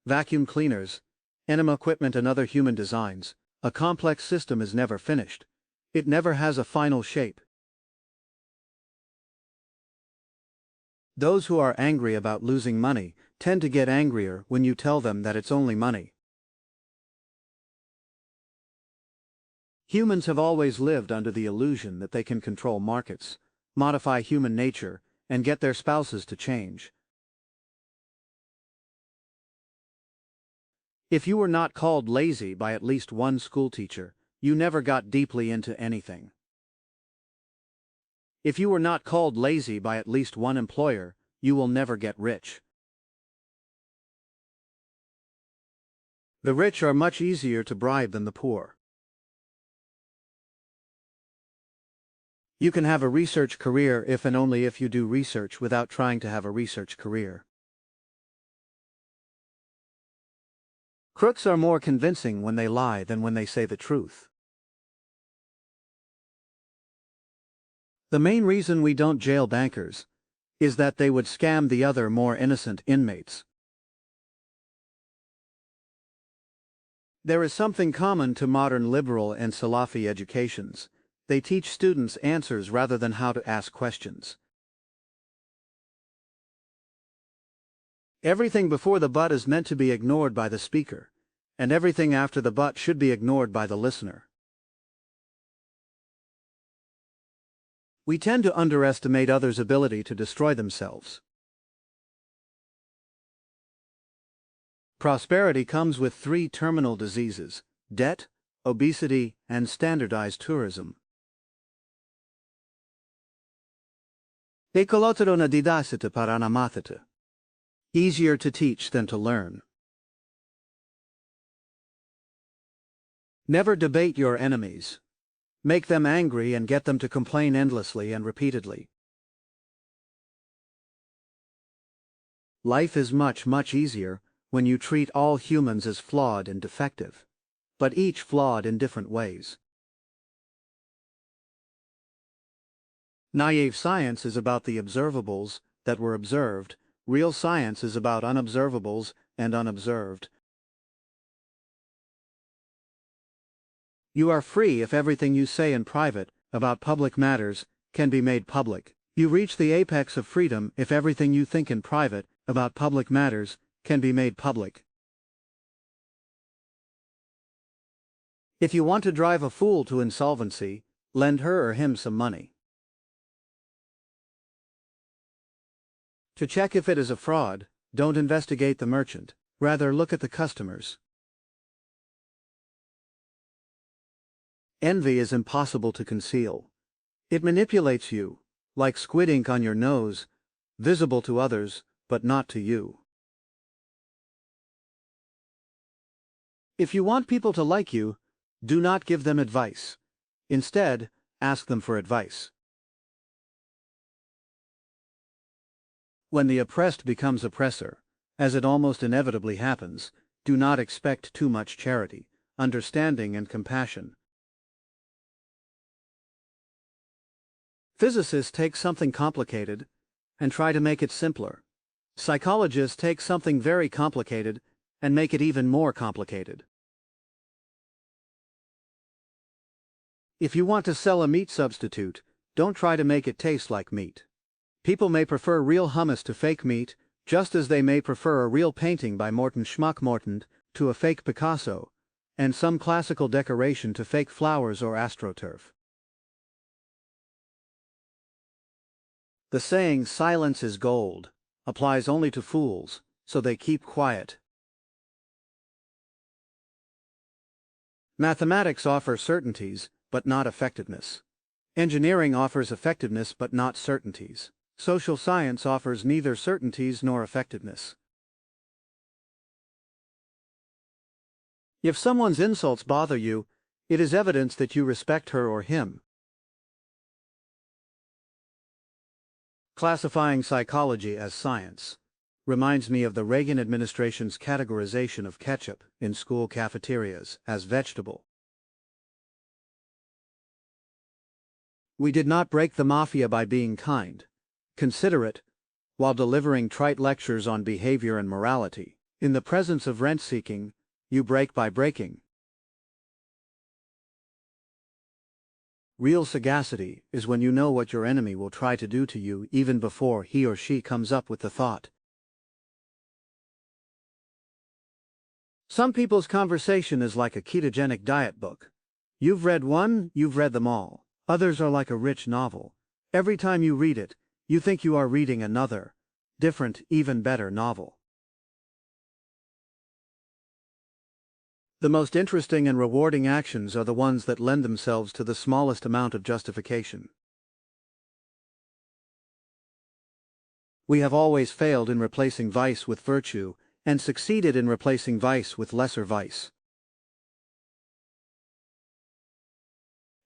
vacuum cleaners, enema equipment and other human designs, a complex system is never finished. It never has a final shape. Those who are angry about losing money tend to get angrier when you tell them that it's only money. Humans have always lived under the illusion that they can control markets, modify human nature, and get their spouses to change. If you were not called lazy by at least one schoolteacher, you never got deeply into anything. If you were not called lazy by at least one employer, you will never get rich. The rich are much easier to bribe than the poor. You can have a research career if and only if you do research without trying to have a research career. Crooks are more convincing when they lie than when they say the truth. The main reason we don't jail bankers is that they would scam the other more innocent inmates. There is something common to modern liberal and Salafi educations. They teach students answers rather than how to ask questions. Everything before the but is meant to be ignored by the speaker, and everything after the but should be ignored by the listener. We tend to underestimate others' ability to destroy themselves. Prosperity comes with 3 terminal diseases: debt, obesity, and standardized tourism. Ekolotero na didasita para na mathita. Easier to teach than to learn. Never debate your enemies. Make them angry and get them to complain endlessly and repeatedly. Life is much, much easier when you treat all humans as flawed and defective, but each flawed in different ways. Naive science is about the observables that were observed. Real science is about unobservables and unobserved. You are free if everything you say in private about public matters can be made public. You reach the apex of freedom if everything you think in private about public matters can be made public. If you want to drive a fool to insolvency, lend her or him some money. To check if it is a fraud, don't investigate the merchant, rather look at the customers. Envy is impossible to conceal. It manipulates you, like squid ink on your nose, visible to others, but not to you. If you want people to like you, do not give them advice. Instead, ask them for advice. When the oppressed becomes oppressor, as it almost inevitably happens, do not expect too much charity, understanding, and compassion. Physicists take something complicated and try to make it simpler. Psychologists take something very complicated and make it even more complicated. If you want to sell a meat substitute, don't try to make it taste like meat. People may prefer real hummus to fake meat, just as they may prefer a real painting by Morton Schmuckmorton to a fake Picasso, and some classical decoration to fake flowers or astroturf. The saying, "silence is gold," applies only to fools, so they keep quiet. Mathematics offers certainties, but not effectiveness. Engineering offers effectiveness, but not certainties. Social science offers neither certainties nor effectiveness. If someone's insults bother you, it is evidence that you respect her or him. Classifying psychology as science reminds me of the Reagan administration's categorization of ketchup in school cafeterias as vegetable. We did not break the mafia by being kind, considerate, while delivering trite lectures on behavior and morality. In the presence of rent-seeking, you break by breaking. Real sagacity is when you know what your enemy will try to do to you even before he or she comes up with the thought. Some people's conversation is like a ketogenic diet book. You've read one, you've read them all. Others are like a rich novel. Every time you read it, you think you are reading another, different, even better novel. The most interesting and rewarding actions are the ones that lend themselves to the smallest amount of justification. We have always failed in replacing vice with virtue, and succeeded in replacing vice with lesser vice.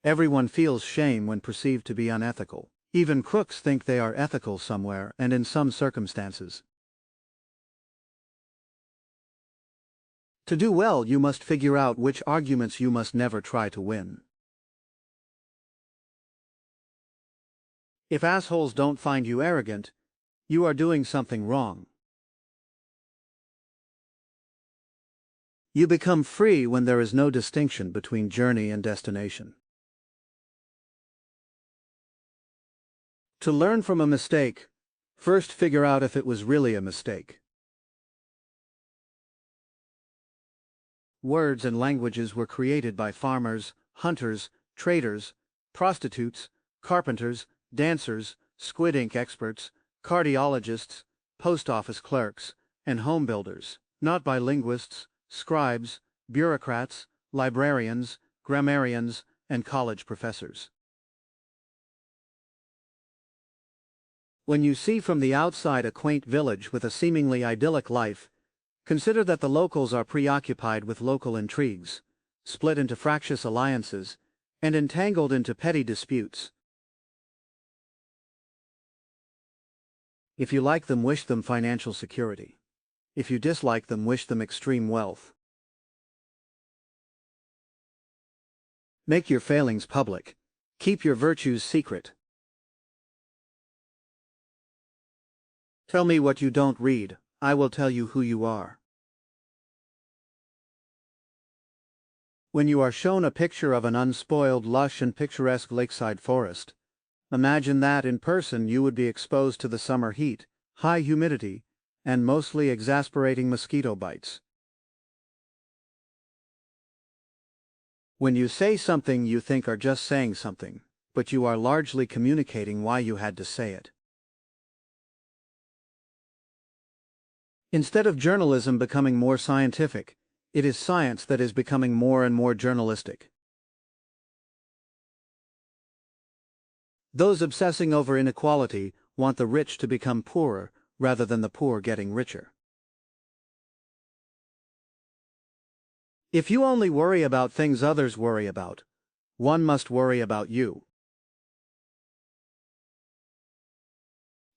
Everyone feels shame when perceived to be unethical. Even crooks think they are ethical somewhere and in some circumstances. To do well, you must figure out which arguments you must never try to win. If assholes don't find you arrogant, you are doing something wrong. You become free when there is no distinction between journey and destination. To learn from a mistake, first figure out if it was really a mistake. Words and languages were created by farmers, hunters, traders, prostitutes, carpenters, dancers, squid ink experts, cardiologists, post office clerks, and home builders, not by linguists, scribes, bureaucrats, librarians, grammarians, and college professors. When you see from the outside a quaint village with a seemingly idyllic life, consider that the locals are preoccupied with local intrigues, split into fractious alliances, and entangled into petty disputes. If you like them, wish them financial security. If you dislike them, wish them extreme wealth. Make your failings public. Keep your virtues secret. Tell me what you don't read, I will tell you who you are. When you are shown a picture of an unspoiled, lush and picturesque lakeside forest, imagine that in person you would be exposed to the summer heat, high humidity, and mostly exasperating mosquito bites. When you say something you think are just saying something, but you are largely communicating why you had to say it. Instead of journalism becoming more scientific, it is science that is becoming more and more journalistic. Those obsessing over inequality want the rich to become poorer rather than the poor getting richer. If you only worry about things others worry about, one must worry about you.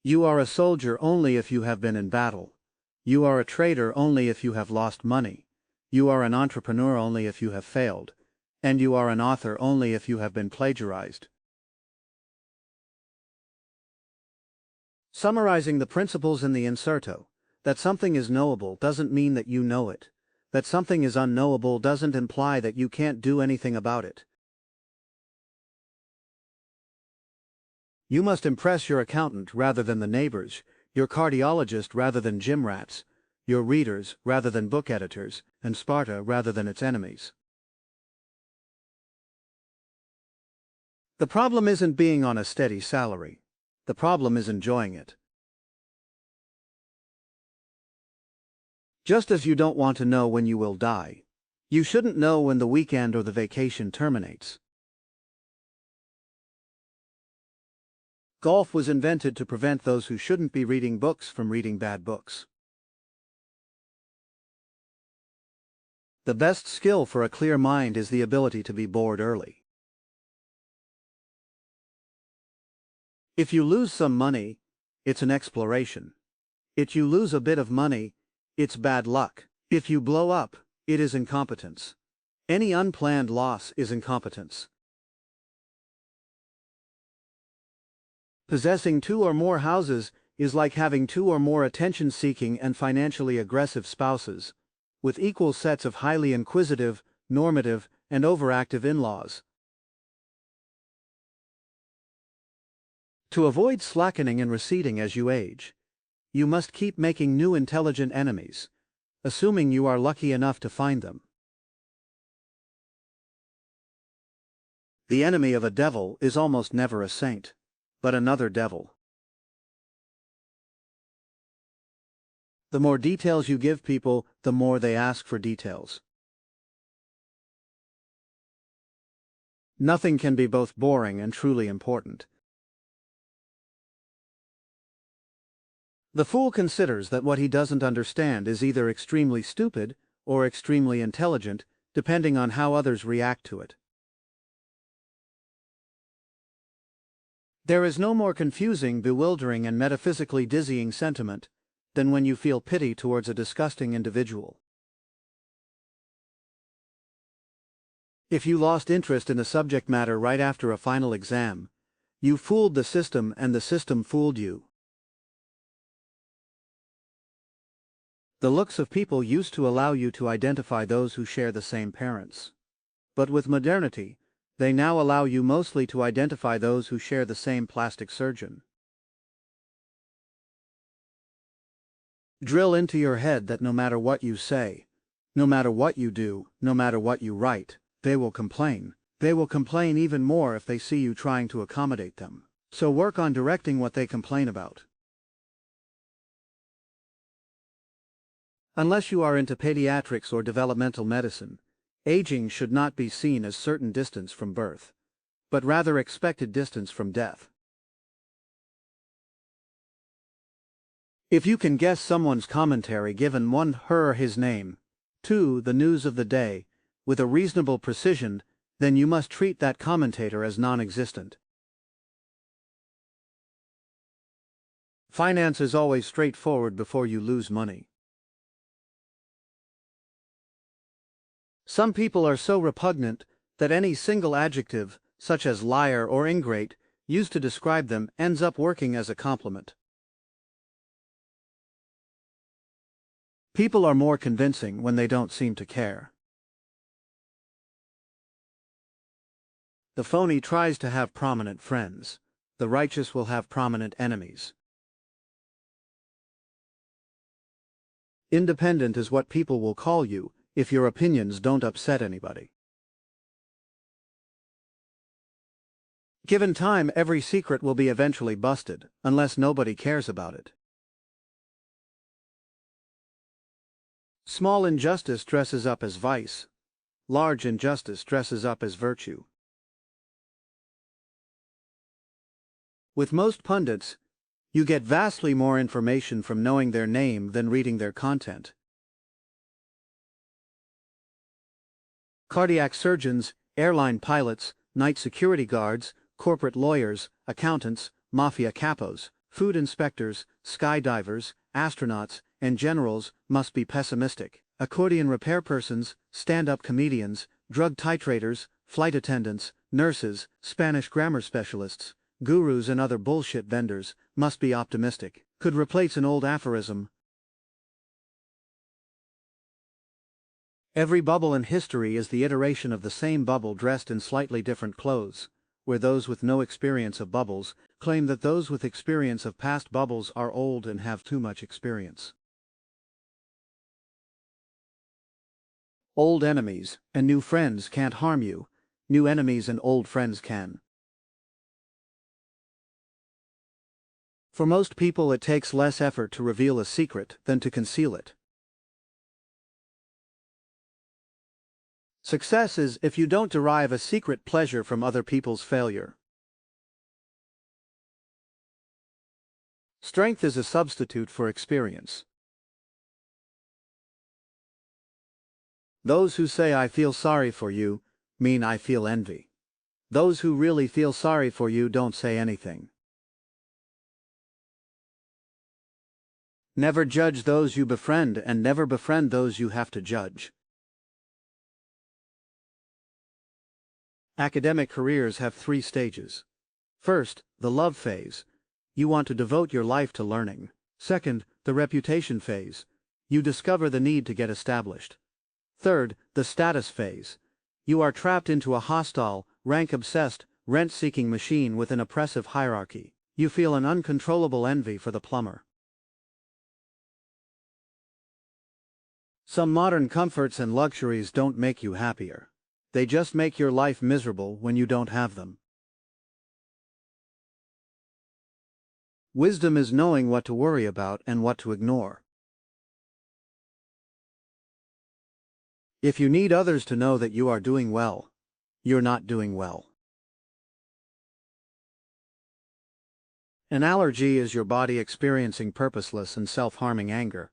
You are a soldier only if you have been in battle. You are a trader only if you have lost money. You are an entrepreneur only if you have failed. And you are an author only if you have been plagiarized. Summarizing the principles in the inserto, that something is knowable doesn't mean that you know it. That something is unknowable doesn't imply that you can't do anything about it. You must impress your accountant rather than the neighbors, your cardiologist rather than gym rats, your readers rather than book editors, and Sparta rather than its enemies. The problem isn't being on a steady salary. The problem is enjoying it. Just as you don't want to know when you will die, you shouldn't know when the weekend or the vacation terminates. Golf was invented to prevent those who shouldn't be reading books from reading bad books. The best skill for a clear mind is the ability to be bored early. If you lose some money, it's an exploration. If you lose a bit of money, it's bad luck. If you blow up, it is incompetence. Any unplanned loss is incompetence. Possessing 2 or more houses is like having 2 or more attention-seeking and financially aggressive spouses, with equal sets of highly inquisitive, normative, and overactive in-laws. To avoid slackening and receding as you age, you must keep making new intelligent enemies, assuming you are lucky enough to find them. The enemy of a devil is almost never a saint, but another devil. The more details you give people, the more they ask for details. Nothing can be both boring and truly important. The fool considers that what he doesn't understand is either extremely stupid or extremely intelligent, depending on how others react to it. There is no more confusing, bewildering, and metaphysically dizzying sentiment than when you feel pity towards a disgusting individual. If you lost interest in a subject matter right after a final exam, you fooled the system and the system fooled you. The looks of people used to allow you to identify those who share the same parents. But with modernity, they now allow you mostly to identify those who share the same plastic surgeon. Drill into your head that no matter what you say, no matter what you do, no matter what you write, they will complain. They will complain even more if they see you trying to accommodate them. So work on directing what they complain about. Unless you are into pediatrics or developmental medicine, aging should not be seen as certain distance from birth, but rather expected distance from death. If you can guess someone's commentary given 1, her or his name, 2, the news of the day, with a reasonable precision, then you must treat that commentator as non-existent. Finance is always straightforward before you lose money. Some people are so repugnant that any single adjective, such as liar or ingrate, used to describe them ends up working as a compliment. People are more convincing when they don't seem to care. The phony tries to have prominent friends. The righteous will have prominent enemies. Independent is what people will call you if your opinions don't upset anybody. Given time, every secret will be eventually busted, unless nobody cares about it. Small injustice dresses up as vice. Large injustice dresses up as virtue. With most pundits, you get vastly more information from knowing their name than reading their content. Cardiac surgeons, airline pilots, night security guards, corporate lawyers, accountants, mafia capos, food inspectors, skydivers, astronauts, and generals must be pessimistic. Accordion repair persons, stand-up comedians, drug titrators, flight attendants, nurses, Spanish grammar specialists, gurus and other bullshit vendors must be optimistic. Could replace an old aphorism. Every bubble in history is the iteration of the same bubble dressed in slightly different clothes, where those with no experience of bubbles claim that those with experience of past bubbles are old and have too much experience. Old enemies and new friends can't harm you. New enemies and old friends can. For most people, it takes less effort to reveal a secret than to conceal it. Success is if you don't derive a secret pleasure from other people's failure. Strength is a substitute for experience. Those who say "I feel sorry for you" mean "I feel envy." Those who really feel sorry for you don't say anything. Never judge those you befriend, and never befriend those you have to judge. Academic careers have 3 stages. First, the love phase. You want to devote your life to learning. Second, the reputation phase. You discover the need to get established. Third, the status phase. You are trapped into a hostile, rank-obsessed, rent-seeking machine with an oppressive hierarchy. You feel an uncontrollable envy for the plumber. Some modern comforts and luxuries don't make you happier. They just make your life miserable when you don't have them. Wisdom is knowing what to worry about and what to ignore. If you need others to know that you are doing well, you're not doing well. An allergy is your body experiencing purposeless and self-harming anger.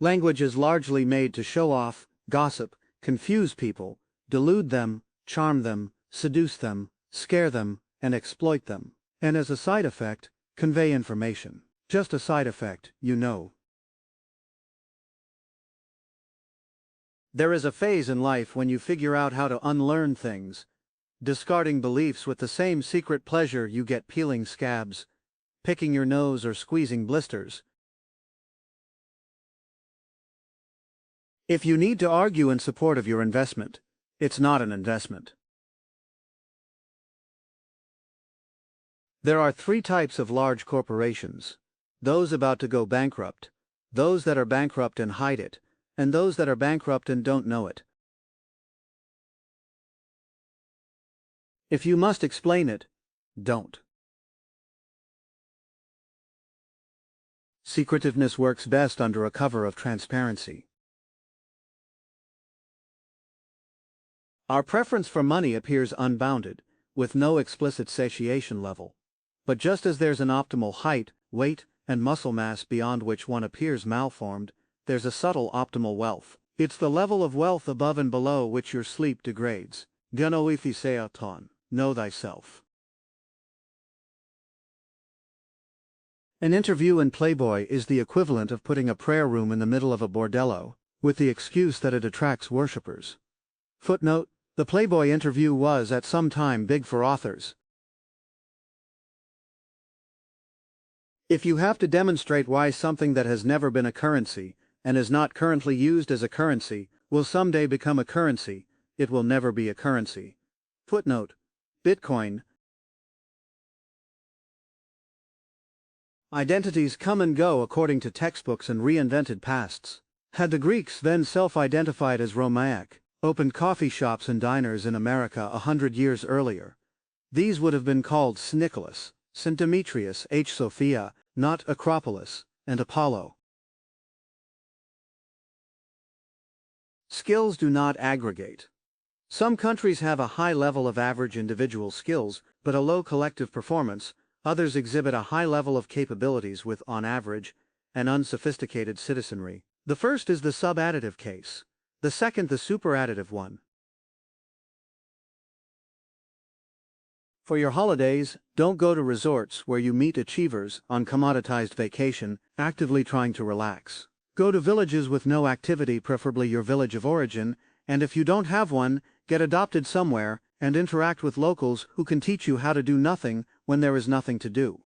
Language is largely made to show off, gossip, confuse people, delude them, charm them, seduce them, scare them, and exploit them, and as a side effect, convey information. Just a side effect, you know. There is a phase in life when you figure out how to unlearn things, discarding beliefs with the same secret pleasure you get peeling scabs, picking your nose, or squeezing blisters. If you need to argue in support of your investment, it's not an investment. There are 3 types of large corporations: those about to go bankrupt, those that are bankrupt and hide it, and those that are bankrupt and don't know it. If you must explain it, don't. Secretiveness works best under a cover of transparency. Our preference for money appears unbounded, with no explicit satiation level. But just as there's an optimal height, weight, and muscle mass beyond which one appears malformed, there's a subtle optimal wealth. It's the level of wealth above and below which your sleep degrades. Genoifiseaton, know thyself. An interview in Playboy is the equivalent of putting a prayer room in the middle of a bordello, with the excuse that it attracts worshippers. Footnote: the Playboy interview was at some time big for authors. If you have to demonstrate why something that has never been a currency, and is not currently used as a currency, will someday become a currency, it will never be a currency. Footnote: Bitcoin. Identities come and go according to textbooks and reinvented pasts. Had the Greeks then self-identified as Romaic, opened coffee shops and diners in America 100 years earlier, these would have been called Nicholas, St. Demetrius H. Sophia, not Acropolis, and Apollo. Skills do not aggregate. Some countries have a high level of average individual skills, but a low collective performance. Others exhibit a high level of capabilities with, on average, an unsophisticated citizenry. The first is the sub-additive case, the second the super-additive one. For your holidays, don't go to resorts where you meet achievers on commoditized vacation, actively trying to relax. Go to villages with no activity, preferably your village of origin, and if you don't have one, get adopted somewhere, and interact with locals who can teach you how to do nothing when there is nothing to do.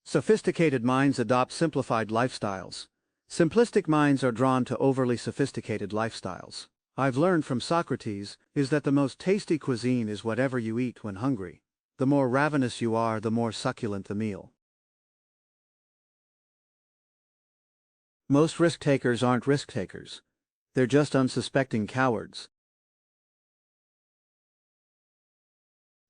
Sophisticated minds adopt simplified lifestyles. Simplistic minds are drawn to overly sophisticated lifestyles. I've learned from Socrates is that the most tasty cuisine is whatever you eat when hungry. The more ravenous you are, the more succulent the meal. Most risk-takers aren't risk-takers. They're just unsuspecting cowards.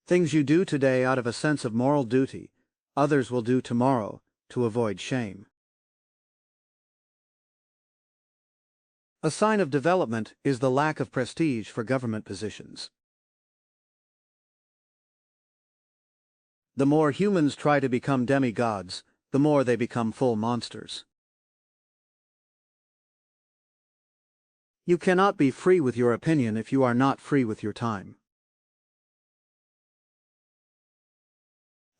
Things you do today out of a sense of moral duty, others will do tomorrow to avoid shame. A sign of development is the lack of prestige for government positions. The more humans try to become demigods, the more they become full monsters. You cannot be free with your opinion if you are not free with your time.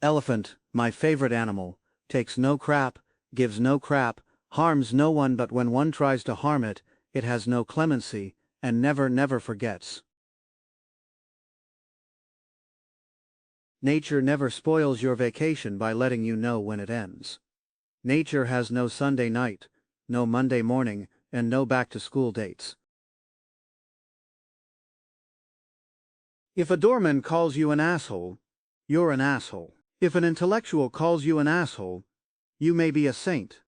Elephant, my favorite animal, takes no crap, gives no crap, harms no one, but when one tries to harm it, it has no clemency, and never forgets. Nature never spoils your vacation by letting you know when it ends. Nature has no Sunday night, no Monday morning, and no back-to-school dates. If a doorman calls you an asshole, you're an asshole. If an intellectual calls you an asshole, you may be a saint.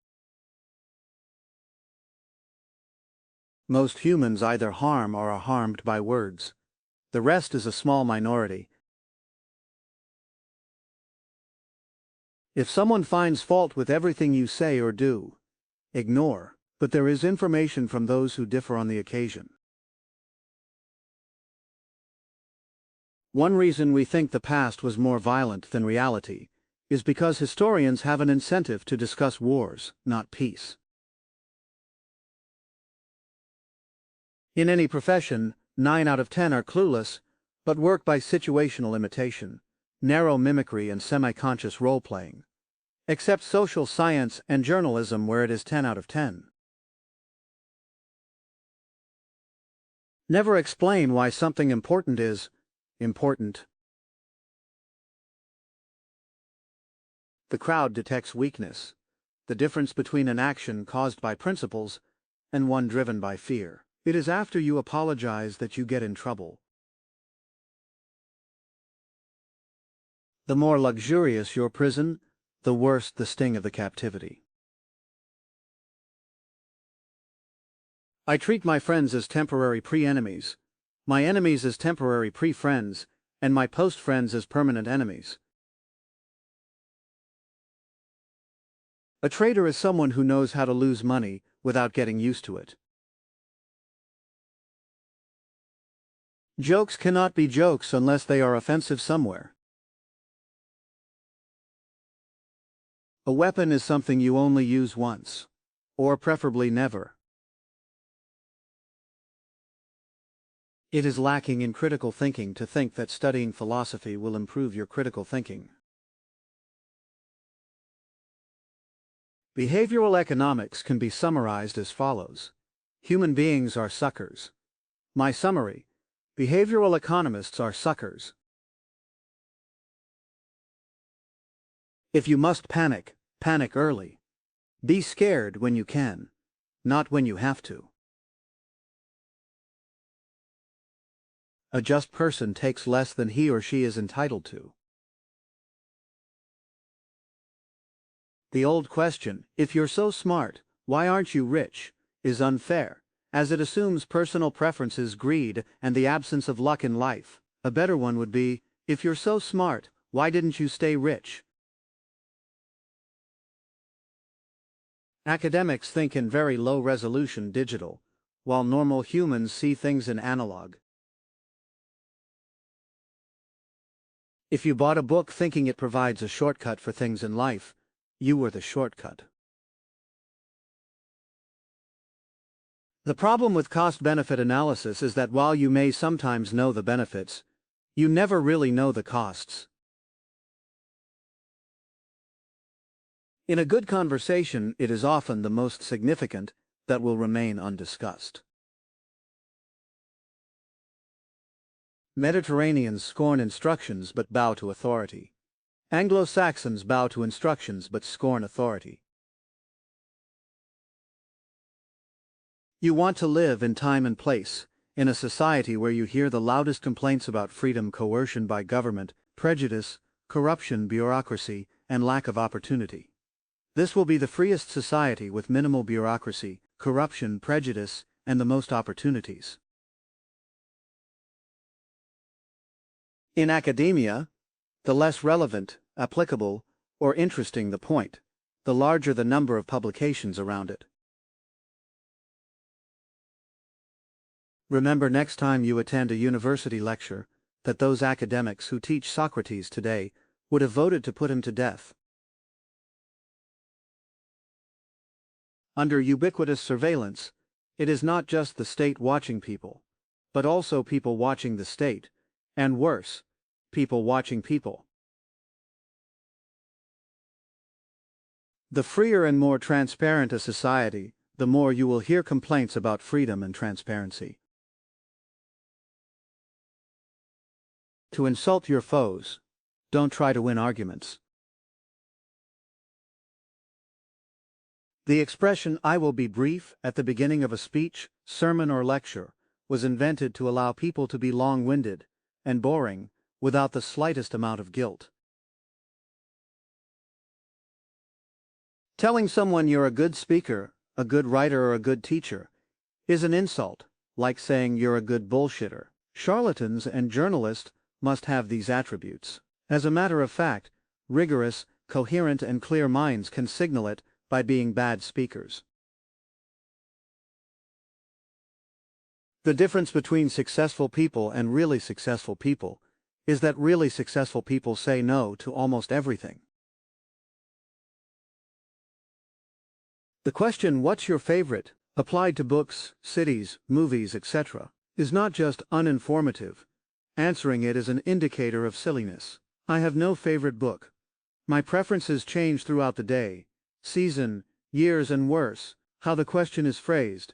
Most humans either harm or are harmed by words. The rest is a small minority. If someone finds fault with everything you say or do, ignore, but there is information from those who differ on the occasion. One reason we think the past was more violent than reality is because historians have an incentive to discuss wars, not peace. In any profession, 9 out of 10 are clueless, but work by situational imitation, narrow mimicry and semi-conscious role-playing. Except social science and journalism, where it is 10 out of 10. Never explain why something important is important. The crowd detects weakness, the difference between an action caused by principles and one driven by fear. It is after you apologize that you get in trouble. The more luxurious your prison, the worse the sting of the captivity. I treat my friends as temporary pre-enemies, my enemies as temporary pre-friends, and my post-friends as permanent enemies. A trader is someone who knows how to lose money without getting used to it. Jokes cannot be jokes unless they are offensive somewhere. A weapon is something you only use once. or preferably never. It is lacking in critical thinking to think that studying philosophy will improve your critical thinking. Behavioral economics can be summarized as follows. Human beings are suckers. My summary: behavioral economists are suckers. If you must panic, panic early. Be scared when you can, not when you have to. A just person takes less than he or she is entitled to. The old question, if you're so smart, why aren't you rich, is unfair, as it assumes personal preferences, greed, and the absence of luck in life. A better one would be, if you're so smart, why didn't you stay rich? Academics think in very low-resolution digital, while normal humans see things in analog. If you bought a book thinking it provides a shortcut for things in life, you were the shortcut. The problem with cost-benefit analysis is that while you may sometimes know the benefits, you never really know the costs. In a good conversation, it is often the most significant that will remain undiscussed. Mediterraneans scorn instructions but bow to authority. Anglo-Saxons bow to instructions but scorn authority. You want to live in time and place, in a society where you hear the loudest complaints about freedom, coercion by government, prejudice, corruption, bureaucracy, and lack of opportunity. This will be the freest society with minimal bureaucracy, corruption, prejudice, and the most opportunities. In academia, the less relevant, applicable, or interesting the point, the larger the number of publications around it. Remember next time you attend a university lecture that those academics who teach Socrates today would have voted to put him to death. Under ubiquitous surveillance, it is not just the state watching people, but also people watching the state, and worse, people watching people. The freer and more transparent a society, the more you will hear complaints about freedom and transparency. To insult your foes, don't try to win arguments. The expression "I will be brief" at the beginning of a speech, sermon, or lecture was invented to allow people to be long-winded and boring without the slightest amount of guilt. Telling someone you're a good speaker, a good writer, or a good teacher is an insult, like saying you're a good bullshitter. Charlatans and journalists must have these attributes. As a matter of fact, rigorous, coherent, and clear minds can signal it by being bad speakers. The difference between successful people and really successful people is that really successful people say no to almost everything. The question, "What's your favorite?" applied to books, cities, movies, etc., is not just uninformative. Answering it is an indicator of silliness. I have no favorite book. My preferences change throughout the day, season, years, and worse, how the question is phrased.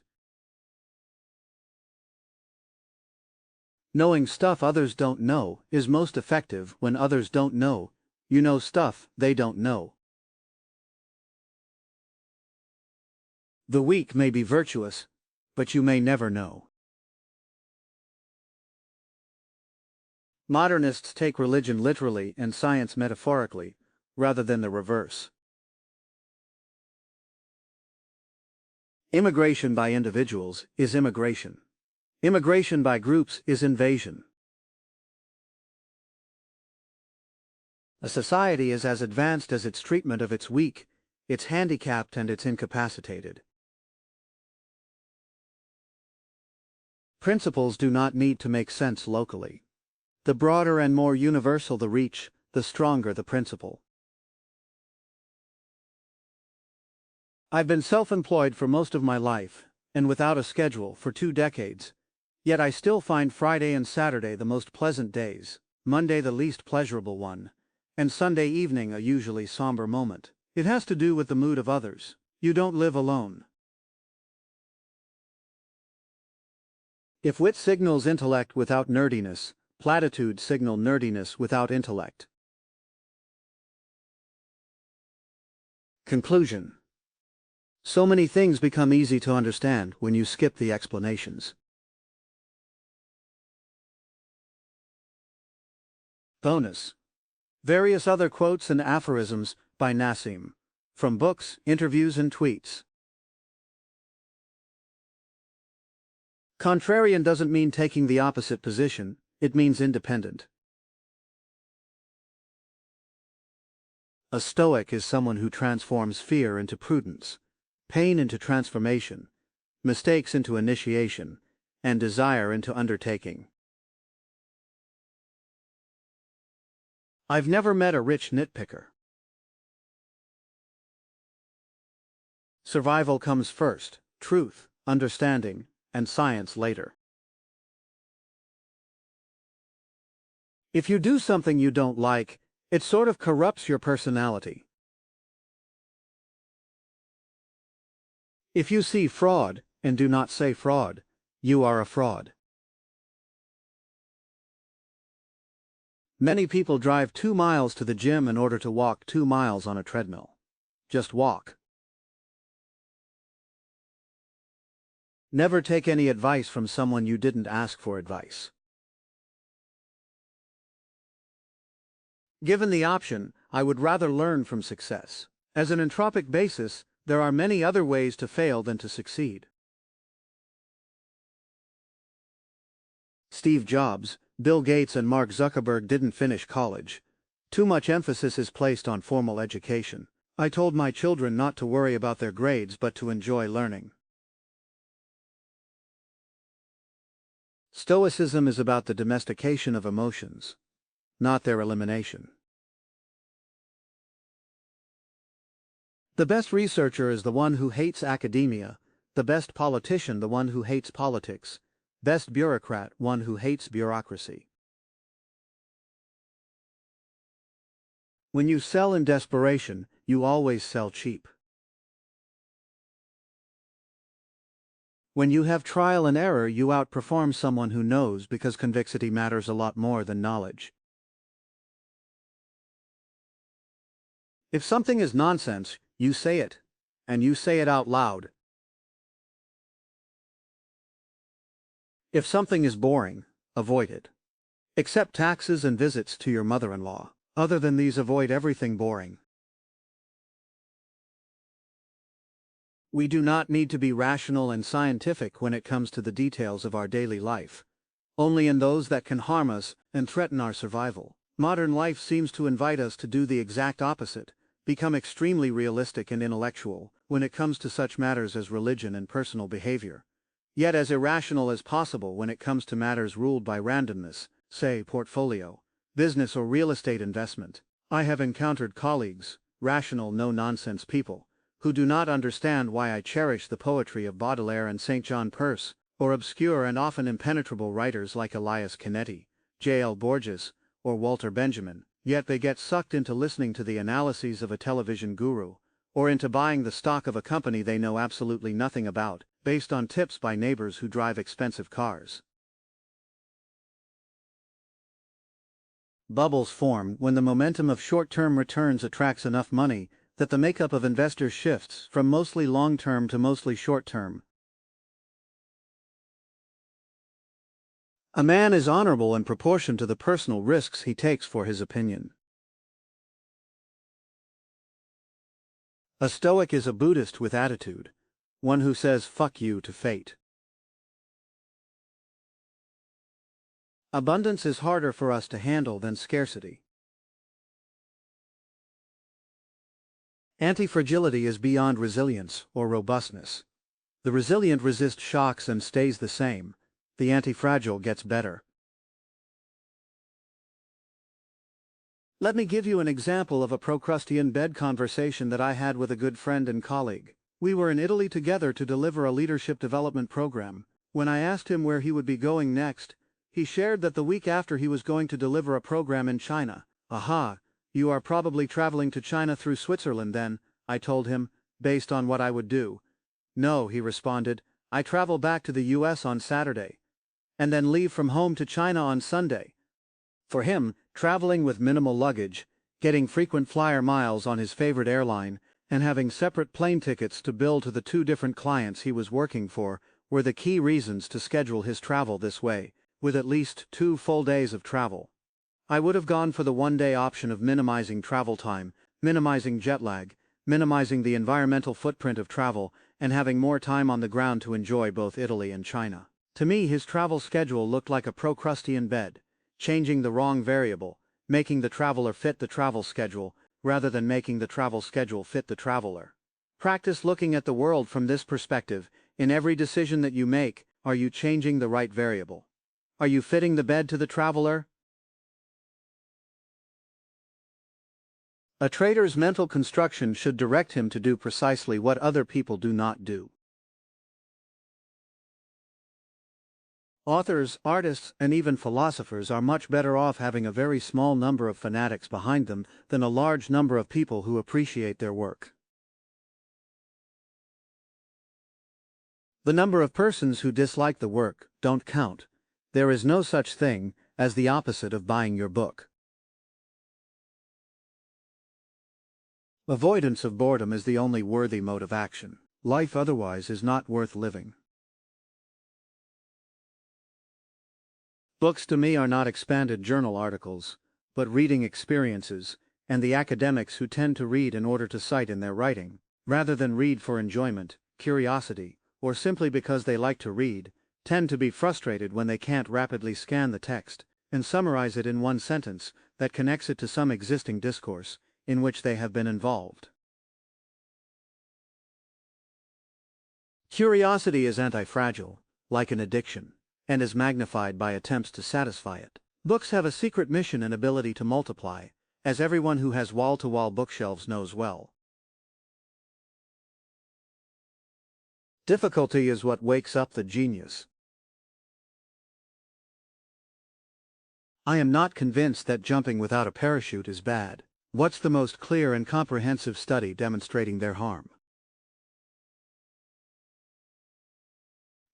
Knowing stuff others don't know is most effective when others don't know you know stuff they don't know. The weak may be virtuous, but you may never know. Modernists take religion literally and science metaphorically, rather than the reverse. Immigration by individuals is immigration. Immigration by groups is invasion. A society is as advanced as its treatment of its weak, its handicapped, and its incapacitated. Principles do not need to make sense locally. The broader and more universal the reach, the stronger the principle. I've been self-employed for most of my life, and without a schedule for 2 decades. Yet I still find Friday and Saturday the most pleasant days, Monday the least pleasurable one, and Sunday evening a usually somber moment. It has to do with the mood of others. You don't live alone. If wit signals intellect without nerdiness, platitudes signal nerdiness without intellect. Conclusion. So many things become easy to understand when you skip the explanations. Bonus. Various other quotes and aphorisms by Nassim. From books, interviews, and tweets. Contrarian doesn't mean taking the opposite position, it means independent. A Stoic is someone who transforms fear into prudence, pain into transformation, mistakes into initiation, and desire into undertaking. I've never met a rich nitpicker. Survival comes first, truth, understanding, and science later. If you do something you don't like, it sort of corrupts your personality. If you see fraud and do not say fraud, you are a fraud. Many people drive 2 miles to the gym in order to walk 2 miles on a treadmill. Just walk. Never take any advice from someone you didn't ask for advice. Given the option, I would rather learn from success. As an entropic basis, there are many other ways to fail than to succeed. Steve Jobs, Bill Gates, and Mark Zuckerberg didn't finish college. Too much emphasis is placed on formal education. I told my children not to worry about their grades but to enjoy learning. Stoicism is about the domestication of emotions, not their elimination. The best researcher is the one who hates academia, the best politician the one who hates politics, best bureaucrat one who hates bureaucracy. When you sell in desperation, you always sell cheap. When you have trial and error, you outperform someone who knows because convexity matters a lot more than knowledge. If something is nonsense, you say it, and you say it out loud. If something is boring, avoid it. Except taxes and visits to your mother-in-law. Other than these, avoid everything boring. We do not need to be rational and scientific when it comes to the details of our daily life. Only in those that can harm us and threaten our survival. Modern life seems to invite us to do the exact opposite, become extremely realistic and intellectual when it comes to such matters as religion and personal behavior. Yet as irrational as possible when it comes to matters ruled by randomness, say portfolio, business or real estate investment. I have encountered colleagues, rational no-nonsense people, who do not understand why I cherish the poetry of Baudelaire and St. John Perse, or obscure and often impenetrable writers like Elias Canetti, J.L. Borges, or Walter Benjamin, yet they get sucked into listening to the analyses of a television guru, or into buying the stock of a company they know absolutely nothing about, based on tips by neighbors who drive expensive cars. Bubbles form when the momentum of short-term returns attracts enough money that the makeup of investors shifts from mostly long-term to mostly short-term. A man is honorable in proportion to the personal risks he takes for his opinion. A Stoic is a Buddhist with attitude, one who says "fuck you" to fate. Abundance is harder for us to handle than scarcity. Anti-fragility is beyond resilience or robustness. The resilient resist shocks and stays the same. The anti-fragile gets better. Let me give you an example of a Procrustean bed conversation that I had with a good friend and colleague. We were in Italy together to deliver a leadership development program. When I asked him where he would be going next, he shared that the week after he was going to deliver a program in China. Aha, you are probably traveling to China through Switzerland then, I told him, based on what I would do. No, he responded, I travel back to the US on Saturday, and then leave from home to China on Sunday. For him, traveling with minimal luggage, getting frequent flyer miles on his favorite airline, and having separate plane tickets to bill to the two different clients he was working for were the key reasons to schedule his travel this way, with at least 2 full days of travel. I would have gone for the one-day option of minimizing travel time, minimizing jet lag, minimizing the environmental footprint of travel, and having more time on the ground to enjoy both Italy and China. To me, his travel schedule looked like a Procrustean bed, changing the wrong variable, making the traveler fit the travel schedule, rather than making the travel schedule fit the traveler. Practice looking at the world from this perspective. In every decision that you make, are you changing the right variable? Are you fitting the bed to the traveler? A trader's mental construction should direct him to do precisely what other people do not do. Authors, artists, and even philosophers are much better off having a very small number of fanatics behind them than a large number of people who appreciate their work. The number of persons who dislike the work don't count. There is no such thing as the opposite of buying your book. Avoidance of boredom is the only worthy mode of action. Life otherwise is not worth living. Books to me are not expanded journal articles, but reading experiences, and the academics who tend to read in order to cite in their writing, rather than read for enjoyment, curiosity, or simply because they like to read, tend to be frustrated when they can't rapidly scan the text and summarize it in one sentence that connects it to some existing discourse in which they have been involved. Curiosity is anti-fragile, like an addiction, and is magnified by attempts to satisfy it. Books have a secret mission and ability to multiply, as everyone who has wall-to-wall bookshelves knows well. Difficulty is what wakes up the genius. I am not convinced that jumping without a parachute is bad. What's the most clear and comprehensive study demonstrating their harm?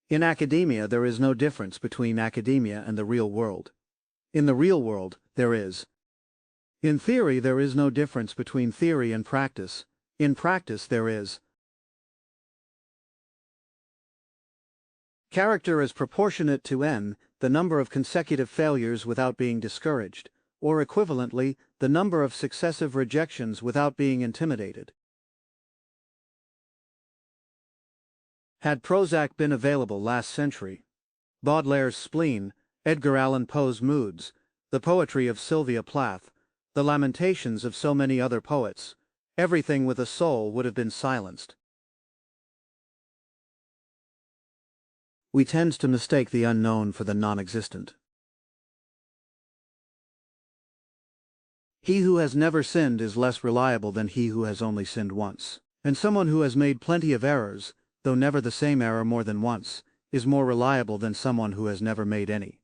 In academia, there is no difference between academia and the real world. In the real world, there is. In theory, there is no difference between theory and practice. In practice, there is. Character is proportionate to n, the number of consecutive failures without being discouraged, or equivalently, the number of successive rejections without being intimidated. Had Prozac been available last century, Baudelaire's Spleen, Edgar Allan Poe's Moods, the poetry of Sylvia Plath, the lamentations of so many other poets, everything with a soul would have been silenced. We tend to mistake the unknown for the non-existent. He who has never sinned is less reliable than he who has only sinned once. And someone who has made plenty of errors, though never the same error more than once, is more reliable than someone who has never made any.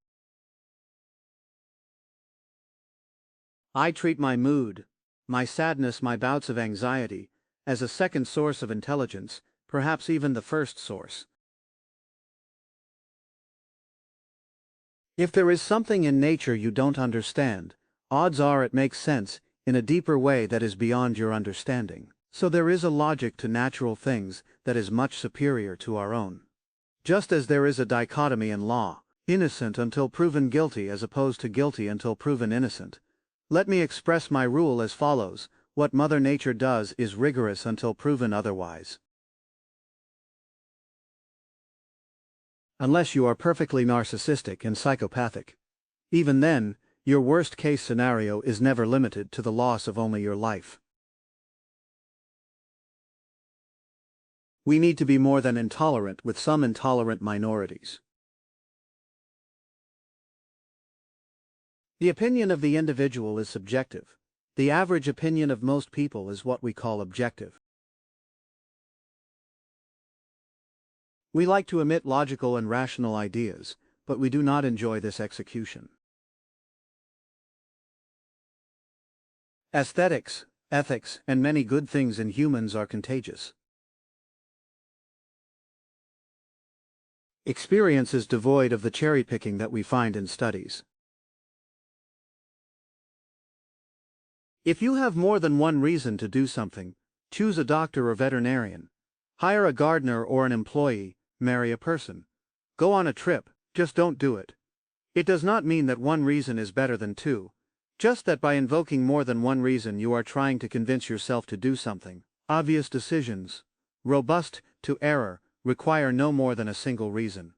I treat my mood, my sadness, my bouts of anxiety, as a second source of intelligence, perhaps even the first source. If there is something in nature you don't understand, odds are it makes sense in a deeper way that is beyond your understanding. So there is a logic to natural things that is much superior to our own. Just as there is a dichotomy in law, innocent until proven guilty as opposed to guilty until proven innocent. Let me express my rule as follows: what Mother Nature does is rigorous until proven otherwise. Unless you are perfectly narcissistic and psychopathic. Even then, your worst-case scenario is never limited to the loss of only your life. We need to be more than intolerant with some intolerant minorities. The opinion of the individual is subjective. The average opinion of most people is what we call objective. We like to emit logical and rational ideas, but we do not enjoy this execution. Aesthetics, ethics, and many good things in humans are contagious. Experience is devoid of the cherry-picking that we find in studies. If you have more than one reason to do something, choose a doctor or veterinarian, hire a gardener or an employee, marry a person, go on a trip, just don't do it. It does not mean that one reason is better than two, just that by invoking more than one reason you are trying to convince yourself to do something. Obvious decisions, robust to error, require no more than a single reason.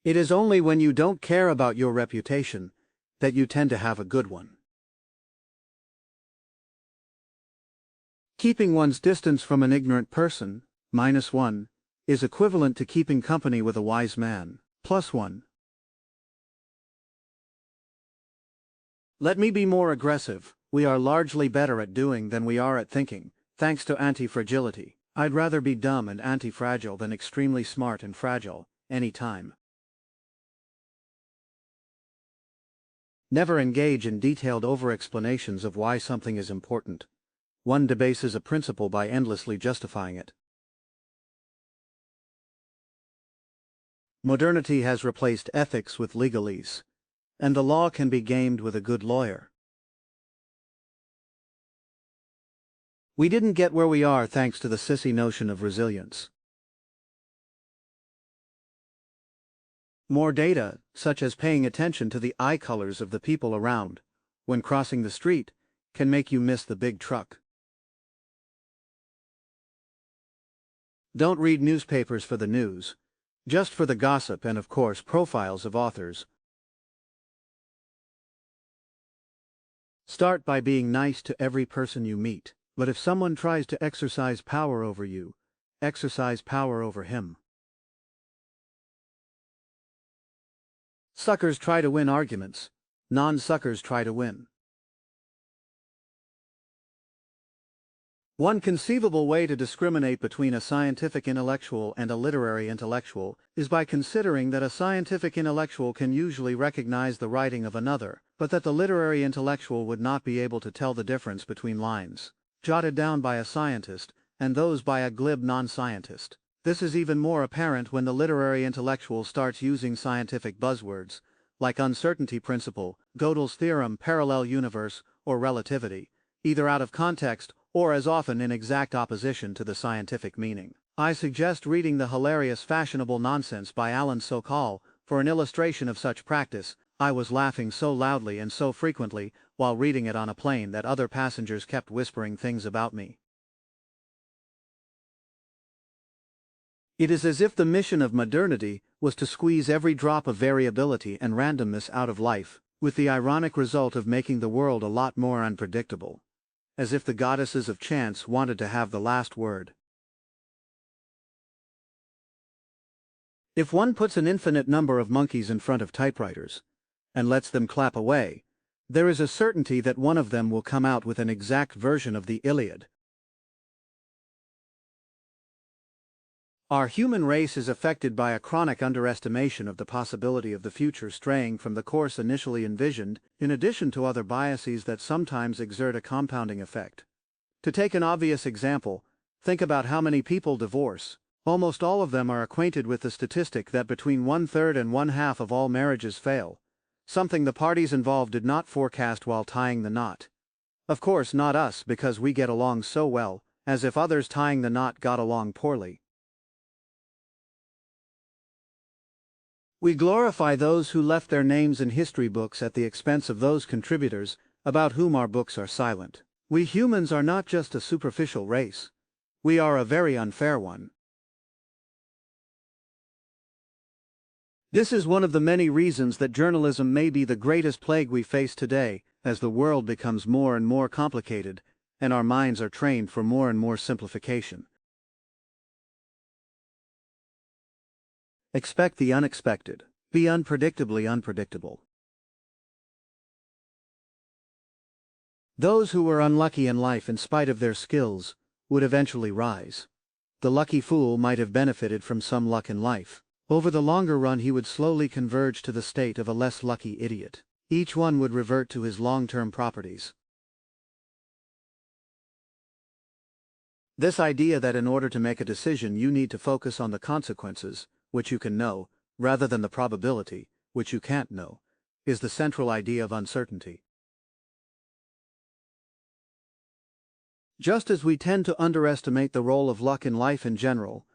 It is only when you don't care about your reputation that you tend to have a good one. Keeping one's distance from an ignorant person, -1, is equivalent to keeping company with a wise man, +1. Let me be more aggressive. We are largely better at doing than we are at thinking, thanks to anti-fragility. I'd rather be dumb and anti-fragile than extremely smart and fragile, any time. Never engage in detailed over-explanations of why something is important. One debases a principle by endlessly justifying it. Modernity has replaced ethics with legalese, and the law can be gamed with a good lawyer. We didn't get where we are thanks to the sissy notion of resilience. More data, such as paying attention to the eye colors of the people around when crossing the street, can make you miss the big truck. Don't read newspapers for the news, just for the gossip and of course profiles of authors. Start by being nice to every person you meet, but if someone tries to exercise power over you, exercise power over him. Suckers try to win arguments, non-suckers try to win. One conceivable way to discriminate between a scientific intellectual and a literary intellectual is by considering that a scientific intellectual can usually recognize the writing of another, but that the literary intellectual would not be able to tell the difference between lines jotted down by a scientist and those by a glib non-scientist. This is even more apparent when the literary intellectual starts using scientific buzzwords, like uncertainty principle, Gödel's theorem, parallel universe, or relativity, either out of context or as often in exact opposition to the scientific meaning. I suggest reading the hilarious Fashionable Nonsense by Alan Sokal for an illustration of such practice. I was laughing so loudly and so frequently while reading it on a plane that other passengers kept whispering things about me. It is as if the mission of modernity was to squeeze every drop of variability and randomness out of life, with the ironic result of making the world a lot more unpredictable. As if the goddesses of chance wanted to have the last word. If one puts an infinite number of monkeys in front of typewriters, and lets them clap away, there is a certainty that one of them will come out with an exact version of the Iliad. Our human race is affected by a chronic underestimation of the possibility of the future straying from the course initially envisioned, in addition to other biases that sometimes exert a compounding effect. To take an obvious example, think about how many people divorce. Almost all of them are acquainted with the statistic that between 1/3 and 1/2 of all marriages fail, something the parties involved did not forecast while tying the knot. Of course not us, because we get along so well, as if others tying the knot got along poorly. We glorify those who left their names in history books at the expense of those contributors about whom our books are silent. We humans are not just a superficial race. We are a very unfair one. This is one of the many reasons that journalism may be the greatest plague we face today, as the world becomes more and more complicated, and our minds are trained for more and more simplification. Expect the unexpected. Be unpredictably unpredictable. Those who were unlucky in life in spite of their skills would eventually rise. The lucky fool might have benefited from some luck in life. Over the longer run he would slowly converge to the state of a less lucky idiot. Each one would revert to his long-term properties. This idea that in order to make a decision you need to focus on the consequences, which you can know, rather than the probability, which you can't know, is the central idea of uncertainty. Just as we tend to underestimate the role of luck in life in general,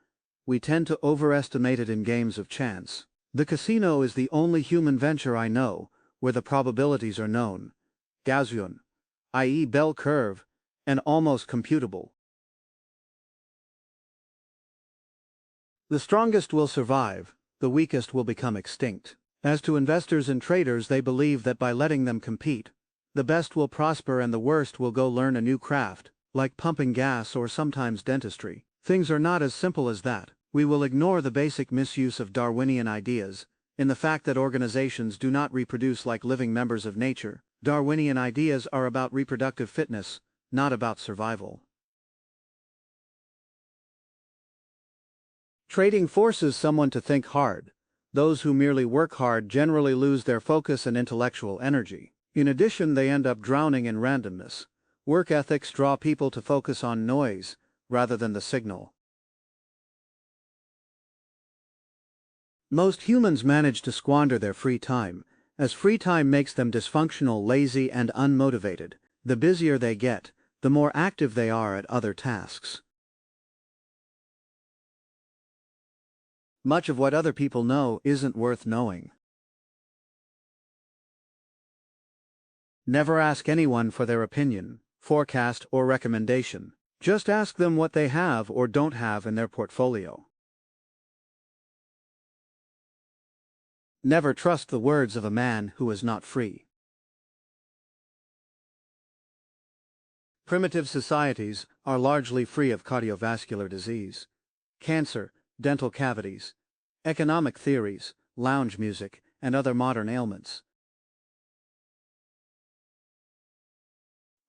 we tend to overestimate it in games of chance. The casino is the only human venture I know where the probabilities are known, Gaussian, i.e. bell curve, and almost computable. The strongest will survive, the weakest will become extinct. As to investors and traders, they believe that by letting them compete, the best will prosper and the worst will go learn a new craft, like pumping gas or sometimes dentistry. Things are not as simple as that. We will ignore the basic misuse of Darwinian ideas, in the fact that organizations do not reproduce like living members of nature. Darwinian ideas are about reproductive fitness, not about survival. Trading forces someone to think hard. Those who merely work hard generally lose their focus and intellectual energy. In addition, they end up drowning in randomness. Work ethics draw people to focus on noise, rather than the signal. Most humans manage to squander their free time, as free time makes them dysfunctional, lazy, and unmotivated. The busier they get, the more active they are at other tasks. Much of what other people know isn't worth knowing. Never ask anyone for their opinion, forecast, or recommendation. Just ask them what they have or don't have in their portfolio. Never trust the words of a man who is not free. Primitive societies are largely free of cardiovascular disease, cancer, dental cavities, economic theories, lounge music, and other modern ailments.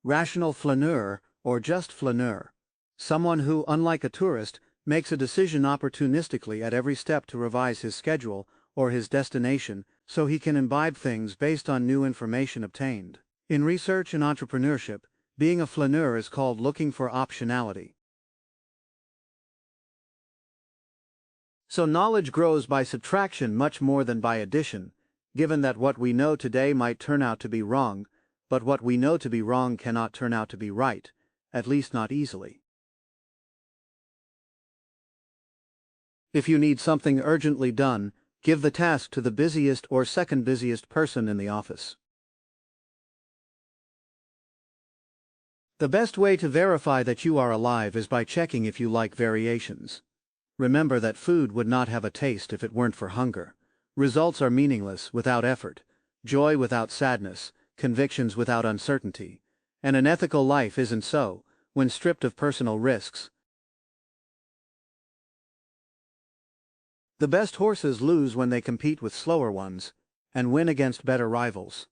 Rational flaneur, or just flaneur, someone who, unlike a tourist, makes a decision opportunistically at every step to revise his schedule or his destination so he can imbibe things based on new information obtained. In research and entrepreneurship, being a flaneur is called looking for optionality. So knowledge grows by subtraction much more than by addition, given that what we know today might turn out to be wrong, but what we know to be wrong cannot turn out to be right, at least not easily. If you need something urgently done, give the task to the busiest or second busiest person in the office. The best way to verify that you are alive is by checking if you like variations. Remember that food would not have a taste if it weren't for hunger. Results are meaningless without effort, joy without sadness, convictions without uncertainty, and an ethical life isn't so, when stripped of personal risks. The best horses lose when they compete with slower ones, and win against better rivals.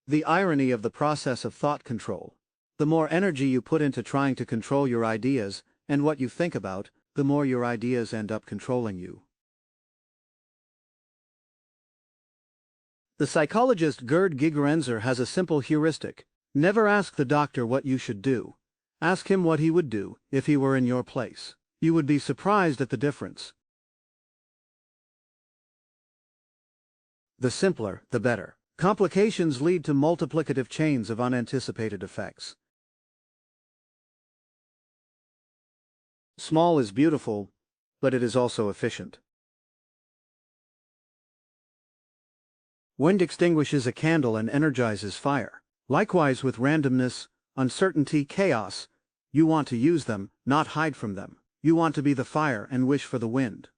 The irony of the process of thought control. The more energy you put into trying to control your ideas and what you think about, the more your ideas end up controlling you. The psychologist Gerd Gigerenzer has a simple heuristic. Never ask the doctor what you should do. Ask him what he would do if he were in your place. You would be surprised at the difference. The simpler, the better. Complications lead to multiplicative chains of unanticipated effects. Small is beautiful, but it is also efficient. Wind extinguishes a candle and energizes fire. Likewise with randomness, uncertainty, chaos. You want to use them, not hide from them. You want to be the fire and wish for the wind.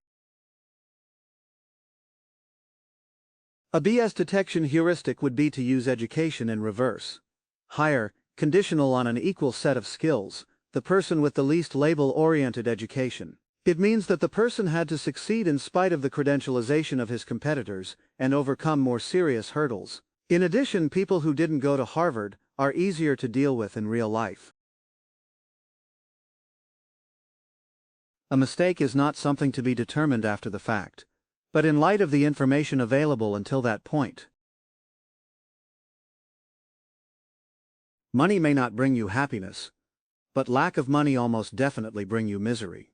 A BS detection heuristic would be to use education in reverse. Hire, conditional on an equal set of skills, the person with the least label-oriented education. It means that the person had to succeed in spite of the credentialization of his competitors and overcome more serious hurdles. In addition, people who didn't go to Harvard are easier to deal with in real life. A mistake is not something to be determined after the fact, but in light of the information available until that point. Money may not bring you happiness, but lack of money almost definitely bring you misery.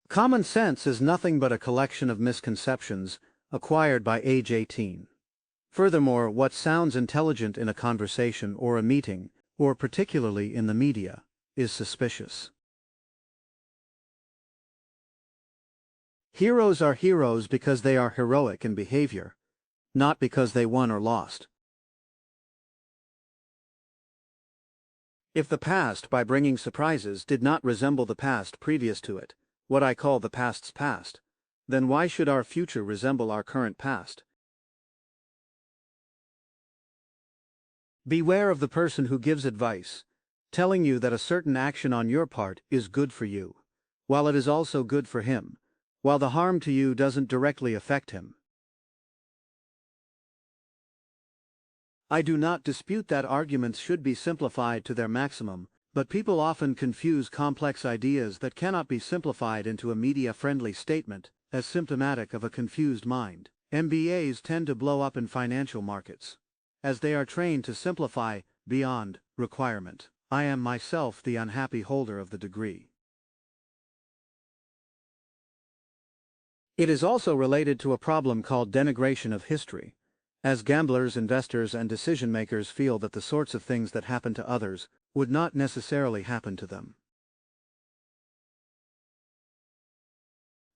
Common sense is nothing but a collection of misconceptions acquired by age 18. Furthermore, what sounds intelligent in a conversation or a meeting, or particularly in the media, is suspicious. Heroes are heroes because they are heroic in behavior, not because they won or lost. If the past, by bringing surprises, did not resemble the past previous to it, what I call the past's past, then why should our future resemble our current past? Beware of the person who gives advice, telling you that a certain action on your part is good for you, while it is also good for him, while the harm to you doesn't directly affect him. I do not dispute that arguments should be simplified to their maximum, but people often confuse complex ideas that cannot be simplified into a media-friendly statement as symptomatic of a confused mind. MBAs tend to blow up in financial markets, as they are trained to simplify beyond requirement. I am myself the unhappy holder of the degree. It is also related to a problem called denigration of history, as gamblers, investors, and decision-makers feel that the sorts of things that happen to others would not necessarily happen to them.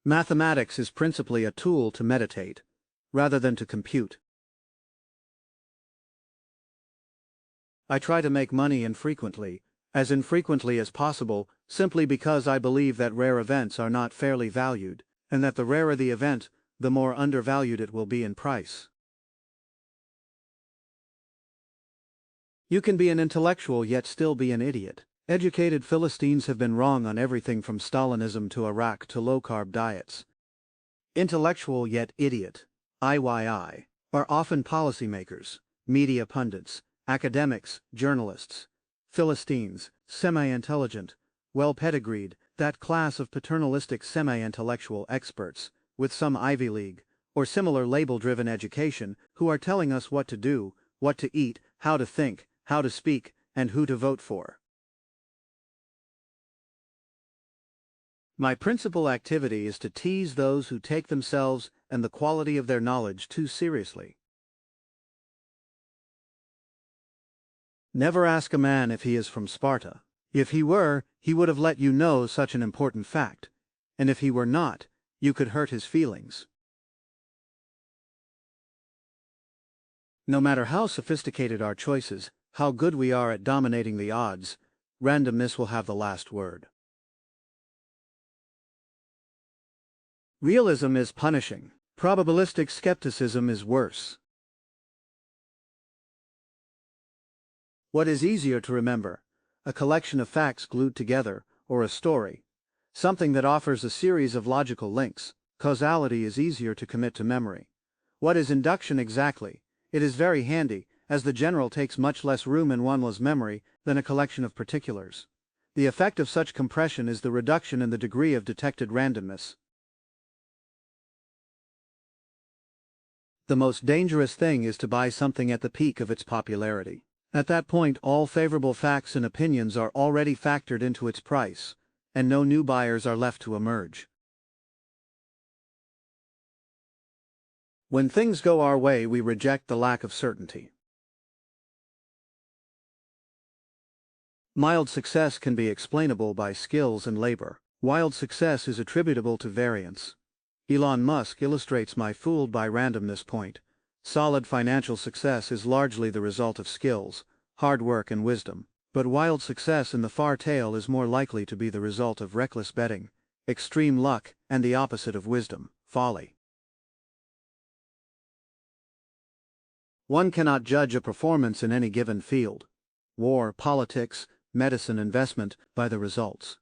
Mathematics is principally a tool to meditate, rather than to compute. I try to make money infrequently as possible, simply because I believe that rare events are not fairly valued, and that the rarer the event, the more undervalued it will be in price. You can be an intellectual yet still be an idiot. Educated Philistines have been wrong on everything from Stalinism to Iraq to low-carb diets. Intellectual yet idiot, IYI, are often policymakers, media pundits, academics, journalists. Philistines, semi-intelligent, well-pedigreed, that class of paternalistic semi-intellectual experts, with some Ivy League or similar label-driven education, who are telling us what to do, what to eat, how to think, how to speak, and who to vote for. My principal activity is to tease those who take themselves and the quality of their knowledge too seriously. Never ask a man if he is from Sparta. If he were, he would have let you know such an important fact, and if he were not, you could hurt his feelings. No matter how sophisticated our choices, how good we are at dominating the odds, randomness will have the last word. Realism is punishing. Probabilistic skepticism is worse. What is easier to remember? A collection of facts glued together, or a story? Something that offers a series of logical links. Causality is easier to commit to memory. What is induction exactly? It is very handy, as the general takes much less room in one's memory than a collection of particulars. The effect of such compression is the reduction in the degree of detected randomness. The most dangerous thing is to buy something at the peak of its popularity. At that point, all favorable facts and opinions are already factored into its price, and no new buyers are left to emerge. When things go our way, we reject the lack of certainty. Mild success can be explainable by skills and labor. Wild success is attributable to variance. Elon Musk illustrates my fooled by randomness point. Solid financial success is largely the result of skills, hard work, and wisdom, but wild success in the far tail is more likely to be the result of reckless betting, extreme luck, and the opposite of wisdom, folly. One cannot judge a performance in any given field, war, politics, medicine, investment, by the results,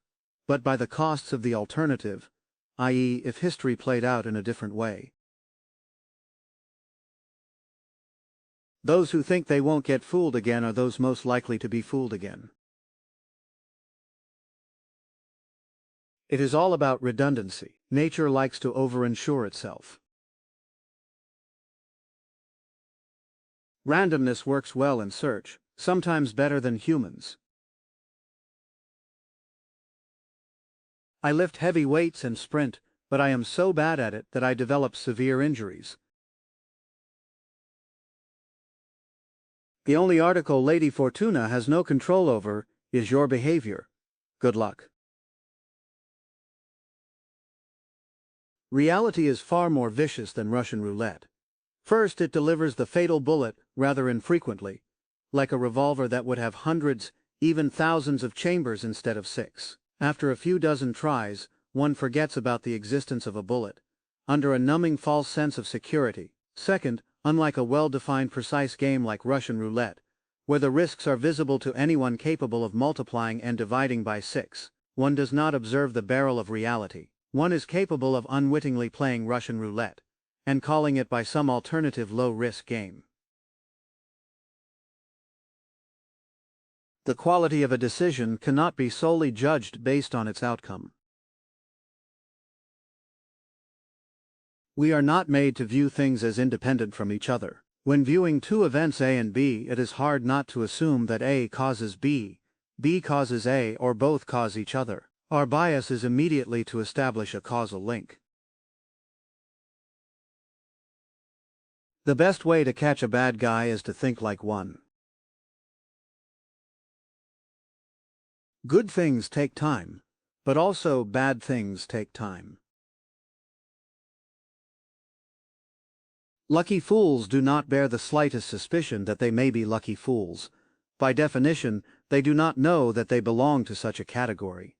but by the costs of the alternative, i.e., if history played out in a different way. Those who think they won't get fooled again are those most likely to be fooled again. It is all about redundancy. Nature likes to overinsure itself. Randomness works well in search, sometimes better than humans. I lift heavy weights and sprint, but I am so bad at it that I develop severe injuries. The only article Lady Fortuna has no control over is your behavior. Good luck. Reality is far more vicious than Russian roulette. First, it delivers the fatal bullet rather infrequently, like a revolver that would have hundreds, even thousands of chambers instead of 6. After a few dozen tries, one forgets about the existence of a bullet, under a numbing false sense of security. Second, unlike a well-defined precise game like Russian roulette, where the risks are visible to anyone capable of multiplying and dividing by 6, one does not observe the barrel of reality. One is capable of unwittingly playing Russian roulette, and calling it by some alternative low-risk game. The quality of a decision cannot be solely judged based on its outcome. We are not made to view things as independent from each other. When viewing two events A and B, it is hard not to assume that A causes B causes A, or both cause each other. Our bias is immediately to establish a causal link. The best way to catch a bad guy is to think like one. Good things take time, but also bad things take time. Lucky fools do not bear the slightest suspicion that they may be lucky fools. By definition, they do not know that they belong to such a category.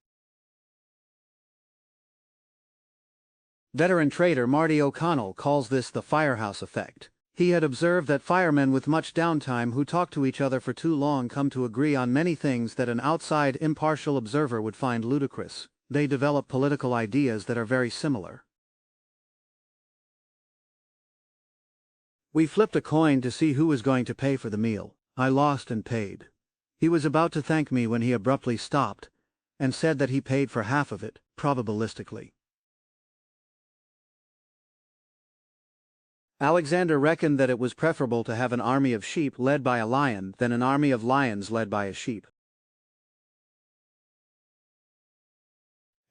Veteran trader Marty O'Connell calls this the firehouse effect. He had observed that firemen with much downtime who talk to each other for too long come to agree on many things that an outside impartial observer would find ludicrous. They develop political ideas that are very similar. We flipped a coin to see who was going to pay for the meal. I lost and paid. He was about to thank me when he abruptly stopped and said that he paid for half of it, probabilistically. Alexander reckoned that it was preferable to have an army of sheep led by a lion than an army of lions led by a sheep.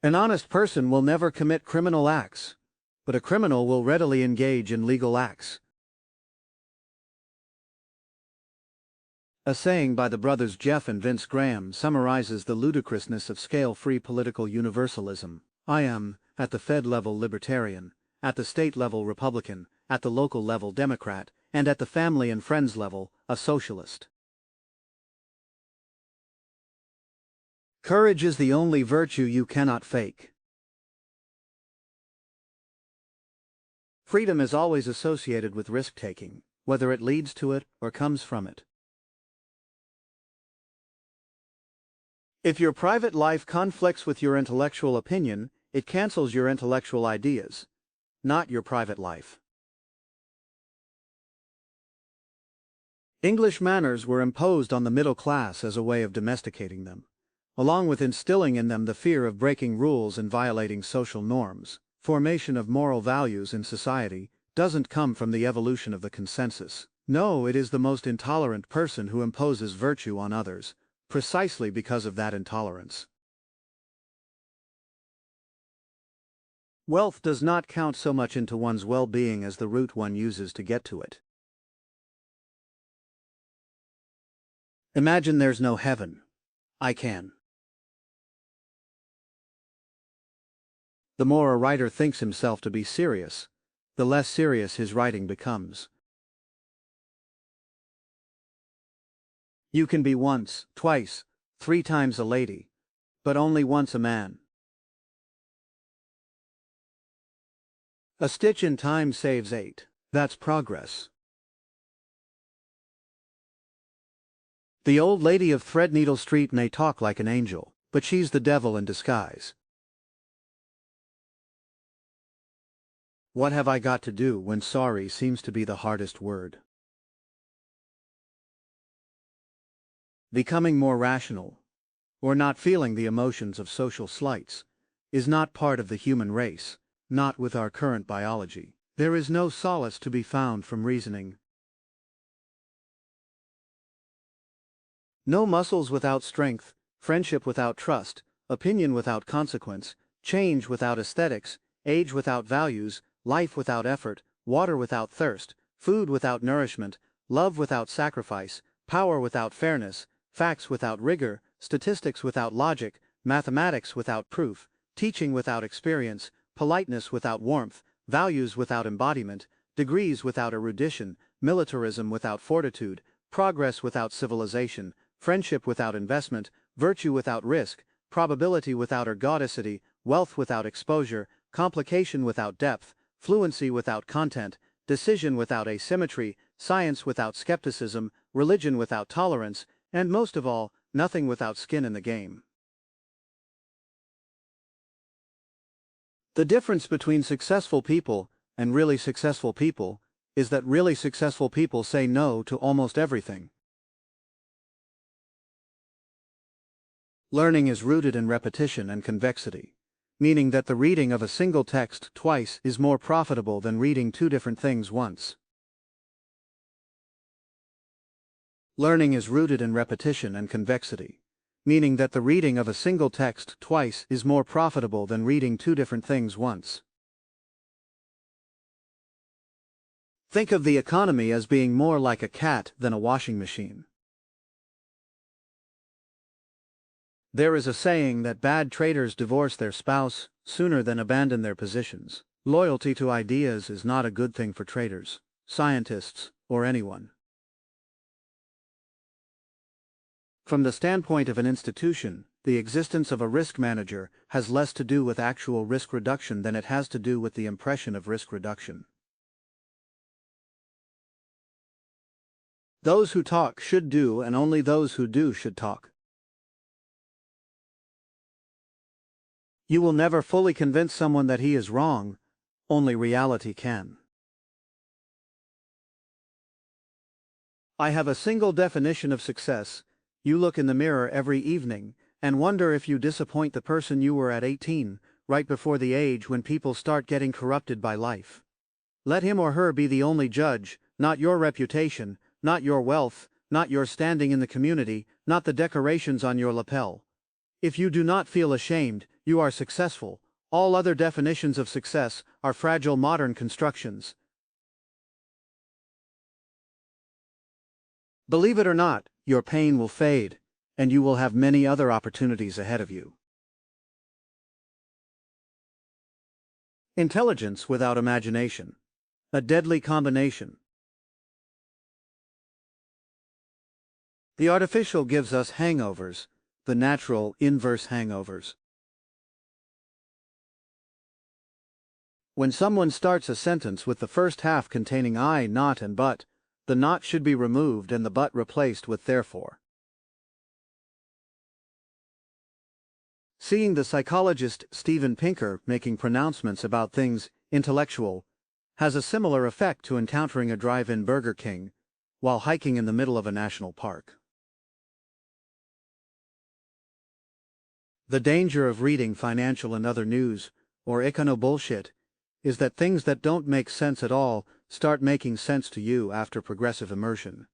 An honest person will never commit criminal acts, but a criminal will readily engage in legal acts. A saying by the brothers Jeff and Vince Graham summarizes the ludicrousness of scale-free political universalism. I am, at the Fed level, libertarian, at the state level Republican, at the local level Democrat, and at the family and friends level, a socialist. Courage is the only virtue you cannot fake. Freedom is always associated with risk-taking, whether it leads to it or comes from it. If your private life conflicts with your intellectual opinion, it cancels your intellectual ideas, not your private life. English manners were imposed on the middle class as a way of domesticating them, along with instilling in them the fear of breaking rules and violating social norms. Formation of moral values in society doesn't come from the evolution of the consensus. No, it is the most intolerant person who imposes virtue on others, precisely because of that intolerance. Wealth does not count so much into one's well-being as the route one uses to get to it. Imagine there's no heaven. I can. The more a writer thinks himself to be serious, the less serious his writing becomes. You can be once, twice, 3 times a lady, but only once a man. A stitch in time saves 8. That's progress. The old lady of Threadneedle Street may talk like an angel, but she's the devil in disguise. What have I got to do when sorry seems to be the hardest word? Becoming more rational, or not feeling the emotions of social slights, is not part of the human race, not with our current biology. There is no solace to be found from reasoning. No muscles without strength, friendship without trust, opinion without consequence, change without aesthetics, age without values, life without effort, water without thirst, food without nourishment, love without sacrifice, power without fairness, facts without rigor, statistics without logic, mathematics without proof, teaching without experience, politeness without warmth, values without embodiment, degrees without erudition, militarism without fortitude, progress without civilization, friendship without investment, virtue without risk, probability without ergodicity, wealth without exposure, complication without depth, fluency without content, decision without asymmetry, science without skepticism, religion without tolerance, and most of all, nothing without skin in the game. The difference between successful people and really successful people is that really successful people say no to almost everything. Learning is rooted in repetition and convexity, meaning that the reading of a single text twice is more profitable than reading two different things once. Learning is rooted in repetition and convexity, meaning that the reading of a single text twice is more profitable than reading two different things once. Think of the economy as being more like a cat than a washing machine. There is a saying that bad traders divorce their spouse sooner than abandon their positions. Loyalty to ideas is not a good thing for traders, scientists, or anyone. From the standpoint of an institution, the existence of a risk manager has less to do with actual risk reduction than it has to do with the impression of risk reduction. Those who talk should do, and only those who do should talk. You will never fully convince someone that he is wrong, only reality can. I have a single definition of success. You look in the mirror every evening and wonder if you disappoint the person you were at 18, right before the age when people start getting corrupted by life. Let him or her be the only judge, not your reputation, not your wealth, not your standing in the community, not the decorations on your lapel. If you do not feel ashamed, you are successful. All other definitions of success are fragile modern constructions. Believe it or not, your pain will fade, and you will have many other opportunities ahead of you. Intelligence without imagination. A deadly combination. The artificial gives us hangovers, the natural inverse hangovers. When someone starts a sentence with the first half containing I, not, and but, the not should be removed and the but replaced with therefore. Seeing the psychologist Steven Pinker making pronouncements about things intellectual has a similar effect to encountering a drive-in Burger King while hiking in the middle of a national park. The danger of reading financial and other news, or econo-bullshit, is that things that don't make sense at all start making sense to you after progressive immersion.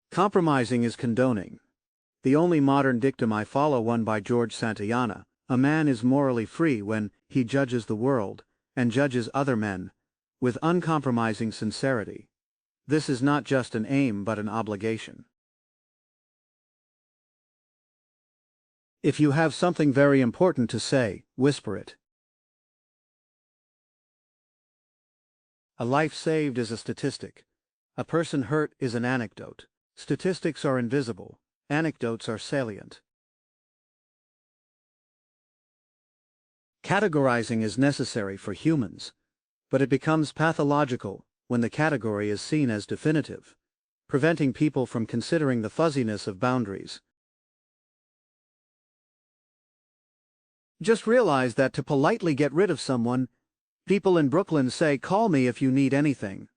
Compromising is condoning. The only modern dictum I follow, one by George Santayana: a man is morally free when he judges the world, and judges other men, with uncompromising sincerity. This is not just an aim but an obligation. If you have something very important to say, whisper it. A life saved is a statistic. A person hurt is an anecdote. Statistics are invisible. Anecdotes are salient. Categorizing is necessary for humans, but it becomes pathological when the category is seen as definitive, preventing people from considering the fuzziness of boundaries. Just realize that to politely get rid of someone, people in Brooklyn say, "Call me if you need anything."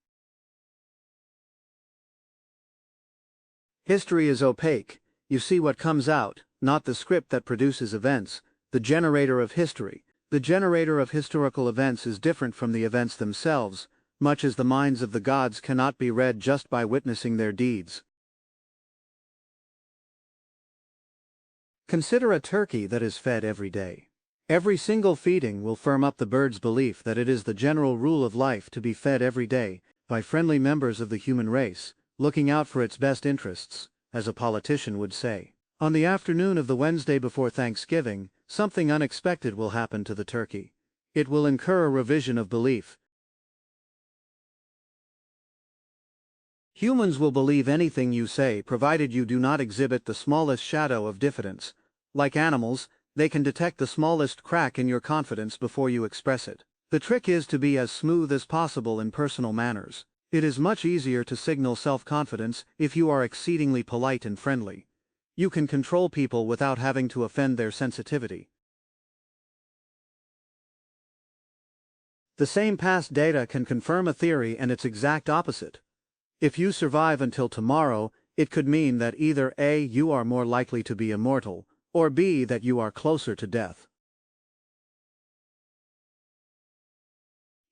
History is opaque. You see what comes out, not the script that produces events, the generator of history. The generator of historical events is different from the events themselves, much as the minds of the gods cannot be read just by witnessing their deeds. Consider a turkey that is fed every day. Every single feeding will firm up the bird's belief that it is the general rule of life to be fed every day by friendly members of the human race, looking out for its best interests, as a politician would say. On the afternoon of the Wednesday before Thanksgiving, something unexpected will happen to the turkey. It will incur a revision of belief. Humans will believe anything you say provided you do not exhibit the smallest shadow of diffidence. Like animals, they can detect the smallest crack in your confidence before you express it. The trick is to be as smooth as possible in personal manners. It is much easier to signal self-confidence if you are exceedingly polite and friendly. You can control people without having to offend their sensitivity. The same past data can confirm a theory and its exact opposite. If you survive until tomorrow, it could mean that either A, you are more likely to be immortal, or B, that you are closer to death.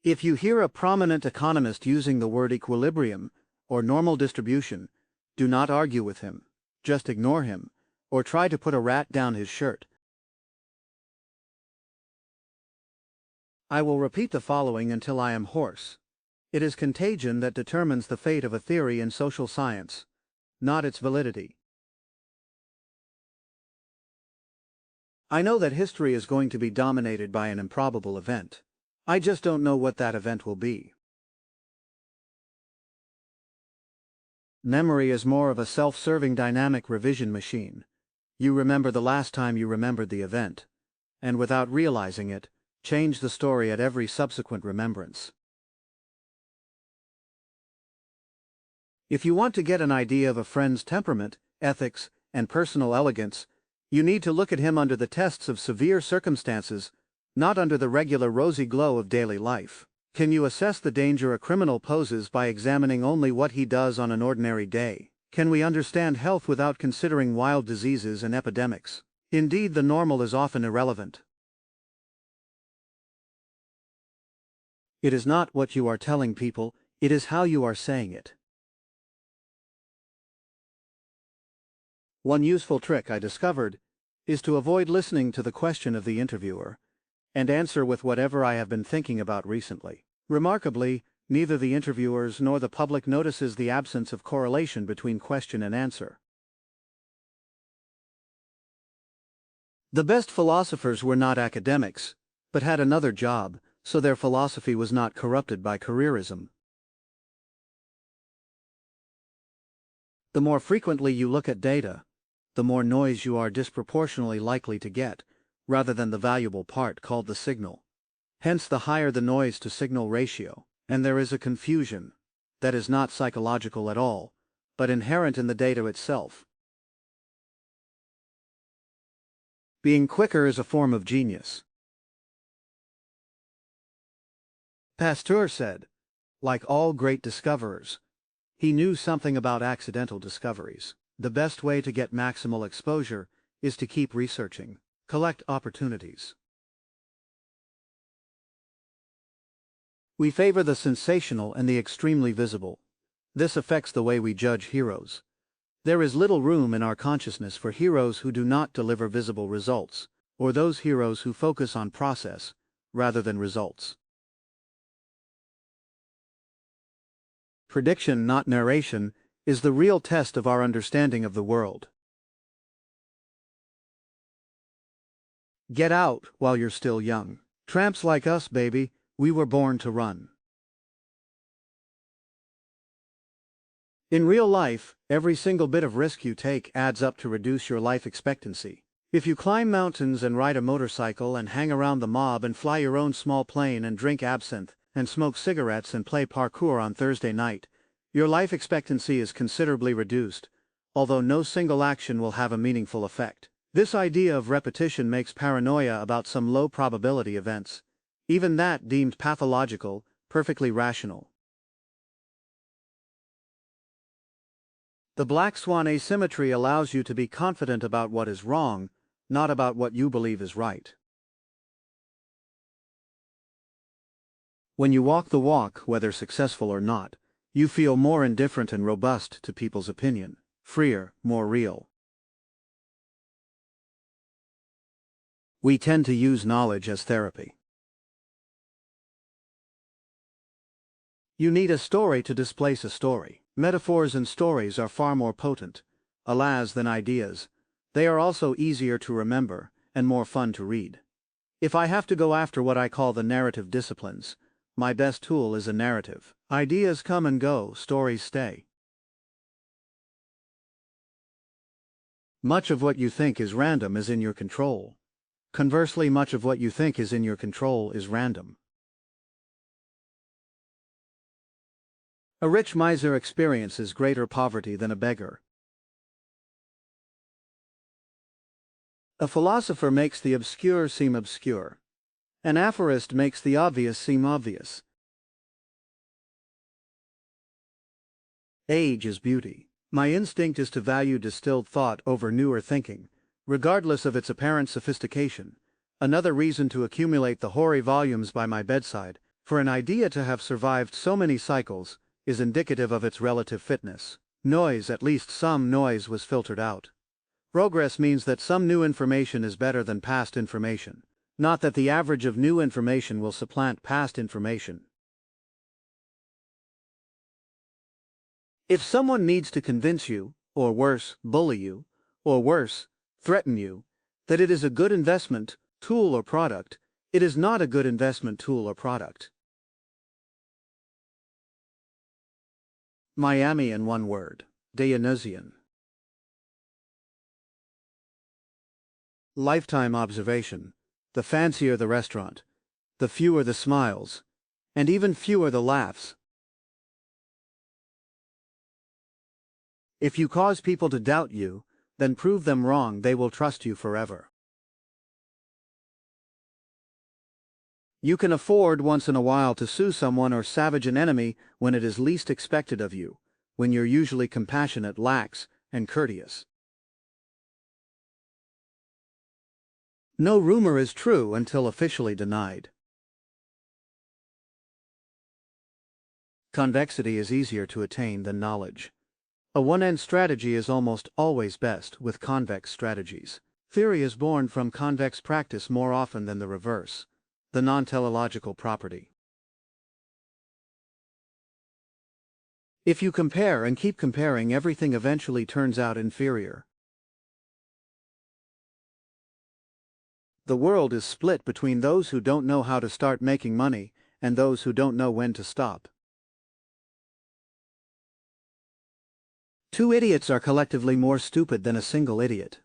If you hear a prominent economist using the word equilibrium or normal distribution, do not argue with him. Just ignore him, or try to put a rat down his shirt. I will repeat the following until I am hoarse. It is contagion that determines the fate of a theory in social science, not its validity. I know that history is going to be dominated by an improbable event. I just don't know what that event will be. Memory is more of a self-serving dynamic revision machine. You remember the last time you remembered the event, and without realizing it, change the story at every subsequent remembrance. If you want to get an idea of a friend's temperament, ethics, and personal elegance, you need to look at him under the tests of severe circumstances, not under the regular rosy glow of daily life. Can you assess the danger a criminal poses by examining only what he does on an ordinary day? Can we understand health without considering wild diseases and epidemics? Indeed, the normal is often irrelevant. It is not what you are telling people, it is how you are saying it. One useful trick I discovered is to avoid listening to the question of the interviewer and answer with whatever I have been thinking about recently. Remarkably, neither the interviewers nor the public notices the absence of correlation between question and answer. The best philosophers were not academics, but had another job, so their philosophy was not corrupted by careerism. The more frequently you look at data, the more noise you are disproportionately likely to get, rather than the valuable part called the signal. Hence the higher the noise-to-signal ratio, and there is a confusion that is not psychological at all, but inherent in the data itself. Being quicker is a form of genius. Pasteur said, like all great discoverers, he knew something about accidental discoveries. The best way to get maximal exposure is to keep researching, collect opportunities. We favor the sensational and the extremely visible. This affects the way we judge heroes. There is little room in our consciousness for heroes who do not deliver visible results, or those heroes who focus on process rather than results. Prediction, not narration, is the real test of our understanding of the world. Get out while you're still young. Tramps like us, baby, we were born to run. In real life, every single bit of risk you take adds up to reduce your life expectancy. If you climb mountains and ride a motorcycle and hang around the mob and fly your own small plane and drink absinthe and smoke cigarettes and play parkour on Thursday night, your life expectancy is considerably reduced, although no single action will have a meaningful effect. This idea of repetition makes paranoia about some low-probability events, even that deemed pathological, perfectly rational. The black swan asymmetry allows you to be confident about what is wrong, not about what you believe is right. When you walk the walk, whether successful or not, you feel more indifferent and robust to people's opinion, freer, more real. We tend to use knowledge as therapy. You need a story to displace a story. Metaphors and stories are far more potent, alas, than ideas. They are also easier to remember, and more fun to read. If I have to go after what I call the narrative disciplines, my best tool is a narrative. Ideas come and go, stories stay. Much of what you think is random is in your control. Conversely, much of what you think is in your control is random. A rich miser experiences greater poverty than a beggar. A philosopher makes the obscure seem obscure. An aphorist makes the obvious seem obvious. Age is beauty. My instinct is to value distilled thought over newer thinking, regardless of its apparent sophistication. Another reason to accumulate the hoary volumes by my bedside, for an idea to have survived so many cycles, is indicative of its relative fitness. Noise, at least some noise, was filtered out. Progress means that some new information is better than past information, not that the average of new information will supplant past information. If someone needs to convince you, or worse, bully you, or worse, threaten you, that it is a good investment, tool or product, it is not a good investment, tool or product. Miami in one word. Dionysian. Lifetime observation. The fancier the restaurant, the fewer the smiles, and even fewer the laughs. If you cause people to doubt you, then prove them wrong. They will trust you forever. You can afford once in a while to sue someone or savage an enemy when it is least expected of you, when you're usually compassionate, lax, and courteous. No rumor is true until officially denied. Convexity is easier to attain than knowledge. A one-end strategy is almost always best with convex strategies. Theory is born from convex practice more often than the reverse. The non-teleological property. If you compare and keep comparing, everything eventually turns out inferior. The world is split between those who don't know how to start making money and those who don't know when to stop. Two idiots are collectively more stupid than a single idiot.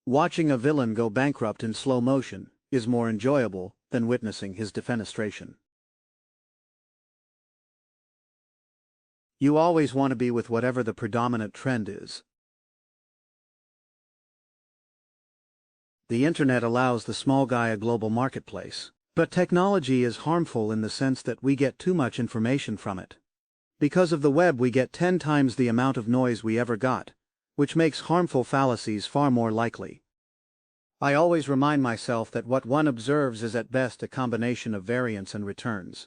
Watching a villain go bankrupt in slow motion is more enjoyable than witnessing his defenestration. You always want to be with whatever the predominant trend is. The internet allows the small guy a global marketplace, but technology is harmful in the sense that we get too much information from it. Because of the web, we get 10 times the amount of noise we ever got, which makes harmful fallacies far more likely. I always remind myself that what one observes is at best a combination of variance and returns,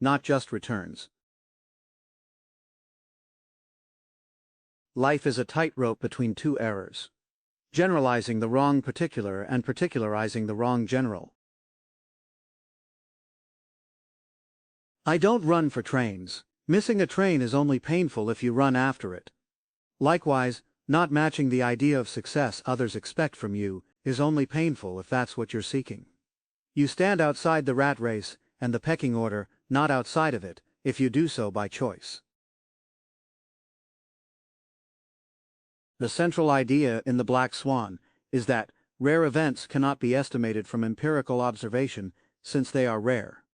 not just returns. Life is a tightrope between two errors: generalizing the wrong particular and particularizing the wrong general. I don't run for trains. Missing a train is only painful if you run after it. Likewise, not matching the idea of success others expect from you is only painful if that's what you're seeking. You stand outside the rat race and the pecking order, not outside of it, if you do so by choice. The central idea in The Black Swan is that rare events cannot be estimated from empirical observation since they are rare.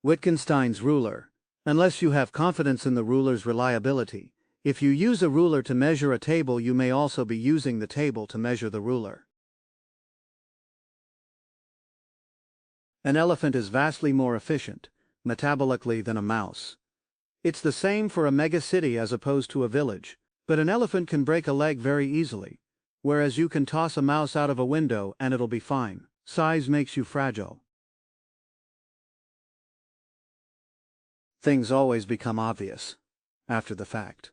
Wittgenstein's ruler. Unless you have confidence in the ruler's reliability, if you use a ruler to measure a table, you may also be using the table to measure the ruler. An elephant is vastly more efficient, metabolically, than a mouse. It's the same for a megacity as opposed to a village, but an elephant can break a leg very easily, whereas you can toss a mouse out of a window and it'll be fine. Size makes you fragile. Things always become obvious after the fact.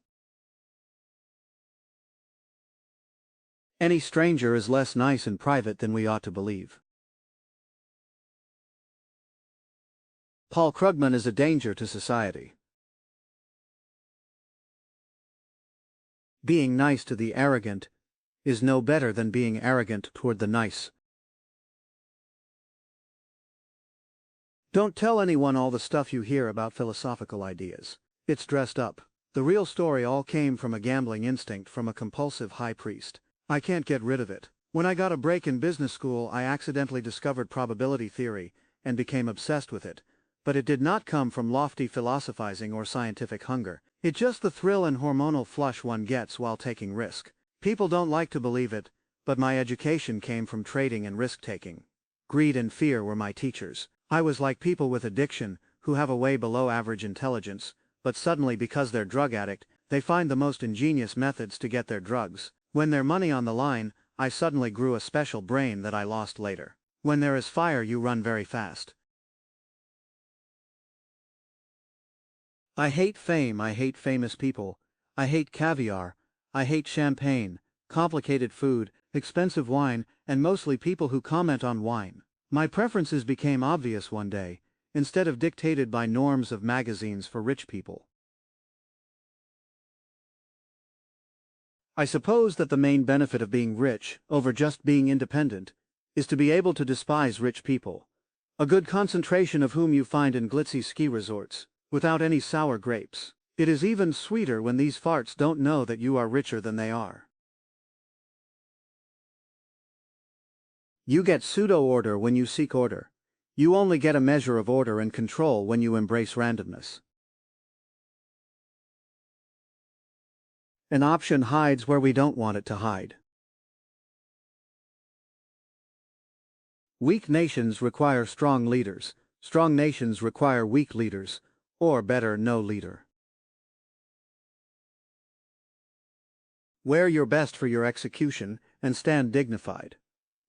Any stranger is less nice in private than we ought to believe. Paul Krugman is a danger to society. Being nice to the arrogant is no better than being arrogant toward the nice. Don't tell anyone all the stuff you hear about philosophical ideas. It's dressed up. The real story all came from a gambling instinct from a compulsive high priest. I can't get rid of it. When I got a break in business school, I accidentally discovered probability theory and became obsessed with it. But it did not come from lofty philosophizing or scientific hunger. It's just the thrill and hormonal flush one gets while taking risk. People don't like to believe it, but my education came from trading and risk-taking. Greed and fear were my teachers. I was like people with addiction, who have a way below average intelligence, but suddenly, because they're drug addict, they find the most ingenious methods to get their drugs. When there's money on the line, I suddenly grew a special brain that I lost later. When there is fire, you run very fast. I hate fame, I hate famous people, I hate caviar, I hate champagne, complicated food, expensive wine, and mostly people who comment on wine. My preferences became obvious one day, instead of dictated by norms of magazines for rich people. I suppose that the main benefit of being rich, over just being independent, is to be able to despise rich people. A good concentration of whom you find in glitzy ski resorts, without any sour grapes. It is even sweeter when these farts don't know that you are richer than they are. You get pseudo-order when you seek order. You only get a measure of order and control when you embrace randomness. An option hides where we don't want it to hide. Weak nations require strong leaders. Strong nations require weak leaders, or better, no leader. Wear your best for your execution and stand dignified.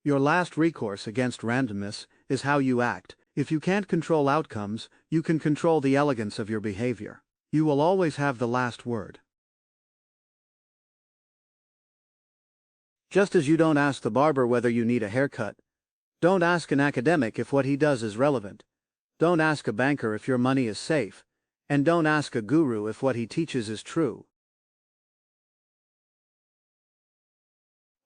Your last recourse against randomness is how you act. If you can't control outcomes, you can control the elegance of your behavior. You will always have the last word. Just as you don't ask the barber whether you need a haircut, don't ask an academic if what he does is relevant. Don't ask a banker if your money is safe, and don't ask a guru if what he teaches is true.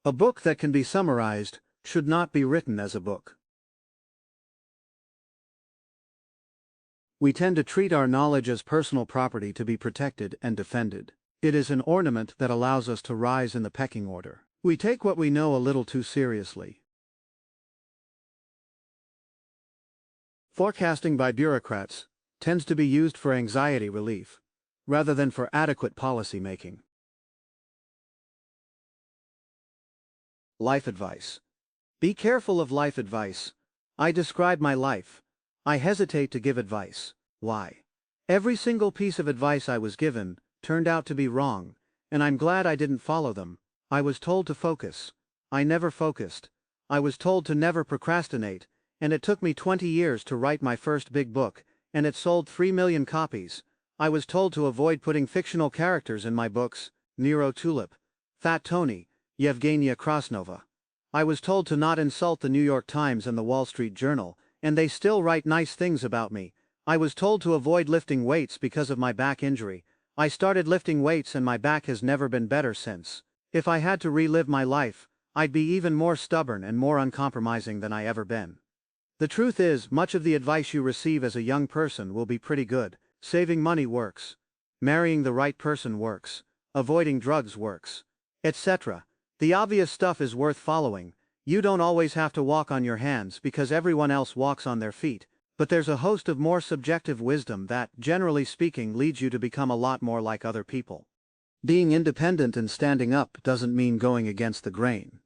A book that can be summarized should not be written as a book. We tend to treat our knowledge as personal property to be protected and defended. It is an ornament that allows us to rise in the pecking order. We take what we know a little too seriously. Forecasting by bureaucrats tends to be used for anxiety relief, rather than for adequate policy making. Life advice. Be careful of life advice. I describe my life. I hesitate to give advice. Why? Every single piece of advice I was given turned out to be wrong, and I'm glad I didn't follow them. I was told to focus. I never focused. I was told to never procrastinate, and it took me 20 years to write my first big book, and it sold 3 million copies. I was told to avoid putting fictional characters in my books, Nero Tulip, Fat Tony, Yevgenia Krasnova. I was told to not insult the New York Times and the Wall Street Journal, and they still write nice things about me. I was told to avoid lifting weights because of my back injury. I started lifting weights and my back has never been better since. If I had to relive my life, I'd be even more stubborn and more uncompromising than I ever been. The truth is, much of the advice you receive as a young person will be pretty good. Saving money works. Marrying the right person works. Avoiding drugs works. Etc. The obvious stuff is worth following. You don't always have to walk on your hands because everyone else walks on their feet, but there's a host of more subjective wisdom that, generally speaking, leads you to become a lot more like other people. Being independent and standing up doesn't mean going against the grain.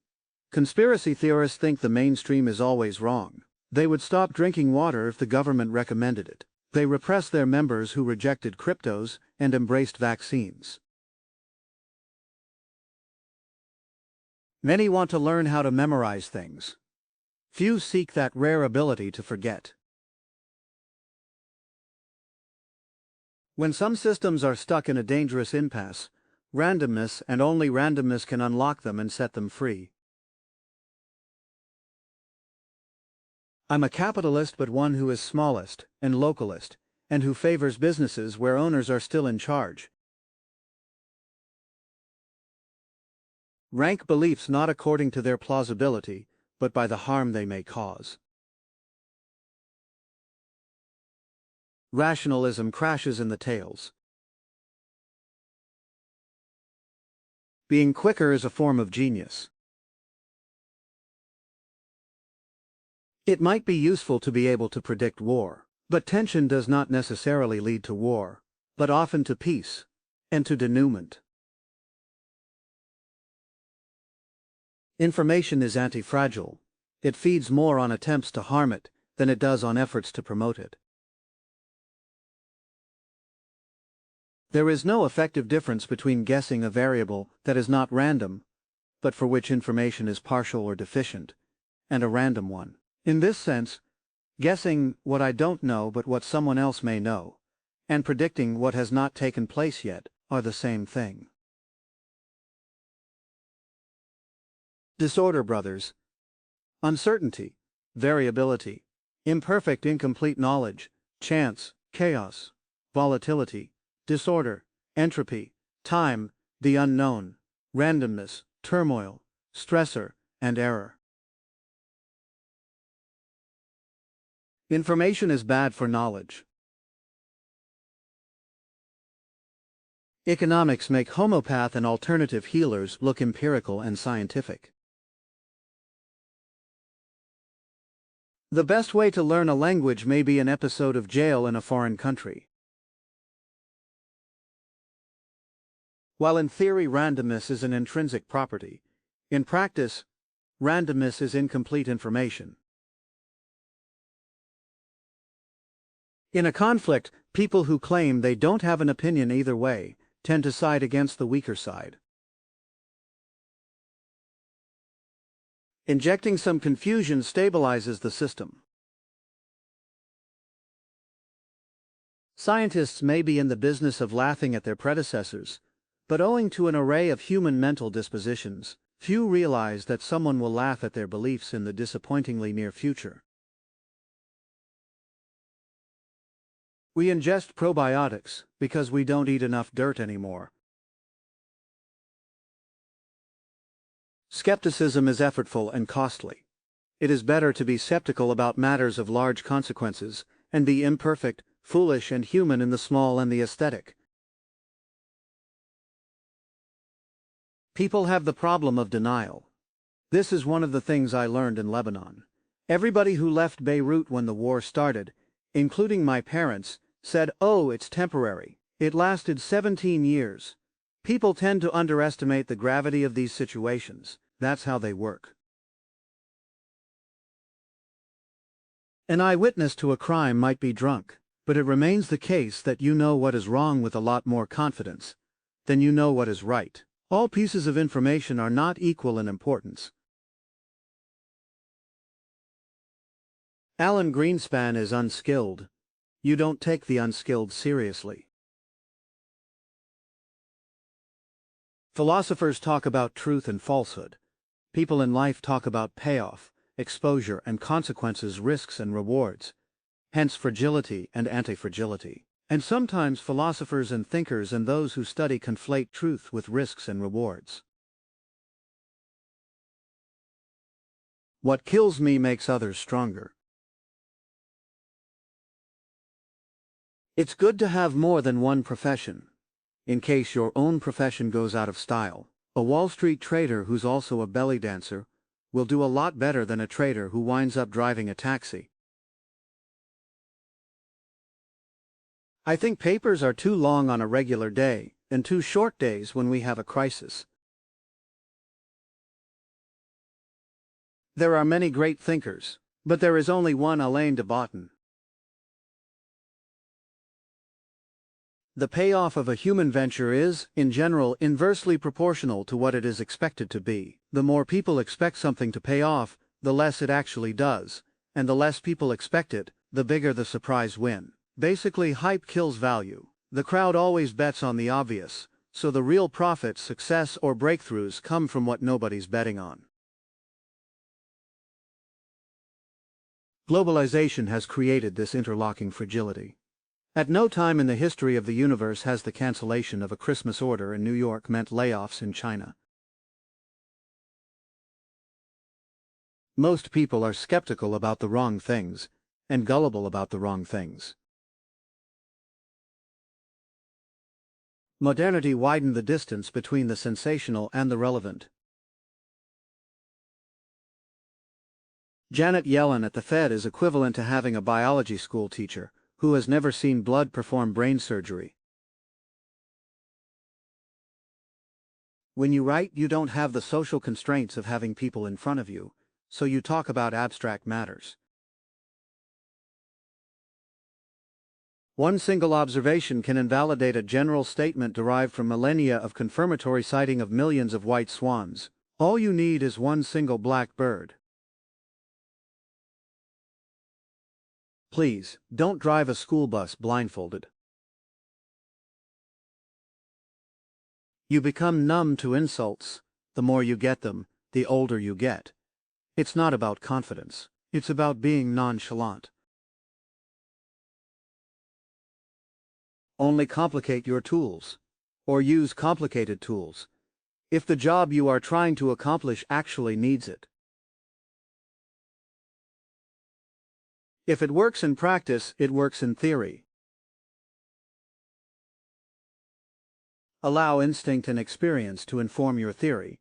Conspiracy theorists think the mainstream is always wrong. They would stop drinking water if the government recommended it. They repressed their members who rejected cryptos and embraced vaccines. Many want to learn how to memorize things. Few seek that rare ability to forget. When some systems are stuck in a dangerous impasse, randomness and only randomness can unlock them and set them free. I'm a capitalist, but one who is smallest and localist, and who favors businesses where owners are still in charge. Rank beliefs not according to their plausibility, but by the harm they may cause. Rationalism crashes in the tails. Being quicker is a form of genius. It might be useful to be able to predict war, but tension does not necessarily lead to war, but often to peace and to denouement. Information is anti-fragile. It feeds more on attempts to harm it than it does on efforts to promote it. There is no effective difference between guessing a variable that is not random, but for which information is partial or deficient, and a random one. In this sense, guessing what I don't know but what someone else may know, and predicting what has not taken place yet, are the same thing. Disorder, brothers. Uncertainty, variability, imperfect, incomplete knowledge, chance, chaos, volatility, disorder, entropy, time, the unknown, randomness, turmoil, stressor, and error. Information is bad for knowledge. Economics make homeopath and alternative healers look empirical and scientific. The best way to learn a language may be an episode of jail in a foreign country. While in theory randomness is an intrinsic property, in practice, randomness is incomplete information. In a conflict, people who claim they don't have an opinion either way tend to side against the weaker side. Injecting some confusion stabilizes the system. Scientists may be in the business of laughing at their predecessors, but owing to an array of human mental dispositions, few realize that someone will laugh at their beliefs in the disappointingly near future. We ingest probiotics because we don't eat enough dirt anymore. Skepticism is effortful and costly. It is better to be skeptical about matters of large consequences and be imperfect, foolish, and human in the small and the aesthetic. People have the problem of denial. This is one of the things I learned in Lebanon. Everybody who left Beirut when the war started, including my parents, said, "Oh, it's temporary. It lasted 17 years. People tend to underestimate the gravity of these situations. That's how they work." An eyewitness to a crime might be drunk, but it remains the case that you know what is wrong with a lot more confidence than you know what is right. All pieces of information are not equal in importance. Alan Greenspan is unskilled. You don't take the unskilled seriously. Philosophers talk about truth and falsehood. People in life talk about payoff, exposure and consequences, risks and rewards, hence fragility and anti-fragility. And sometimes philosophers and thinkers and those who study conflate truth with risks and rewards. What kills me makes others stronger. It's good to have more than one profession, in case your own profession goes out of style. A Wall Street trader who's also a belly dancer will do a lot better than a trader who winds up driving a taxi. I think papers are too long on a regular day and too short days when we have a crisis. There are many great thinkers, But there is only one Alain de Botton. The payoff of a human venture is, in general, inversely proportional to what it is expected to be. The more people expect something to pay off, the less it actually does, and the less people expect it, the bigger the surprise win. Basically, hype kills value. The crowd always bets on the obvious, so the real profits, success, or breakthroughs come from what nobody's betting on. Globalization has created this interlocking fragility. At no time in the history of the universe has the cancellation of a Christmas order in New York meant layoffs in China. Most people are skeptical about the wrong things, and gullible about the wrong things. Modernity widened the distance between the sensational and the relevant. Janet Yellen at the Fed is equivalent to having a biology school teacher who has never seen blood perform brain surgery. When you write, you don't have the social constraints of having people in front of you, so you talk about abstract matters. One single observation can invalidate a general statement derived from millennia of confirmatory sighting of millions of white swans. All you need is one single black bird. Please, don't drive a school bus blindfolded. You become numb to insults. The more you get them, the older you get. It's not about confidence. It's about being nonchalant. Only complicate your tools. Or use complicated tools. If the job you are trying to accomplish actually needs it. If it works in practice, it works in theory. Allow instinct and experience to inform your theory,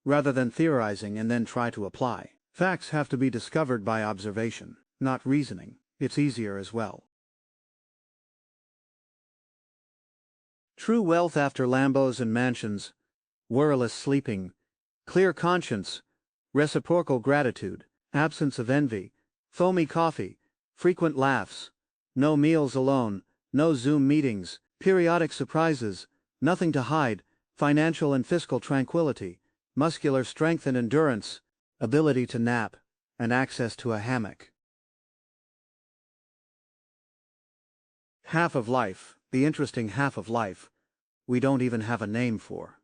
rather than theorizing and then try to apply. Facts have to be discovered by observation, not reasoning. It's easier as well. True wealth after Lambos and mansions, worryless sleeping, clear conscience, reciprocal gratitude, absence of envy, foamy coffee, frequent laughs, no meals alone, no Zoom meetings, periodic surprises, nothing to hide, financial and fiscal tranquility, muscular strength and endurance, ability to nap, and access to a hammock. Half of life, the interesting half of life, we don't even have a name for.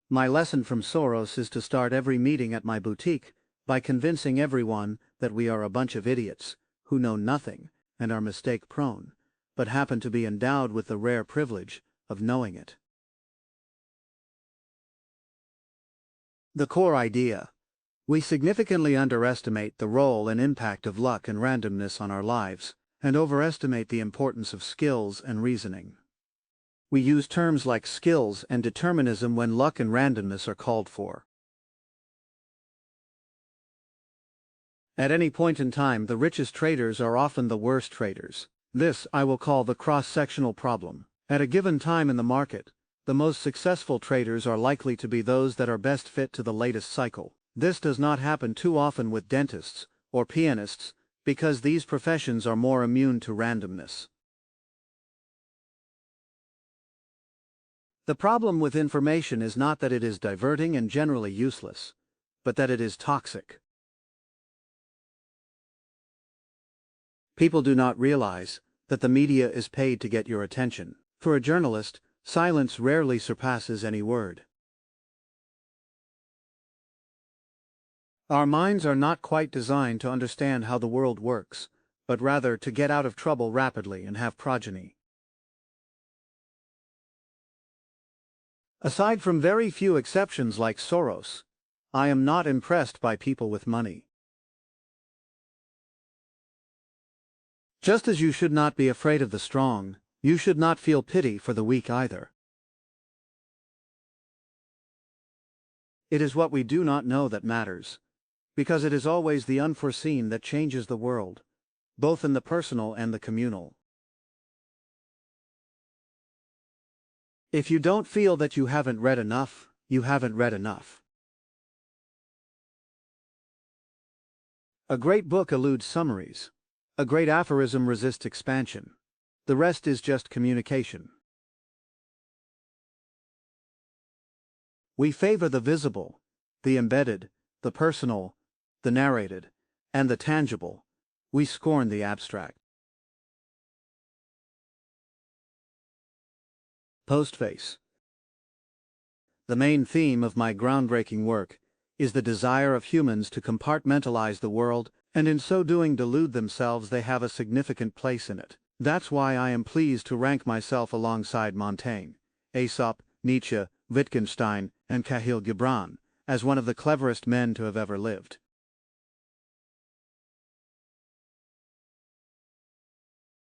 My lesson from Soros is to start every meeting at my boutique by convincing everyone that we are a bunch of idiots who know nothing and are mistake-prone, but happen to be endowed with the rare privilege of knowing it. The core idea. We significantly underestimate the role and impact of luck and randomness on our lives, and overestimate the importance of skills and reasoning. We use terms like skills and determinism when luck and randomness are called for. At any point in time, the richest traders are often the worst traders. This I will call the cross-sectional problem. At a given time in the market, the most successful traders are likely to be those that are best fit to the latest cycle. This does not happen too often with dentists or pianists, because these professions are more immune to randomness. The problem with information is not that it is diverting and generally useless, but that it is toxic. People do not realize that the media is paid to get your attention. For a journalist, silence rarely surpasses any word. Our minds are not quite designed to understand how the world works, but rather to get out of trouble rapidly and have progeny. Aside from very few exceptions like Soros, I am not impressed by people with money. Just as you should not be afraid of the strong, you should not feel pity for the weak either. It is what we do not know that matters, because it is always the unforeseen that changes the world, both in the personal and the communal. If you don't feel that you haven't read enough, you haven't read enough. A great book eludes summaries. A great aphorism resists expansion. The rest is just communication. We favor the visible, the embedded, the personal, the narrated, and the tangible. We scorn the abstract. Postface. The main theme of my groundbreaking work is the desire of humans to compartmentalize the world and in so doing delude themselves they have a significant place in it. That's why I am pleased to rank myself alongside Montaigne, Aesop, Nietzsche, Wittgenstein, and Kahlil Gibran as one of the cleverest men to have ever lived.